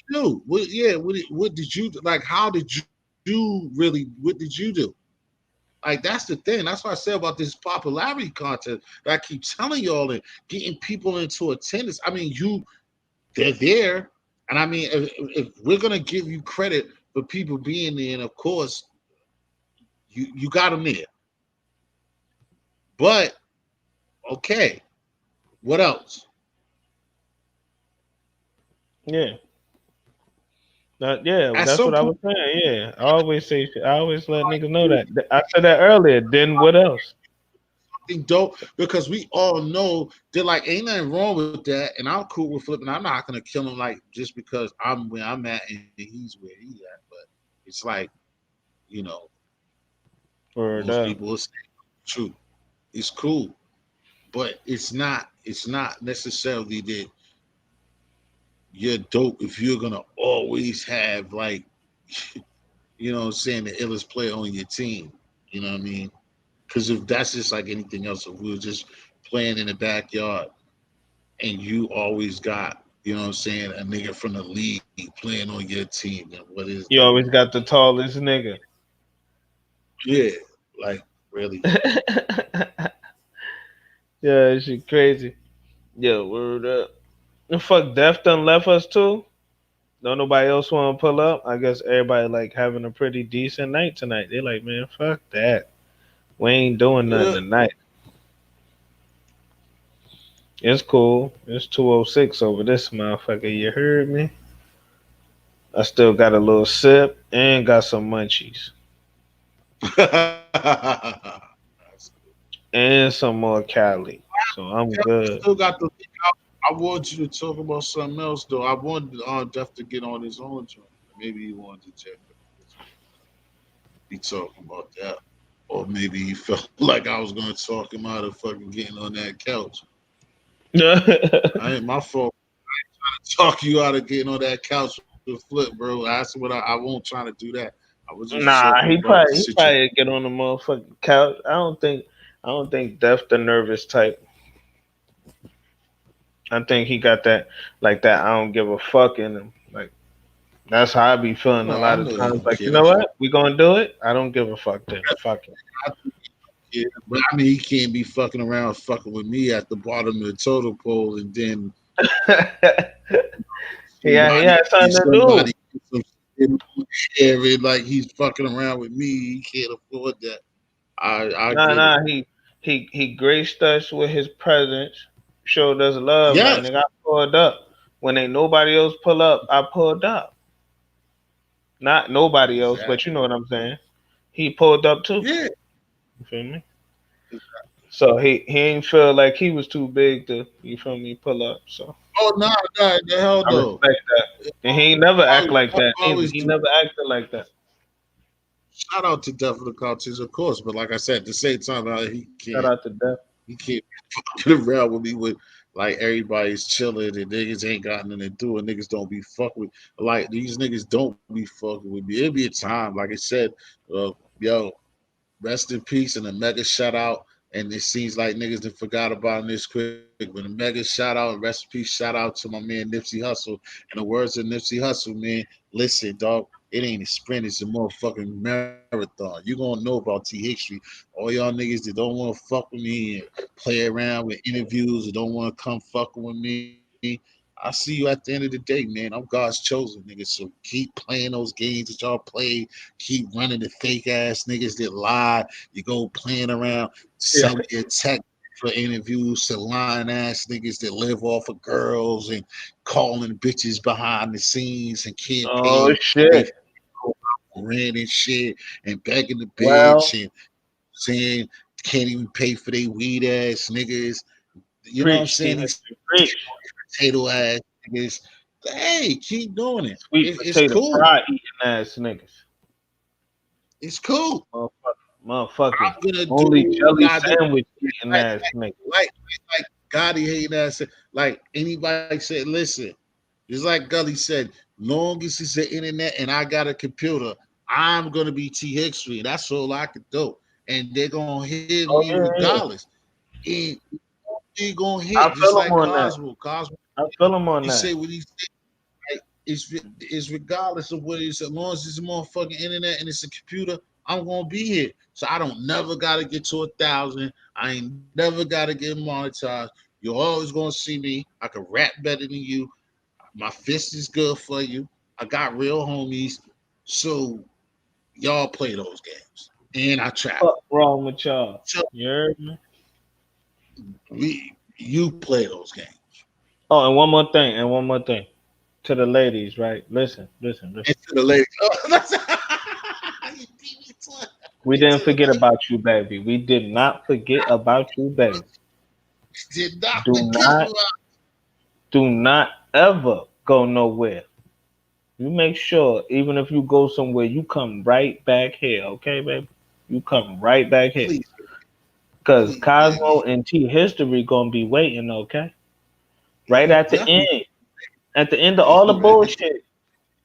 you do? What did you like how did you really what did you do? Like that's the thing. That's what I say about this popularity contest that I keep telling y'all and getting people into attendance. I mean, they're there, and I mean, if we're gonna give you credit for people being there, and of course, you got them there. But okay, what else? Yeah. Yeah, At that's some what I point, was saying. Yeah, I always say, I always let niggas know that. I said that earlier. Then what else? something dope because we all know that like ain't nothing wrong with that, and I'm cool with flipping. I'm not gonna kill him like just because I'm where I'm at and he's where he's at, but it's like you know Word most up. people will say true. It's cool, but it's not necessarily that you're dope if you're gonna always have like you know what I'm saying the illest player on your team. You know what I mean? Because if that's just like anything else, if we were just playing in the backyard and you always got, you know what I'm saying, a nigga from the league playing on your team, then what is that? You always got the tallest nigga. Yeah, like really. Yeah, shit crazy. Yeah, word up. And fuck, Def done left us too. Don't nobody else want to pull up. I guess everybody like having a pretty decent night tonight. They like, man, fuck that. We ain't doing nothing Yeah. tonight. It's cool. It's 2:06 over this motherfucker. You heard me? I still got a little sip and got some munchies That's cool. and some more Cali. So I'm Yeah, I good. still got the. I want you to talk about something else though. I wanted Jeff to get on his own joint. Maybe he wanted to check be talking about that, or maybe he felt like I was going to talk him out of fucking getting on that couch. I ain't my fault. Talk you out of getting on that couch with Flip, bro. That's what I won't trying to do that. I was just talking Nah, about the he situation. probably get on the motherfucking couch. I don't think Def the nervous type. I think he got that like that. I don't give a fuck in him. Like that's how I be feeling a No, I lot of know he times. don't Like care. you know That's what? We gonna do it. I don't give a fuck then. Fuck I think he care. But I mean, he can't be fucking around fucking with me at the bottom of the total pole, and then it. Yeah, he somebody had something to do. somebody gets some shit in the air and like he's fucking around with me. He can't afford that. I Nah, get it. nah. He graced us with his presence, showed us love. Like Yes, nigga, I pulled up. When ain't nobody else pull up, I pulled up. Not nobody else, but Exactly. you know what I'm saying. He pulled up too. Yeah. You feel me? So he ain't feel like he was too big to, you feel me, pull up. So Oh no, no, the hell I no. respect that. And he ain't never act Always, like that either. always He do. never acted like that. Shout out to Death of the Cultures, of course. But like I said, at the same time, Shout out to Death. he can't fucking around with me with like everybody's chilling and niggas ain't got nothing to do and niggas don't be fucking with like these niggas don't be fucking with me. It'll be a time, like I said, yo, rest in peace and a mega shout out. And it seems like niggas that forgot about him this quick. But a mega shout out, rest in peace, shout out to my man Nipsey Hussle. And the words of Nipsey Hussle, man, listen, dog, it ain't a sprint, it's a motherfucking marathon. You gonna know about T History. All y'all niggas that don't want to fuck with me and play around with interviews or don't want to come fucking with me. I see you at the end of the day, man. I'm God's chosen, nigga. So keep playing those games that y'all play. Keep running the fake ass niggas that lie. You go playing around, Yeah. selling your tech for interviews to lying ass niggas that live off of girls and calling bitches behind the scenes and can't Oh pay they shit. rent and shit and begging the Well, bitch and saying can't even pay for their weed ass niggas. You know what I'm preach, T saying? These History, preach. potato ass niggas. Hey, keep doing it. Sweet It's potato cool. fry eating ass niggas. It's cool. Motherfucking I'm gonna do only what jelly I do. sandwich eating Like, ass niggas. like Gotti hating ass. Like anybody said, listen, just like Gully said, long as it's the internet and I got a computer, I'm gonna be T History. That's all I could do. And they're gonna hear me Oh yeah, yeah. regardless. And they gonna hit I just feel like him on that. Cosmo. Cosmo, I feel him on you that. say what he said. Like, it's regardless of what it is. As long as it's a motherfucking internet and it's a computer, I'm gonna be here. So I don't never gotta get to 1,000. I ain't never gotta get monetized. You're always gonna see me. I can rap better than you. My fist is good for you. I got real homies. So y'all play those games. And I travel. Fuck wrong with y'all? So You heard me? you play those games. Oh, and one more thing, and one more thing. To the ladies, right? Listen, listen, And listen. to the ladies. Oh, you beat me to it. We And didn't to the forget ladies. about you, baby. We did not forget about you, baby. Did not Do forget not, about do not ever go nowhere. You make sure, even if you go somewhere, you come right back here, okay, baby? You come right back here. please, Cause please, Cosmo baby. and T History gonna be waiting, okay? Right Yeah, at the definitely. end. At the end of Yeah, all the you ready? bullshit,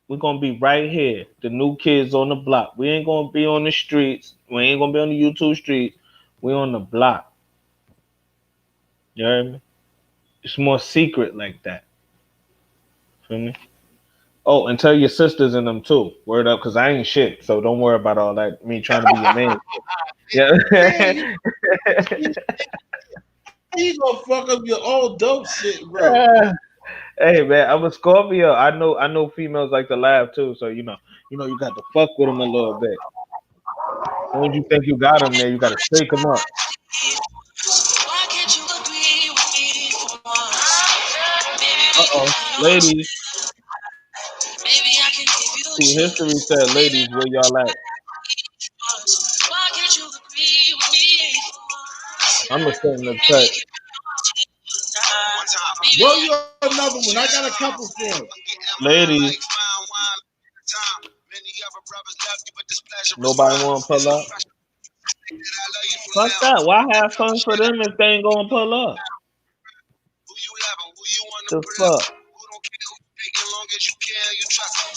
we're gonna be right here. The new kids on the block. We ain't gonna be on the streets. We ain't gonna be on the YouTube streets. We on the block. You heard me? It's more secret like that. Feel me? Oh, and tell your sisters and them too. Word up, cause I ain't shit. So don't worry about all that. Me trying to be your man. Yeah. Man, you, you gonna fuck up your old dope shit, bro. Hey man, I'm a Scorpio. I know females like to laugh too. So you got to fuck with them a little bit. As soon as you think you got them there, you got to shake them up. Why can't you agree with me for once? Maybe Uh we can oh, be on ladies. chill. Maybe I can give you See, history chills. said, Leaving ladies, on where y'all at? once. Why can't you agree with me for once? I'm gonna send the Maybe we text. can be on chill tonight. Maybe Roll I you can give another you one. I got a couple chills. for him. Ladies, nobody want to pull up. Fuck that. Why have fun for them if they ain't gonna pull up? The fuck?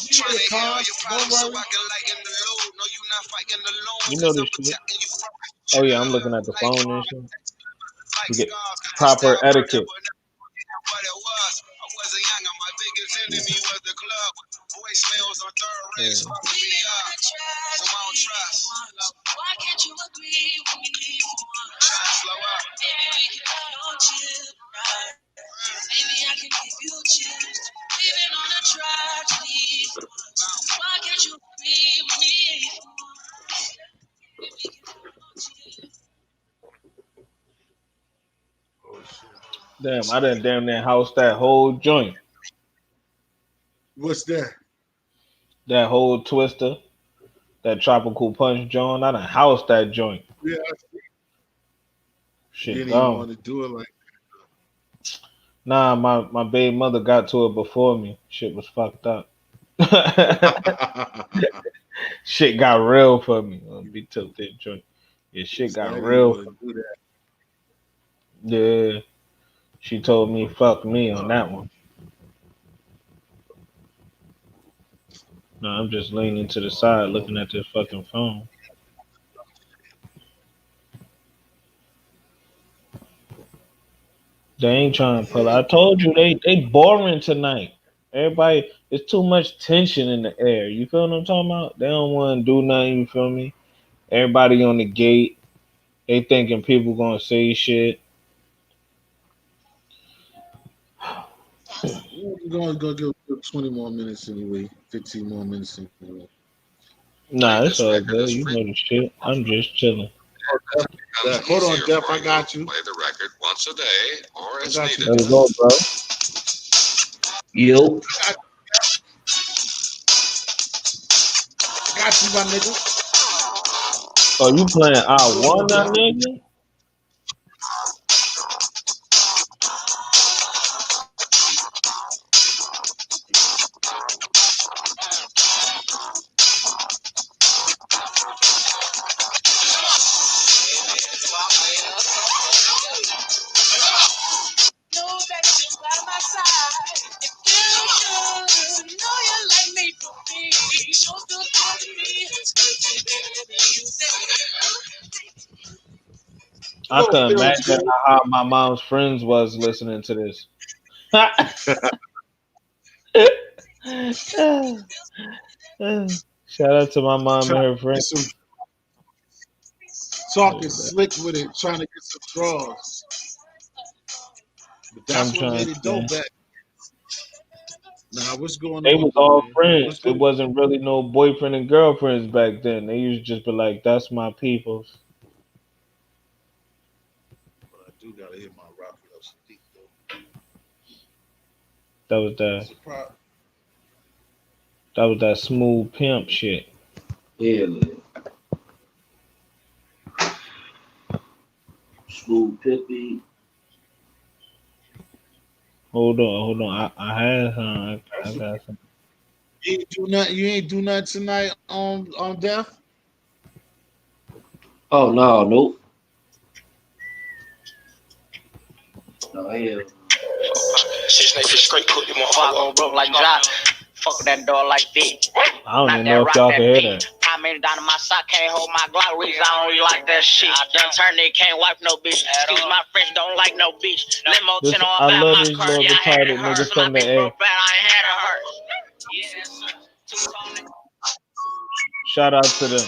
You get it, Carl. Don't worry. You know this shit. Oh yeah, I'm looking at the phone and shit. We get proper etiquette. Yeah. Why can't you agree with me for once? Maybe we can be on chill tonight. Maybe I can give you chills. Living on a tragedy for once. Why can't you agree with me for once? Maybe we can be on chill. Damn, I done damn near house that whole joint. What's that? That whole Twister, that tropical punch joint, I done house that joint. Yeah, you Shit didn't even gone. want to do it like. Nah, my baby mother got to it before me. Shit was fucked up. Shit got real for me. Be tilted joint. Yeah, shit So got I didn't real want for to do that. me. Yeah. She told me fuck me on that one. No, I'm just leaning to the side looking at this fucking phone. They ain't trying to pull it. I told you they boring tonight. Everybody, it's too much tension in the air. You feel what I'm talking about? They don't want to do nothing. You feel me? Everybody on the gate. They thinking people gonna say shit. We're going to go give 20 more minutes anyway. 15 more minutes anyway. Nah, it's all good. You know the shit. I'm just chilling. Hold on, Def. I got you. Play the record once a day or I as got you, needed. Let's Def. go, bro. Yo, I got you, my nigga. Oh, you playing I one that nigga? Know that you're by my side. It feels good. Know you like me for me. So good for me. It's good to be music. I Little could feels imagine good. how my mom's friends was listening to this. Shout out to my mom and Trying her to get friends. some talking slick with it, trying to get some draws. But I'm that's what trying made to it say. dope back. Nah, what's going They on, was all Boogie? friends. What's It going wasn't really no boyfriend and girlfriends back then. They used to just be like, "That's my peoples." But I do gotta hit my Raphael Sadiq though. That was that. Surprise. That was that smooth pimp shit. yeah, smooth pippy. Hold on. I had some. I got some. You ain't do nothing. You ain't do nothing tonight on Death. Oh no, nope. No, hell. Six niggas straight put them on fire on broke like Jock. Fuck that door like this. I don't Not even that know if rock y'all can that hear beat. that. I mean down in my sock, can't hold my Glock reach. I don't really like that shit. Young turn they can't wipe no bitch. Excuse my French, don't like no bitch. Limo 10 This on I about love my these car. little Yeah, I had it retarded hurt. niggas So my from the bitch A. broke bad, I ain't had it hurt. Yeah, sir. Too tall. Shout out to them.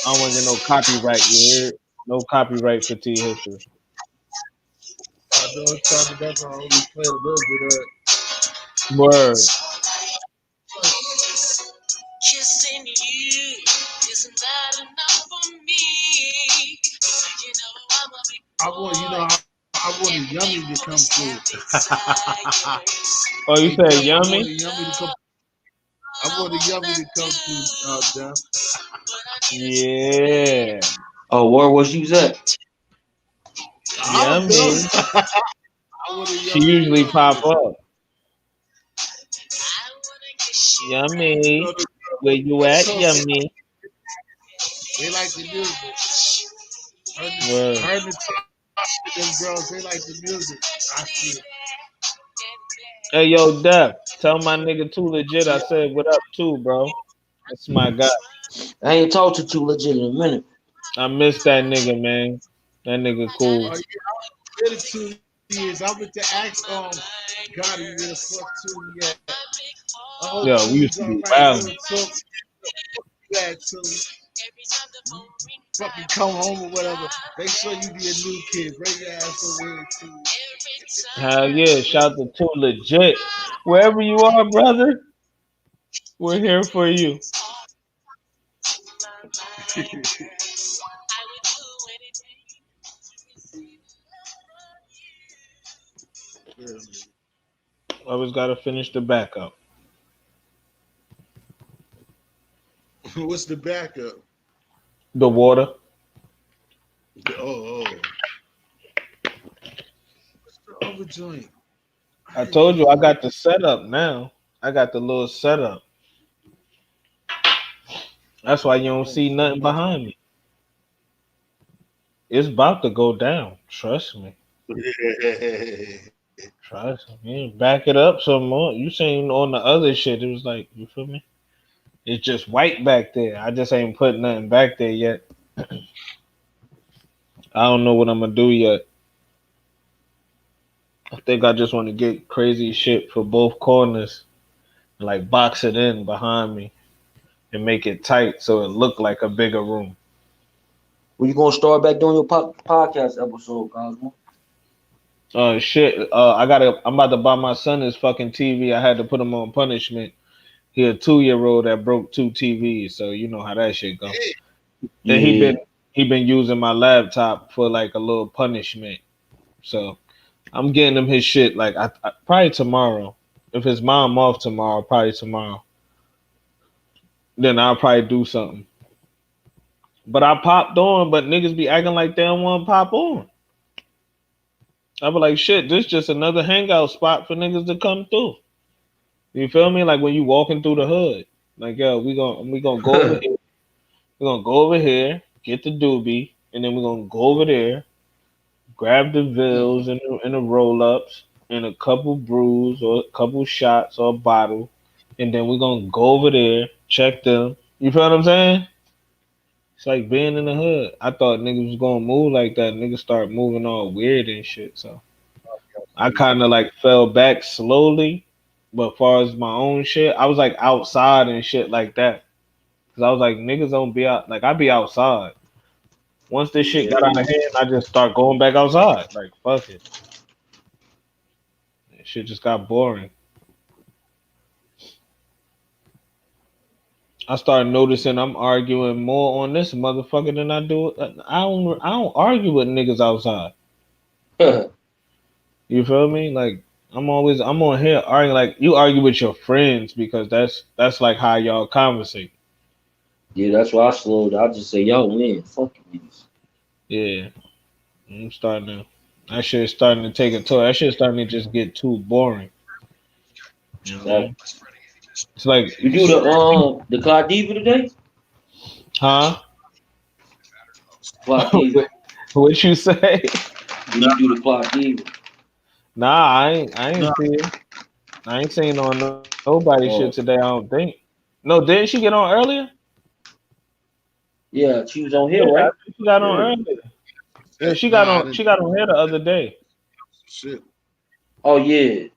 I don't want to get no copyright. You hear? No copyright for T history. I know it's time to that's all. We played a little bit of it. Word. Kissing you isn't that enough for me? You know I'm a big I want you know I wanted Yummy to come through. Oh, you Hey said Def, I yummy? wanted Yummy to come. I wanted Yummy to come through, Def. Yeah. Oh, where was you at? I don't Yummy. know. I wanted She Yummy to usually come through. pop up. You know, Yummy. Where you at, so yummy? they like the music. Word. Her and the top them girls, they like the music. I see it. Hey, yo, Def. Tell my nigga too legit. I said what up too, bro. That's my guy. I ain't talked to you legit in a minute. I miss that nigga, man. That nigga Oh cool. yeah, I did it 2 years. I went to ask Gotti where the fuck 2 yet. I hope Yo, we he's used all to be right. Real wild. talk. That too. Fucking come home or whatever. Make sure you be a new kid. Bring your ass over here too. Hell yeah. Shout out to legit. Wherever you are, brother, we're here for you. Always gotta finish the backup. What's the backup? The water. Oh, oh. What's the other joint? I I ain't told you I know. got the setup now. I got the little setup. That's why you don't Oh, see nothing behind me. It's about to go down. Trust me. Trust me. Yeah, back it up some more. You seen on the other shit, it was like, you feel me? It's just white back there. I just ain't put nothing back there yet. I don't know what I'm gonna do yet. I think I just want to get crazy shit for both corners, and like box it in behind me and make it tight so it look like a bigger room. When you gonna start back doing your podcast episode, Cosmo? Shit. I'm about to buy my son his fucking TV. I had to put him on punishment. He a 2 year old that broke two TVs, so you know how that shit go. And Yeah. he been using my laptop for like a little punishment. So I'm getting him his shit like I probably tomorrow. If his mom off tomorrow, probably tomorrow. Then I'll probably do something. But I popped on, but niggas be acting like they don't want to pop on. I be like, shit, this just another hangout spot for niggas to come through. You feel me? Like when you walking through the hood. Like, yo, we gonna go over here. We're gonna go over here, get the doobie, and then we're gonna go over there, grab the vills and the roll ups and a couple brews or a couple shots or a bottle, and then we're gonna go over there, check them. You feel what I'm saying? It's like being in the hood. I thought niggas was gonna move like that. Niggas start moving all weird and shit. So I kind of like fell back slowly. But as far as my own shit, I was like outside and shit like that. Cause I was like, niggas don't be out. Like I be outside. Once this shit got out of hand, I just start going back outside. Like fuck it. That shit just got boring. I started noticing I'm arguing more on this motherfucker than I do. I don't argue with niggas outside. You feel me? Like I'm on here arguing like you argue with your friends because that's like how y'all conversate. Yeah, that's why I slowed. I just say, yo, man, fuck you niggas. Yeah, I'm starting to. That shit's starting to take a toll. That shit's starting to just get too boring. You know what I Like, mean? It's like, you do the Clyde Diva today? huh? Clyde Diva. What you say? Did you do the Clyde Diva? Nah, I ain't see it. I ain't seen on nobody shit today. I Oh, don't think. No, didn't she get on earlier? yeah, she was on Yeah, here, I right? think she got on Yeah. earlier. Yeah, she got Nah, I on. didn't. She got on here the other day. Shit. Oh yeah,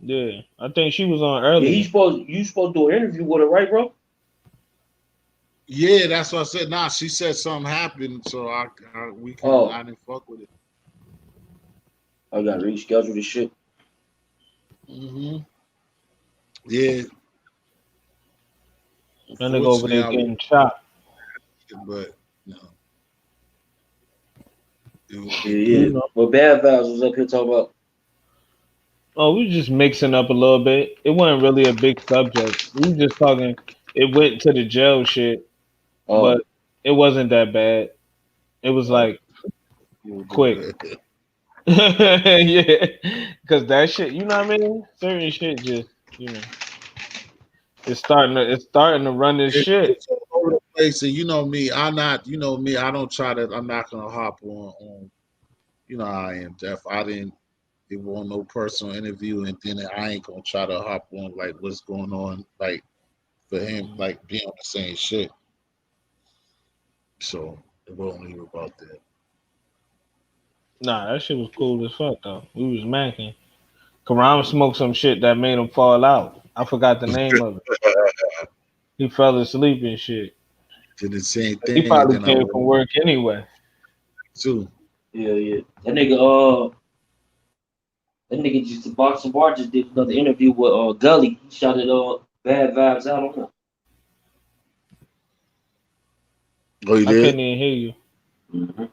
Yeah, I think she was on yeah. earlier. You supposed to do an interview with her, right, bro? Yeah, that's what I said. Nah, she said something happened, so we can. Oh, I didn't fuck with it. I got to reschedule this shit. Yeah. That nigga over Unfortunately, there I was, getting shot. but no, Yeah, it You yeah. know. But Bad Vibes was up here talking about. Oh, we just mixing up a little bit. It wasn't really a big subject. We just talking. It went to the jail shit, but Oh, it wasn't that bad. It was oh, like quick. Yeah, because that shit, you know what I mean? Certain shit just, you know, it's starting to run this shit. it's all over the place, and you know me. I'm not. You know me. I don't try to. I'm not gonna hop on. You know how I am, Jeff. I didn't. It wasn't no personal interview, and then I ain't gonna try to hop on like what's going on, like for him, like being on the same shit. So it wasn't even about that. Nah, that shit was cool as fuck though. We was macking. Karam smoked some shit that made him fall out. I forgot the name of it. He fell asleep and shit. Did the same He thing, and probably then I came went from work anyway. too. yeah, yeah. That nigga just the boxing bar just did another interview with Gully. He shouted Bad Vibes out on him. Oh, you I couldn't did? even hear you. Mm-hmm.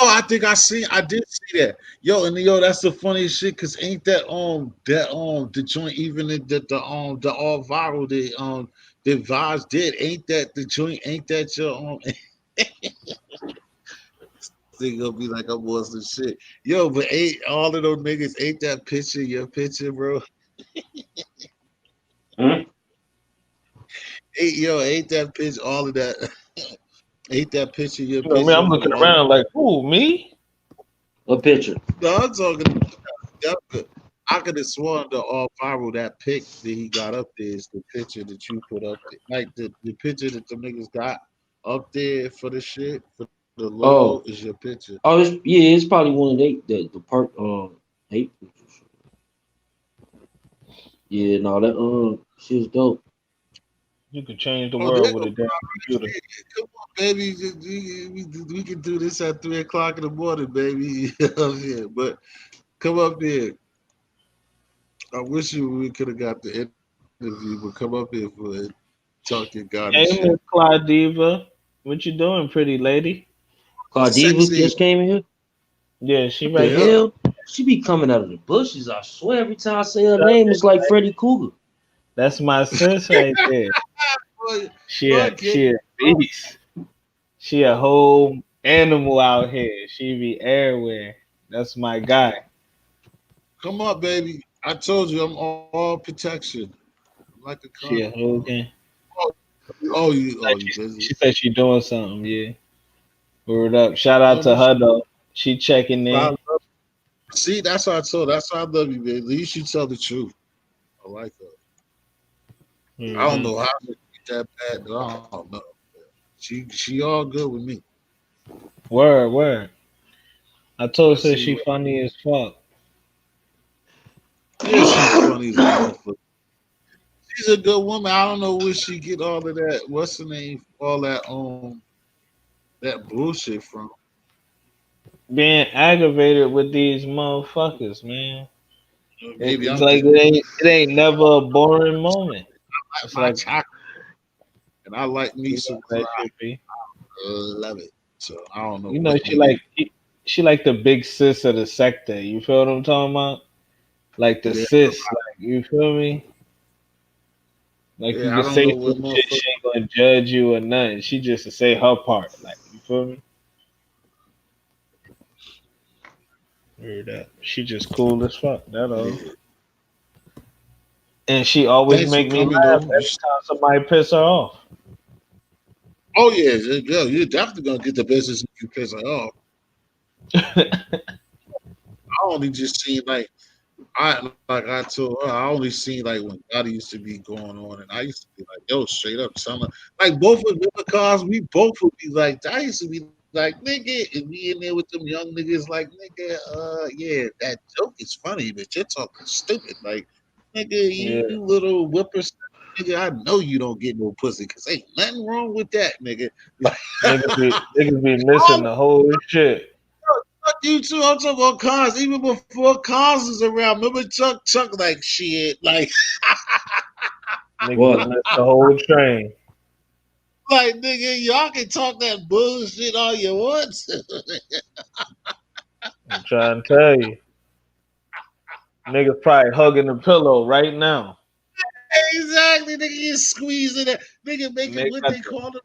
Oh, I did see that. Yo, and yo, that's the funniest shit. Cause ain't the joint even the all viral the Vibes did ain't that the joint ain't that your thing gonna be like I'm on some shit. Yo, but ain't all of those niggas ain't that picture your picture, bro? Hmm? Ain't that picture all of that? Ain't that picture your You know what I mean? picture, I'm bro? looking All of around like, who, me? A picture. no, I'm talking. I could have sworn the all viral that pic that he got up there is the picture that you put up there. Like the picture that the niggas got up there for the shit, for the logo is Oh, your picture. yeah, it's probably one of the part eight. Yeah, no, that she was dope. You could change the Oh, there world go with a damn computer. come on, baby. We can do this at 3 o'clock in the morning, baby. Yeah, but come up there. I wish we could have got the interview, but come up here for it. Talk your Gotti shit. Hey, Miss Claudiva. What you doing, pretty lady? Claudiva Sexy. just came in here. Yeah, she What the right there. hell? She be coming out of the bushes. I swear, every time I say her name, it's like Freddy Cougar. That's my sis right there. Boy, She boy, a get she a beast. She a whole animal out here. She be everywhere. That's my guy. come up, baby. I told you I'm all protection. I'm like a She condom. a hooligan. Oh, you busy? She said she doing something. Yeah. Word up. Shout No, out no. to her though. She checking I in. love, see, that's what I told. That's why I love you, baby. At least you tell the truth. I like her. I don't Hmm. know how she get that bad. But I don't know. She all good with me. Word, word. I I told her see she what. funny as fuck. Yeah, she funny as a motherfucker. She's a good woman. I don't know where she get all of that. What's her name? All that bullshit from. Being aggravated with these motherfuckers, man. Maybe It's I'm like just it ain't never a boring moment. It's my like chocolate, and I like me you know some how that clock. should be. Love it. So I don't know You know what she nigga. like the big sis of the sector. You feel what I'm talking about? Like the Yeah, sis, like you feel me? Like you yeah. I can don't say know some what shit, motherfucker. she ain't gonna judge you or nothing. She just to say her part. Like you feel me? Heard that. She just cool as fuck. That all. Yeah. And she always Thanks for make me coming laugh though. every time somebody piss her off. Oh yeah, girl, you're definitely gonna get the business if you piss her off. I only just seen like I told her, I only seen like when God used to be going on, and I used to be like, yo, straight up, son. Like both of them cars, we both would be like, I used to be like, nigga, and we in there with them young niggas, like, nigga, yeah, that joke is funny, but you're talking stupid, like, nigga, Yeah. you little whippersnapper, nigga, I know you don't get no pussy, cause ain't nothing wrong with that, nigga. Like, Niggas be missing oh, the whole shit. fuck you too. I'm talking about cars. Even before cars was around, remember Chuck like shit, like Niggas What? miss the whole train. like nigga, y'all can talk that bullshit all you want. I'm trying to tell you. Niggas probably hugging the pillow right now. Exactly, nigga, you squeezing it, nigga, making Nigga what got they the, call it.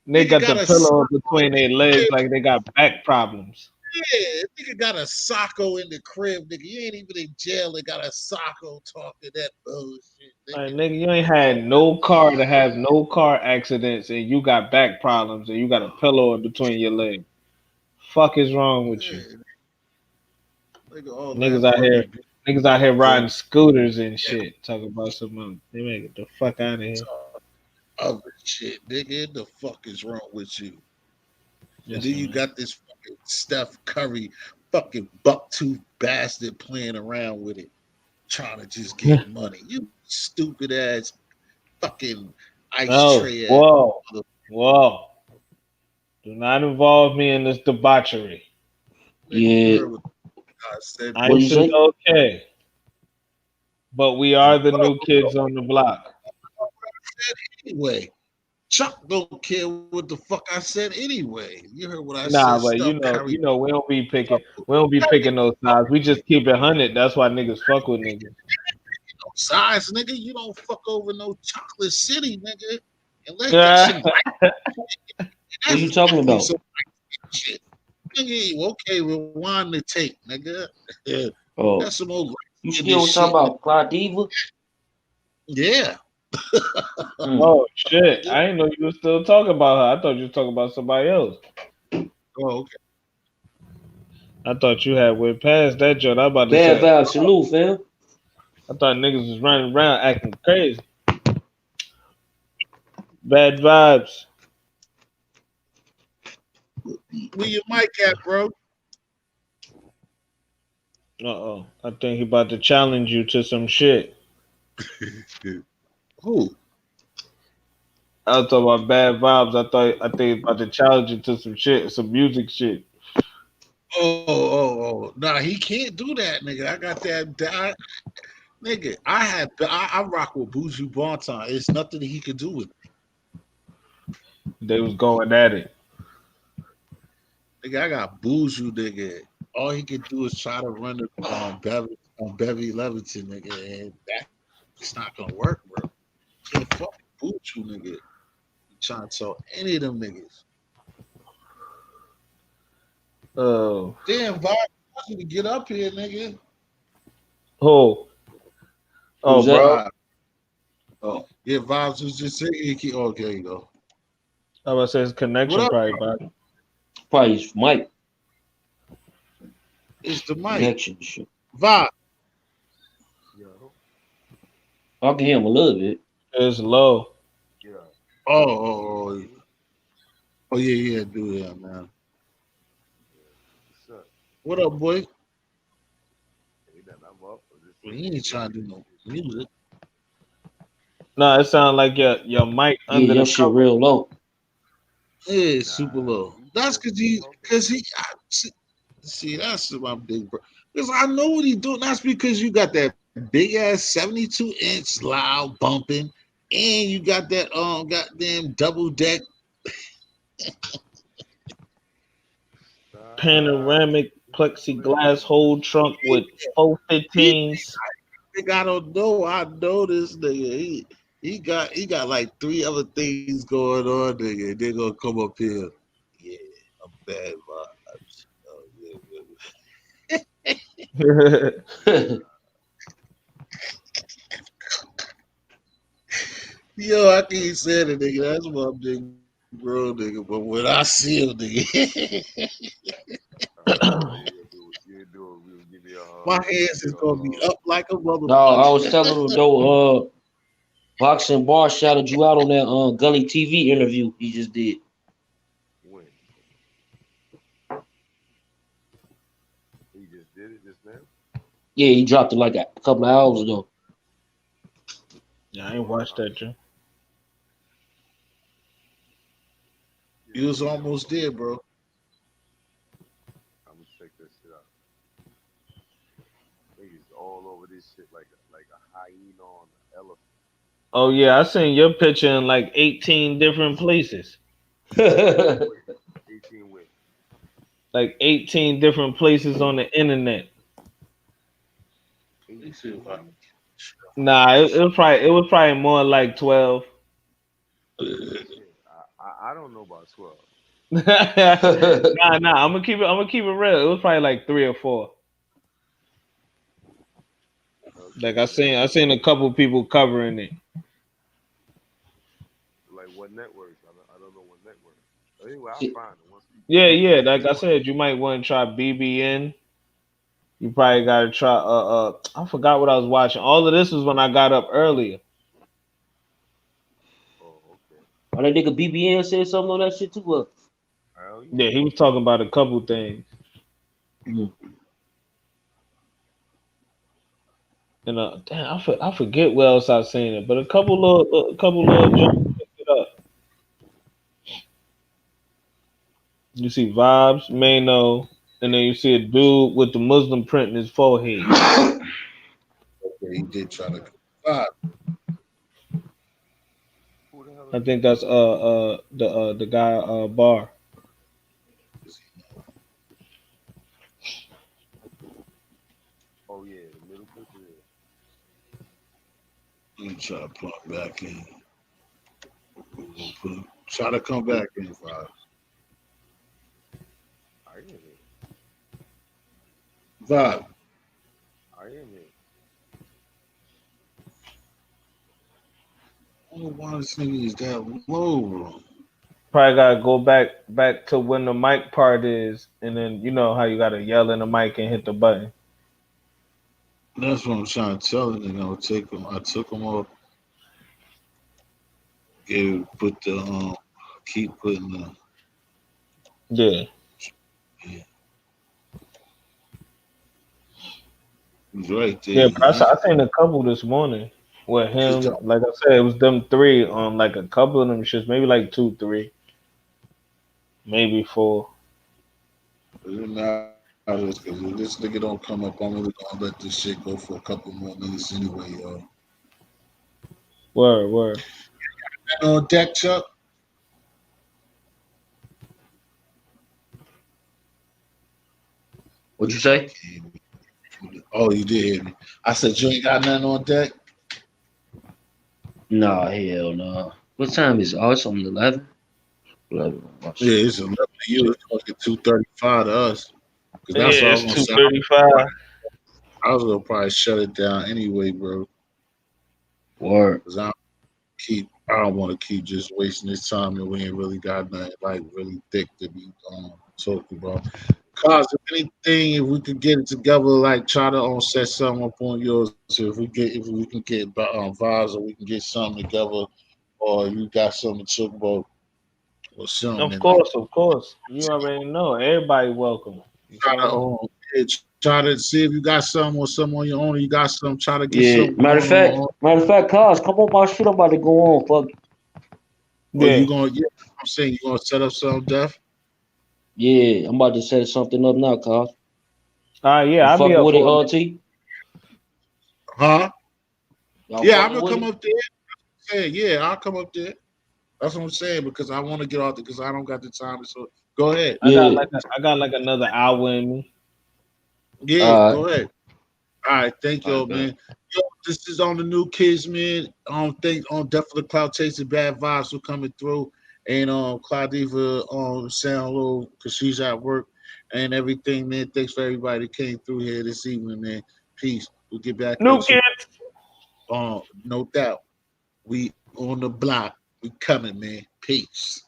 nigga Nigga got the got a sock pillow between their legs crib. like they got back problems. Yeah, nigga got a socko in the crib, nigga. You ain't even in jail. They got a socko talking that bullshit, Like nigga. nigga, you ain't had no car to have no car accidents and you got back problems and you got a pillow in between your legs. Fuck is wrong with you? Yeah, nigga, all Niggas that out here fucking niggas out here good. riding scooters and shit. Talking about some they make it the fuck out of here. Other shit, nigga. The fuck is wrong with you? And then Yes, you man. got this fucking Steph Curry, fucking bucktooth bastard playing around with it, trying to just get money. You stupid ass fucking ice Oh, tray ass whoa. mother- Whoa. Do not involve me in this debauchery. nigga. You Yeah. heard what I said, What do nigga. you Ice is say? okay, but we are the new kids on the block. I said anyway. Chuck don't care what the fuck I said anyway. You heard what I Nah, said. but Steph Curry. we don't be picking those sides. We just keep it 100. That's why niggas fuck with niggas. Size, nigga. You don't fuck over no chocolate city, nigga. Unless that's Yeah. some black. What That's you talking definitely about? some black shit. Nigga, okay, rewind the tape, nigga. Yeah. Oh, That's some old you in still this talking shit. about Clyde Diva? Yeah. Mm. Oh shit! I didn't know you were still talking about her. I thought you were talking about somebody else. Oh, okay. I thought you had went past that joint. I about to Bad say. vibe, salute, fam. I thought niggas was running around acting crazy. Bad vibes. Where your mic at, bro? Uh-oh. I think he about to challenge you to some shit. Who? I was talking about bad vibes. I think he about to challenge you to some shit, some music shit. Oh. Nah, he can't do that, nigga. I got that. Nigga, I rock with Buju Banton. It's nothing he could do with me. They was going at it. Nigga, I got Buju, nigga. All he could do is try to run it on Bevy Leviton, nigga, and that's not gonna work, bro. Can't fuck Buju, nigga. You trying to tell any of them niggas. Oh. Damn, Vibe, I want you to get up here, nigga. Who? Oh, Who's that? bro. Vibe. Oh, yeah, Vibes was just saying. Oh, there you go. I was say his What connection up? probably bad. Probably his mic It's the mic. connection and shit. Vibe. I can hear him a little bit. It's low. Oh, yeah, do that, man. What up, boy? Well, he ain't trying to do no music. No, it sounds like your mic Yeah, under your the shit cover. real low. Yeah, it's super low. That's see, that's my big bro. Because I know what he doing. That's because you got that big ass 72-inch loud bumping, and you got that goddamn double deck. Panoramic plexiglass whole trunk with four He 15s. think I don't know. I know this nigga. He got like three other things going on, nigga. And they're gonna come up here. Yeah, I'm bad vibes. Oh, Yeah. Yo, I can't say it, nigga. That's my big bro, nigga. But when I see him, nigga, my hands is gonna be up like a No, I motherfucker. was telling him though, Boxing Bar shouted you out on that Gully TV interview he just did. Yeah, he dropped it like a couple of hours ago. Yeah, I ain't watched that, Joe. You was almost there, bro. Oh yeah, I seen your picture in like 18 different places. Like 18 different places on the internet. Nah, it was probably more like 12. Nah, I'm gonna keep it real. It was probably like 3 or 4. Like I seen a couple people covering it. Yeah. Like I said, you might want to try BBN. You probably gotta try I forgot what I was watching. All of this was when I got up earlier. Oh, that nigga BBN said something on that shit too. Yeah, he was talking about a couple things. Mm. And damn, I forget where else I seen it, but a couple little jumps picked it up. You see Vibes, Mano, and then you see a dude with the Muslim print in his forehead. Okay, he did try to. I think that's the guy Bar. Oh yeah, the middle picture. Let me try to plug back in. Try to come back in, Vibe. Are you in here? Vibe. Are you in here? I don't know why this nigga is that low, bro. Probably gotta go back to when the mic part is, and then you know how you gotta yell in the mic and hit the button. That's what I'm trying to tell the nigga. I took him off. Put the keep putting the. Yeah, Yeah, he's right there. yeah. But He I seen a couple this morning with just him. Like I said, it was them three on like a couple of them shits, maybe like two, three, maybe four. doesn't matter because if this nigga don't come up, I'm really gonna let this shit go for a couple more minutes anyway, yo. Word, word. And on deck, Chuck. What you say? Oh, you did hear me. I said you ain't got nothing on deck. Nah, hell no. What time is it? Oh, it's only 11. 11. Oh, Yeah, shit. it's 11 to you. It's fucking 2:35 to us. Cause that's Yeah, all I was it's gonna two say. thirty five. I was gonna probably shut it down anyway, bro. Word. Cause I don't want to keep just wasting this time and we ain't really got nothing like really thick to be talking about. Cause if anything, if we could get it together, like try to set something up on yours. So if we can get vibes or we can get something together, or you got something to talk about or something, Of and like course, of course. You already know. Everybody welcome. You try feel to me? try to see if you got some or some on your own. Or you got some. Try to get Yeah. something going on. Matter of fact, cuz, come on, my shit. I'm about to go on. Fuck. Or you Yeah. gonna? Yeah, I'm saying you gonna set up something, Def? Yeah, I'm about to set something up now, cuz. Yeah, You I'll be fucking up with it, for it. T? Huh? Y'all Yeah, I'm fucking gonna with come it? up there. Say, yeah, I'll come up there. That's what I'm saying because I want to get out there because I don't got the time. So go ahead. Yeah. I got like another hour in me. Yeah, Alright. go ahead. All right, thank I you, bet. man. Yo, this is on the new kids, man. Think on definitely cloud chasing bad vibes for coming through. And Claudiva saying hello because she's at work and everything, man. Thanks for everybody that came through here this evening, man. Peace. We'll get back with you. Nukids. No doubt. We on the block. We coming, man. Peace.